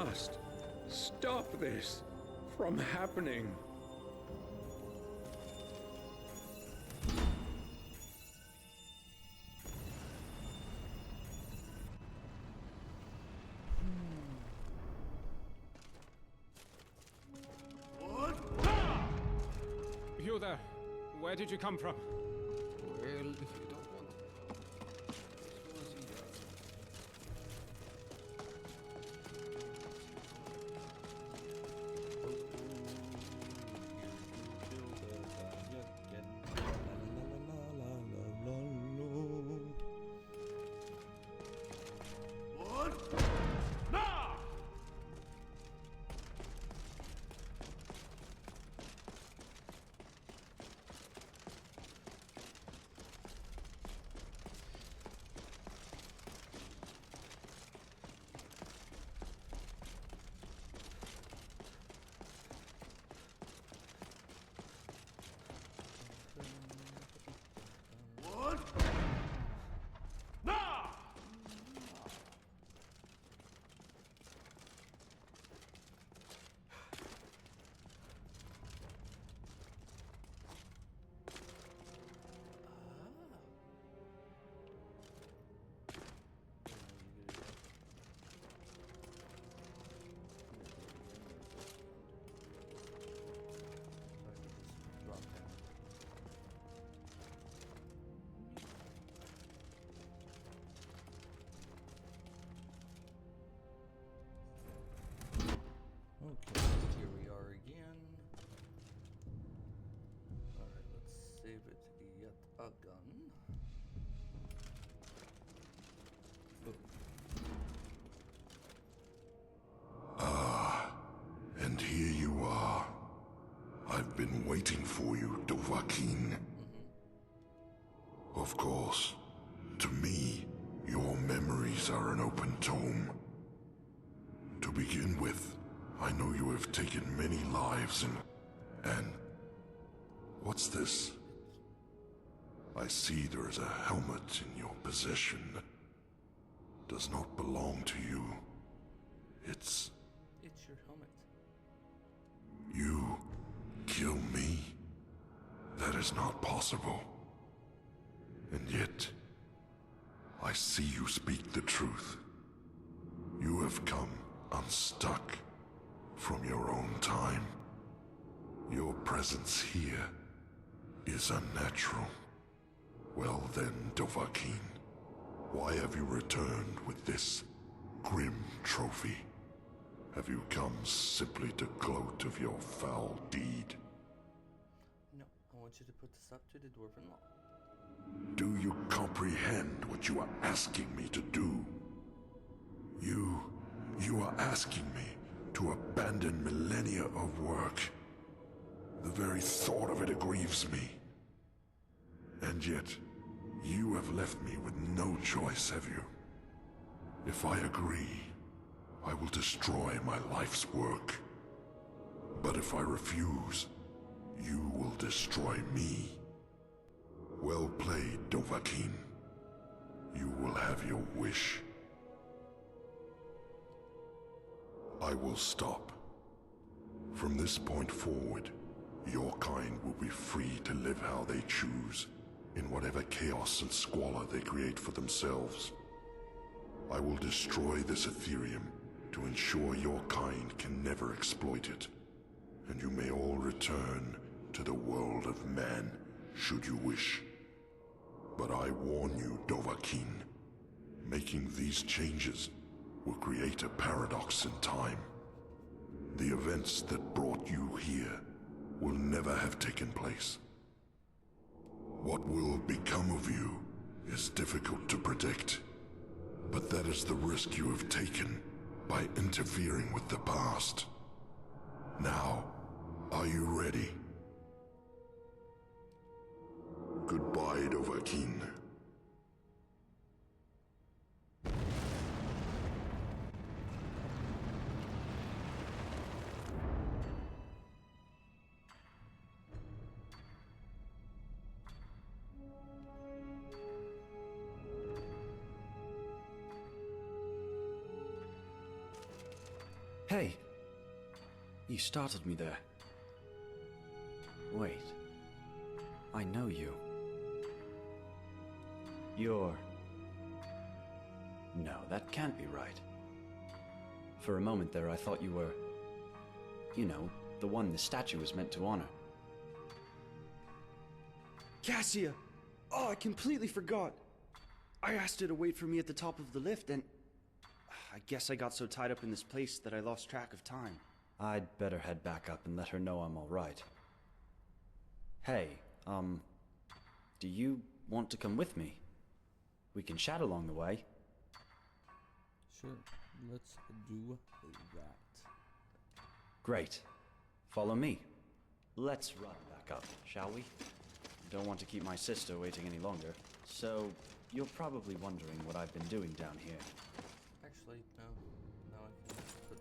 past. Stop this from happening. You there. Where did you come from? Well, if you don't want Okay, here we are again. Alright, let's save it yet again. And here you are. I've been waiting for you, Dovahkiin. Of course, to me, your memories are an open tome. To begin with, I know you have taken many lives and... What's this? I see there is a helmet in your possession that does not belong to you. It's your helmet. You kill me? That is not possible. And yet, I see you speak the truth. You have come unstuck from your own time. Your presence here is unnatural. Well then, Dovahkiin, why have you returned with this grim trophy? Have you come simply to gloat of your foul deed? No, I want you to put this up to the Dwarven law. Do you comprehend what you are asking me to do? You are asking me to abandon millennia of work. The very thought of it grieves me. And yet, you have left me with no choice, have you? If I agree, I will destroy my life's work. But if I refuse, you will destroy me. Well played, Dovahkiin. You will have your wish. I will stop. From this point forward, your kind will be free to live how they choose, in whatever chaos and squalor they create for themselves. I will destroy this Ethereum to ensure your kind can never exploit it, and you may all return to the world of man, should you wish. But I warn you, Dovahkiin, making these changes will create a paradox in time. The events that brought you here will never have taken place. What will become of you is difficult to predict, but that is the risk you have taken by interfering with the past. Now, are you ready? Goodbye, Dovahkiin. Hey! You startled me there. Wait. I know you. You're... No, that can't be right. For a moment there, I thought you were... You know, the one the statue was meant to honor. Cassia! Oh, I completely forgot! I asked her to wait for me at the top of the lift, and... I guess I got so tied up in this place that I lost track of time. I'd better head back up and let her know I'm alright. Hey, do you want to come with me? We can chat along the way. Sure, let's do that. Great. Follow me. Let's run back up, shall we? Don't want to keep my sister waiting any longer, so you're probably wondering what I've been doing down here. Actually, no. Now I can put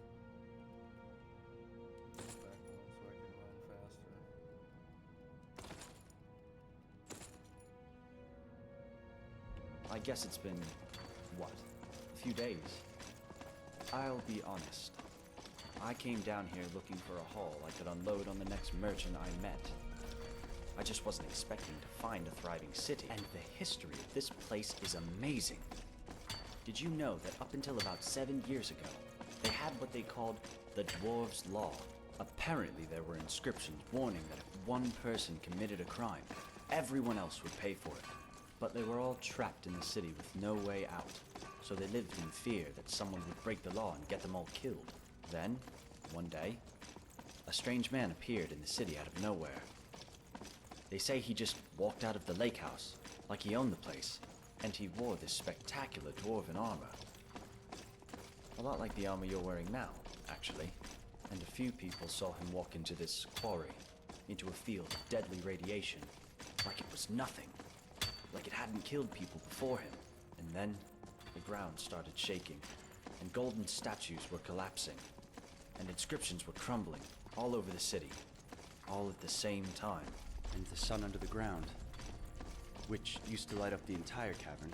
this back on so I can run faster. I guess it's been, what, a few days? I'll be honest. I came down here looking for a haul I could unload on the next merchant I met. I just wasn't expecting to find a thriving city, and the history of this place is amazing. Did you know that up until about 7 years ago, they had what they called the Dwarves' Law? Apparently there were inscriptions warning that if one person committed a crime, everyone else would pay for it. But they were all trapped in the city with no way out, so they lived in fear that someone would break the law and get them all killed. Then, one day, a strange man appeared in the city out of nowhere. They say he just walked out of the lake house, like he owned the place, and he wore this spectacular dwarven armor. A lot like the armor you're wearing now, actually. And a few people saw him walk into this quarry, into a field of deadly radiation, like it was nothing. Like it hadn't killed people before him. And then, the ground started shaking, and golden statues were collapsing, and inscriptions were crumbling all over the city, all at the same time. And the sun under the ground, which used to light up the entire cavern,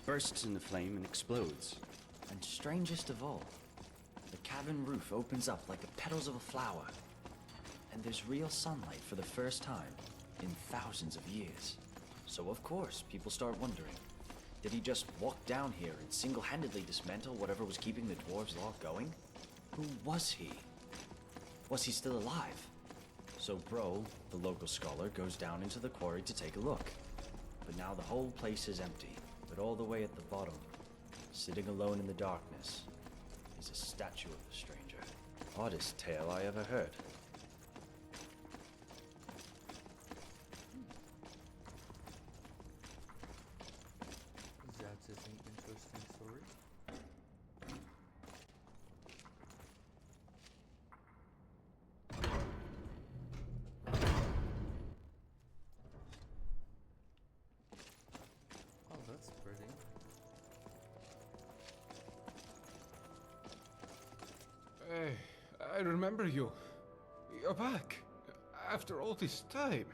bursts into flame and explodes. And strangest of all, the cavern roof opens up like the petals of a flower, and there's real sunlight for the first time in thousands of years. So of course, people start wondering, did he just walk down here and single-handedly dismantle whatever was keeping the Dwarves' Law going? Who was he? Was he still alive? So Bro, the local scholar, goes down into the quarry to take a look. But now the whole place is empty. But all the way at the bottom, sitting alone in the darkness, is a statue of the stranger. Oddest tale I ever heard. That is an interesting story. Oh, that's pretty. Hey, I remember you. You're back. After all this time.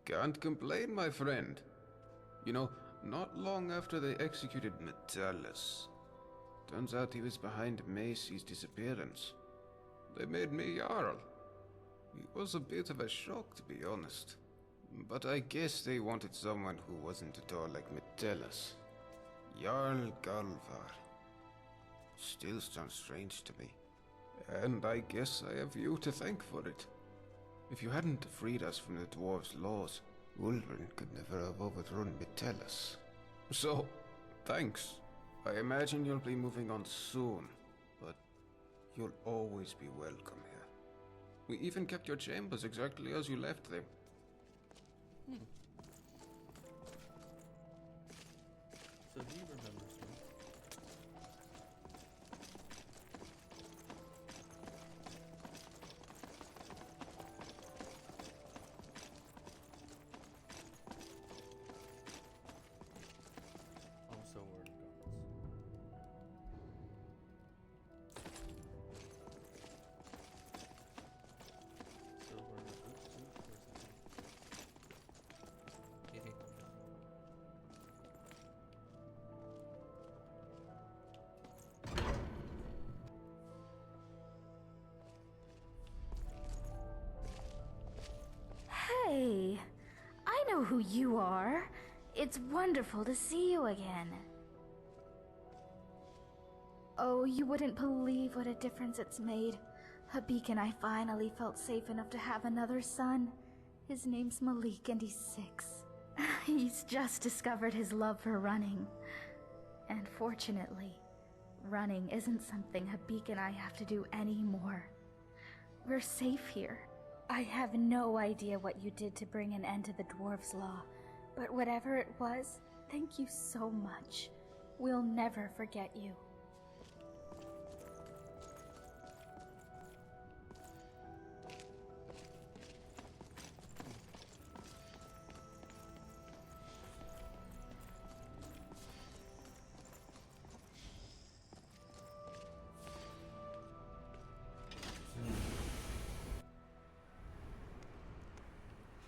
Can't complain, my friend. You know, not long after they executed Metellus, turns out he was behind Macy's disappearance. They made me Jarl. It was a bit of a shock, to be honest. But I guess they wanted someone who wasn't at all like Metellus. Jarl Galvar. Still sounds strange to me. And I guess I have you to thank for it. If you hadn't freed us from the dwarves' laws, Ulrin could never have overthrown Metellus. So, thanks. I imagine you'll be moving on soon, but you'll always be welcome here. We even kept your chambers exactly as you left them. So he remembers me. I'm so worried about this. So we're gonna know who you are. It's wonderful to see you again. Oh, you wouldn't believe what a difference it's made. Habik and I finally felt safe enough to have another son. His name's Malik and he's 6. He's just discovered his love for running. And fortunately, running isn't something Habik and I have to do anymore. We're safe here. I have no idea what you did to bring an end to the Dwarves' Law, but whatever it was, thank you so much. We'll never forget you.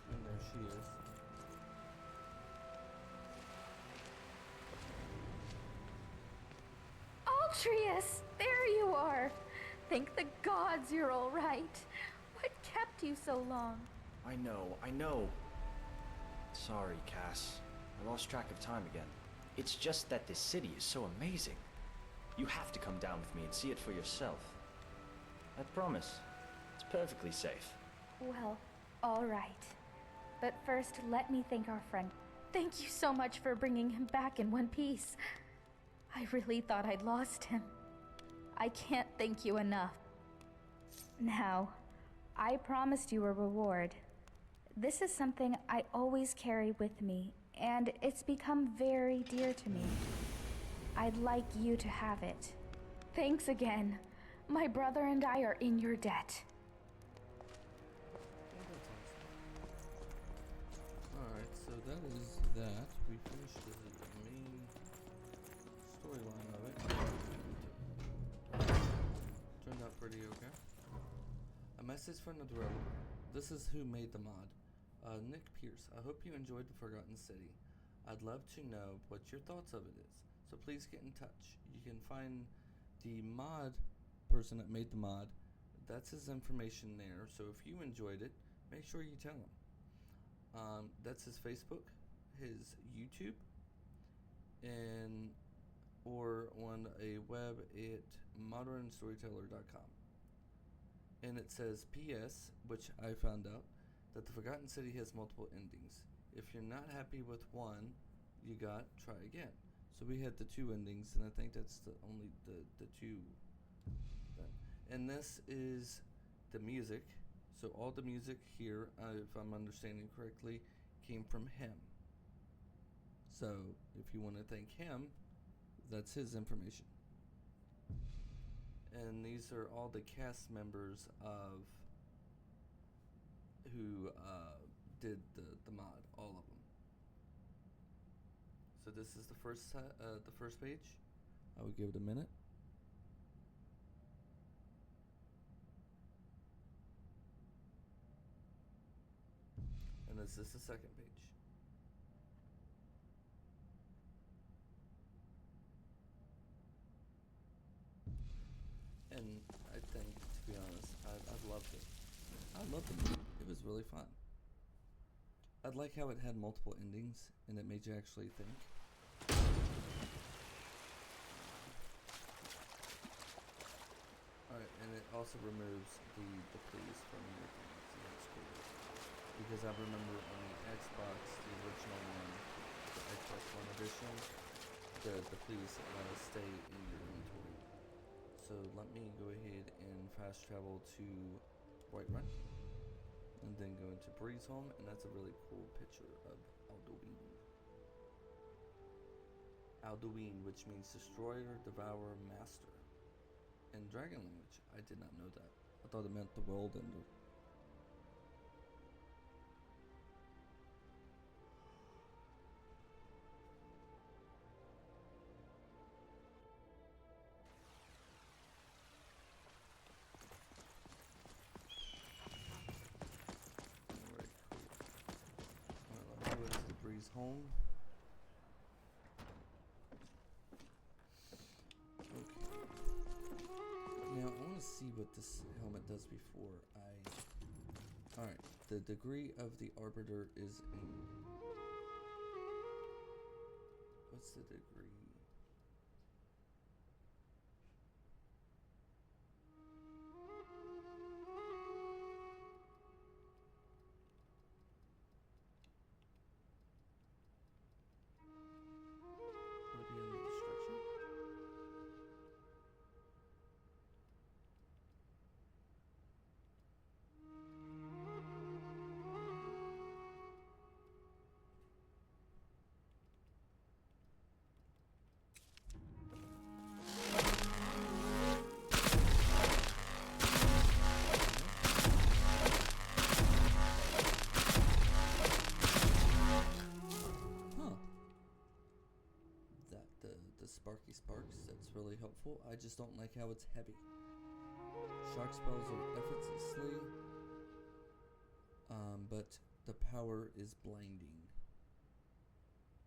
And there she is. Altreus, there you are. Thank the gods you're all right. What kept you so long? I know. Sorry, Cass. I lost track of time again. It's just that this city is so amazing. You have to come down with me and see it for yourself. I promise. It's perfectly safe. Well, all right. But first, let me thank our friend. Thank you so much for bringing him back in one piece. I really thought I'd lost him. I can't thank you enough. Now, I promised you a reward. This is something I always carry with me, and it's become very dear to me. I'd like you to have it. Thanks again. My brother and I are in your debt. Alright, so that is that. We finished the main storyline of it. Turned out pretty okay. A message from the developer. This is who made the mod. Nick Pierce, I hope you enjoyed the Forgotten City. I'd love to know what your thoughts of it is, so please get in touch. You can find the mod person that made the mod. That's his information there, so if you enjoyed it, make sure you tell him. That's his Facebook, his YouTube, and or on a web at modernstoryteller.com. And it says PS, which I found out, that the Forgotten City has multiple endings. If you're not happy with one you got, try again. So we had the 2 endings, and I think that's the only the 2. And this is the music. So all the music here, if I'm understanding correctly, came from him. So if you want to thank him, that's his information. And these are all the cast members of who did the mod, all of them. So this is the first page. I would give it a minute. And this is the second page. And I think, to be honest, I loved it. I loved it. It was really fun. I'd like how it had multiple endings and it made you actually think. Alright, and it also removes the please from your things, so that's cool. Because I remember on the Xbox, the original one, the Xbox One edition, the please stay in your inventory. So let me go ahead and fast travel to Whiterun, and then go into Breeze Home, and that's a really cool picture of Alduin. Alduin, which means destroyer, devourer, master. In dragon language, I did not know that. I thought it meant the world ender. Home. Okay. Now I want to see what this helmet does before I Alright, the degree of the arbiter is in... What's the degree? Would it be under destruction? Sparky Sparks, that's really helpful. I just don't like how it's heavy. Shock spells are effortlessly, but the power is blinding.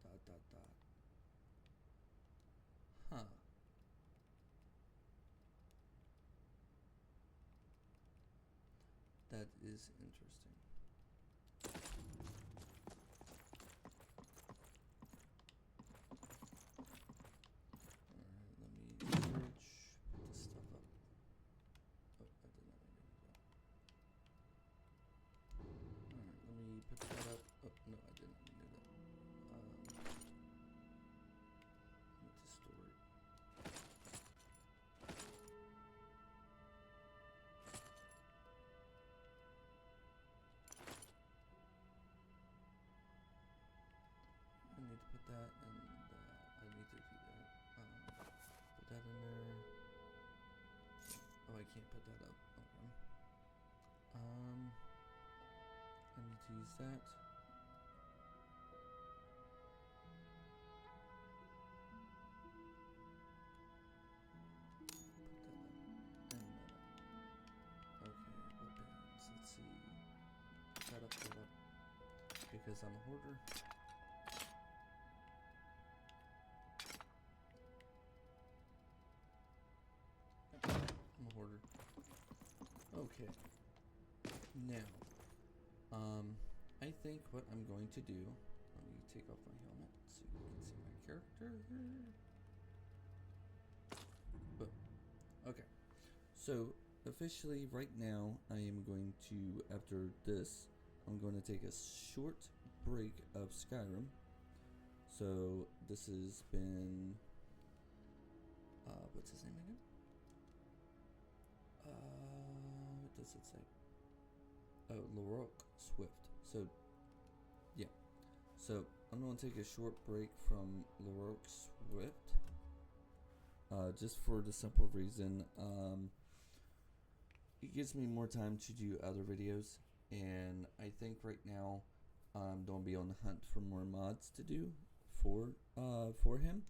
Dot dot dot. Huh. That is interesting. That and I need to do that. Put that in there. Oh, I can't put that up. Okay. I need to use that. Put that up. And okay, weapons. Let's see. That up. Because I'm a hoarder. Okay. Now, I think what I'm going to do, let me take off my helmet so you can see my character. But, okay. So, officially right now, I am going to, after this, I'm going to take a short break of Skyrim. So, this has been, what's his name again? What does it say? Oh, Nordic Swift. So, yeah. So, I'm going to take a short break from Nordic Swift. Just for the simple reason, it gives me more time to do other videos. And I think right now, I'm going to be on the hunt for more mods to do for him.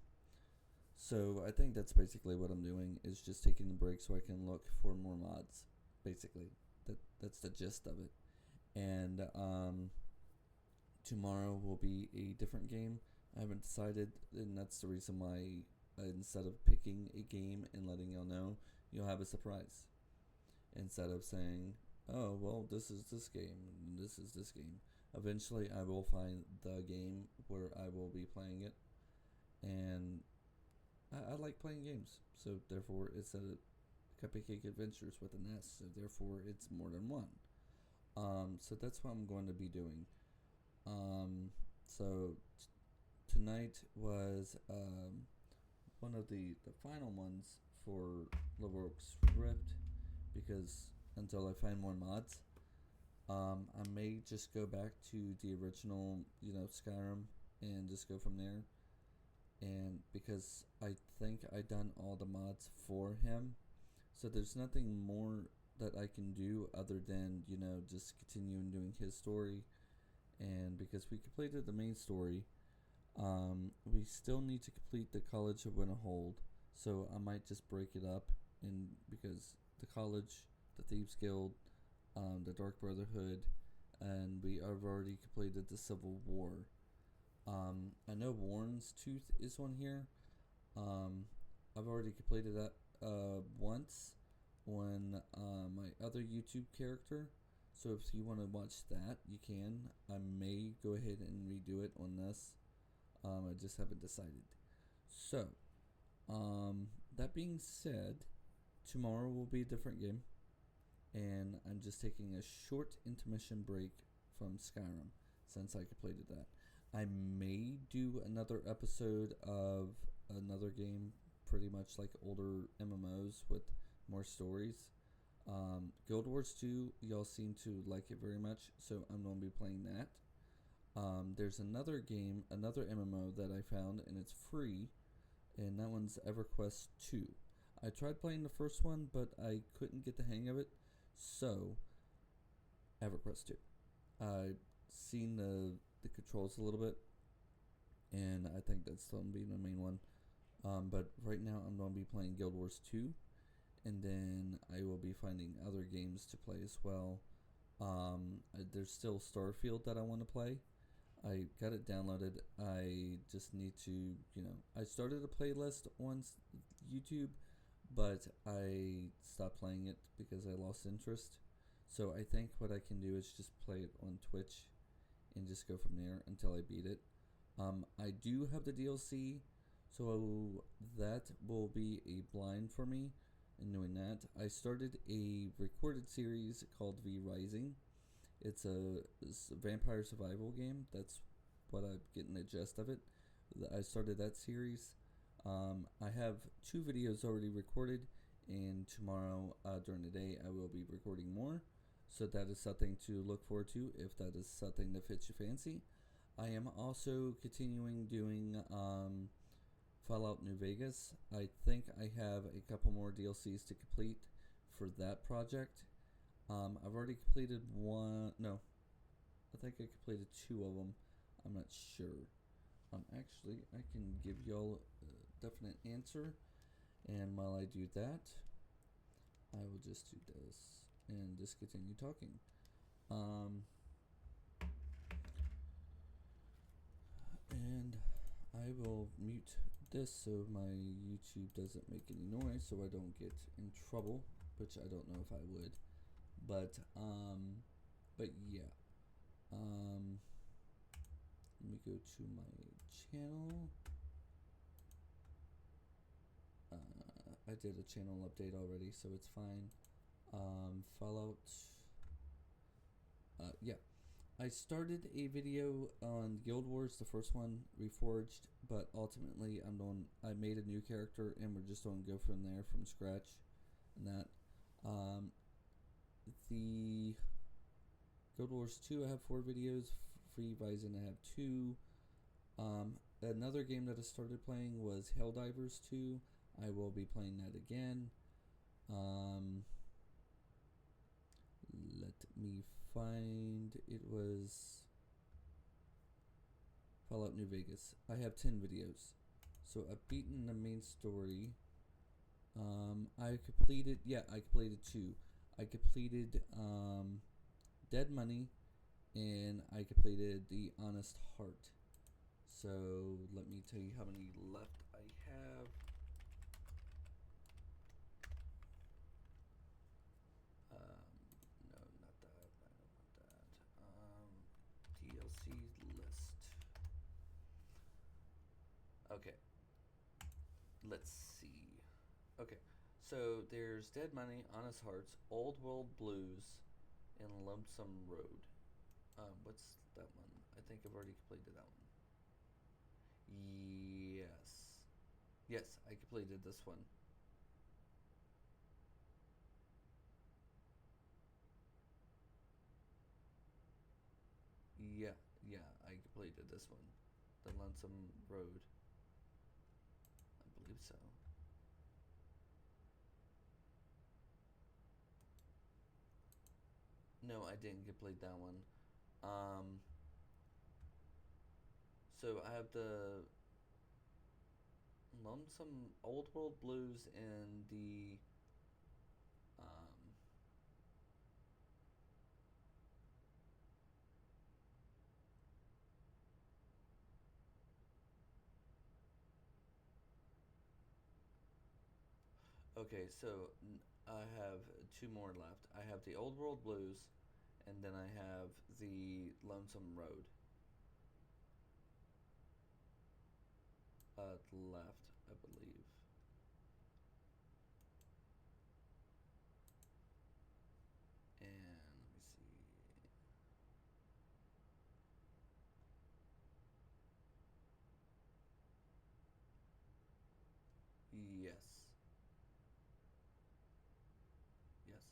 So I think that's basically what I'm doing, is just taking the break so I can look for more mods. Basically, that's the gist of it. And tomorrow will be a different game. I haven't decided, and that's the reason why instead of picking a game and letting y'all know, you'll have a surprise. Instead of saying, oh, well, this is this game, and this is this game. Eventually, I will find the game where I will be playing it. And I like playing games, so therefore it's a Cuppycake Adventures with an S, so therefore it's more than one. So that's what I'm going to be doing. So tonight was one of the final ones for Nordic Rift, because until I find more mods, I may just go back to the original, Skyrim and just go from there. And because I think I done all the mods for him, so there's nothing more that I can do other than, just continue doing his story. And because we completed the main story, we still need to complete the College of Winterhold. So I might just break it up, and because the college, the Thieves Guild, the Dark Brotherhood, and we have already completed the Civil War. I know Warren's Tooth is on here. I've already completed that once on my other YouTube character. So if you want to watch that, you can. I may go ahead and redo it on this. I just haven't decided. So, that being said, tomorrow will be a different game. And I'm just taking a short intermission break from Skyrim since I completed that. I may do another episode of another game, pretty much like older MMOs with more stories. Guild Wars 2, y'all seem to like it very much, so I'm going to be playing that. There's another game, another MMO that I found, and it's free, and that one's EverQuest 2. I tried playing the first one, but I couldn't get the hang of it, so EverQuest 2. I've seen the controls a little bit, and I think that's going to be the main one. But right now I'm going to be playing Guild Wars 2, and then I will be finding other games to play as well. There's still Starfield that I want to play. I got it downloaded. I just need to, I started a playlist on YouTube, but I stopped playing it because I lost interest. So I think what I can do is just play it on Twitch and just go from there until I beat it. I do have the DLC, so that will be a blind for me in doing that. I started a recorded series called V Rising. It's a vampire survival game. That's what I'm getting the gist of it. I started that series. I have 2 videos already recorded, and tomorrow during the day I will be recording more. So that is something to look forward to if that is something that fits your fancy. I am also continuing doing Fallout New Vegas. I think I have a couple more DLCs to complete for that project. I've already completed one. No, I think I completed 2 of them. I'm not sure. Actually, I can give y'all a definite answer. And while I do that, I will just do this and just continue talking. And I will mute this so my YouTube doesn't make any noise, so I don't get in trouble, which I don't know if I would. But yeah. Let me go to my channel. I did a channel update already, so it's fine. Fallout. Yeah. I started a video on Guild Wars, the first one, Reforged, but ultimately I made a new character, and we're just going to go from there, from scratch, and that. The Guild Wars 2, I have 4 videos. Free Rising, I have 2. Another game that I started playing was Helldivers 2. I will be playing that again. Let me find, it was Fallout New Vegas. I have 10 videos. So I've beaten the main story. I completed 2. I completed Dead Money, and I completed The Honest Heart. So let me tell you how many left I have. No, not that. I don't want that. DLC list. Okay. Let's see. Okay. So there's Dead Money, Honest Hearts, Old World Blues, and Lonesome Road. What's that one? I think I've already completed that one. Yes, I completed this one. Yeah, I completed this one. The Lonesome Road. I believe so. No, I didn't complete that one. So I have the Lonesome Old World Blues and the okay, so I have 2 more left. I have the Old World Blues, And then I have the Lonesome Road. Left, I believe. And let me see. Yes. Yes.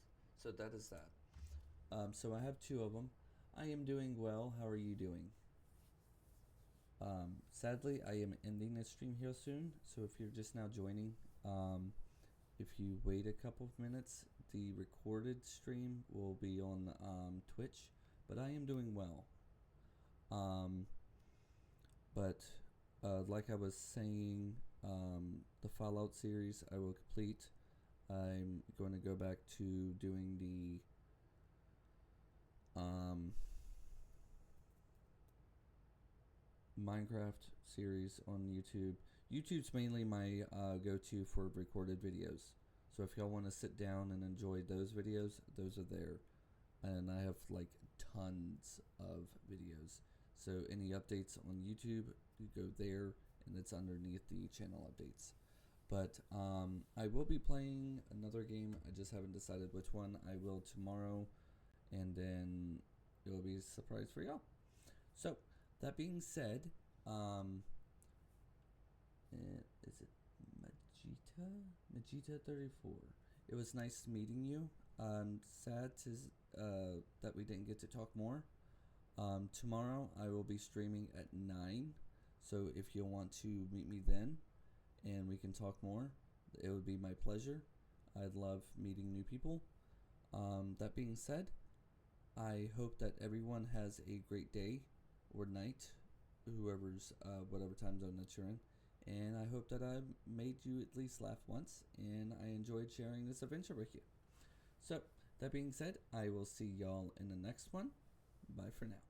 So that is that. So I have 2 of them. I am doing well. How are you doing? Sadly, I am ending this stream here soon. So if you're just now joining, if you wait a couple of minutes, the recorded stream will be on Twitch. But I am doing well. But like I was saying, the Fallout series I will complete. I'm going to go back to doing the Minecraft series on YouTube. YouTube's mainly my go-to for recorded videos. So if y'all want to sit down and enjoy those videos, those are there. And I have like tons of videos. So any updates on YouTube, you go there and it's underneath the channel updates. But I will be playing another game. I just haven't decided which one. I will tomorrow, and then it will be a surprise for y'all. So that being said, is it Magita 34? It was nice meeting you. Sad that we didn't get to talk more. Tomorrow I will be streaming at 9, so if you want to meet me then and we can talk more, it would be my pleasure. I love meeting new people. That being said, I hope that everyone has a great day or night, whoever's whatever time zone that you're in, and I hope that I made you at least laugh once, and I enjoyed sharing this adventure with you. So that being said, I will see y'all in the next one. Bye for now.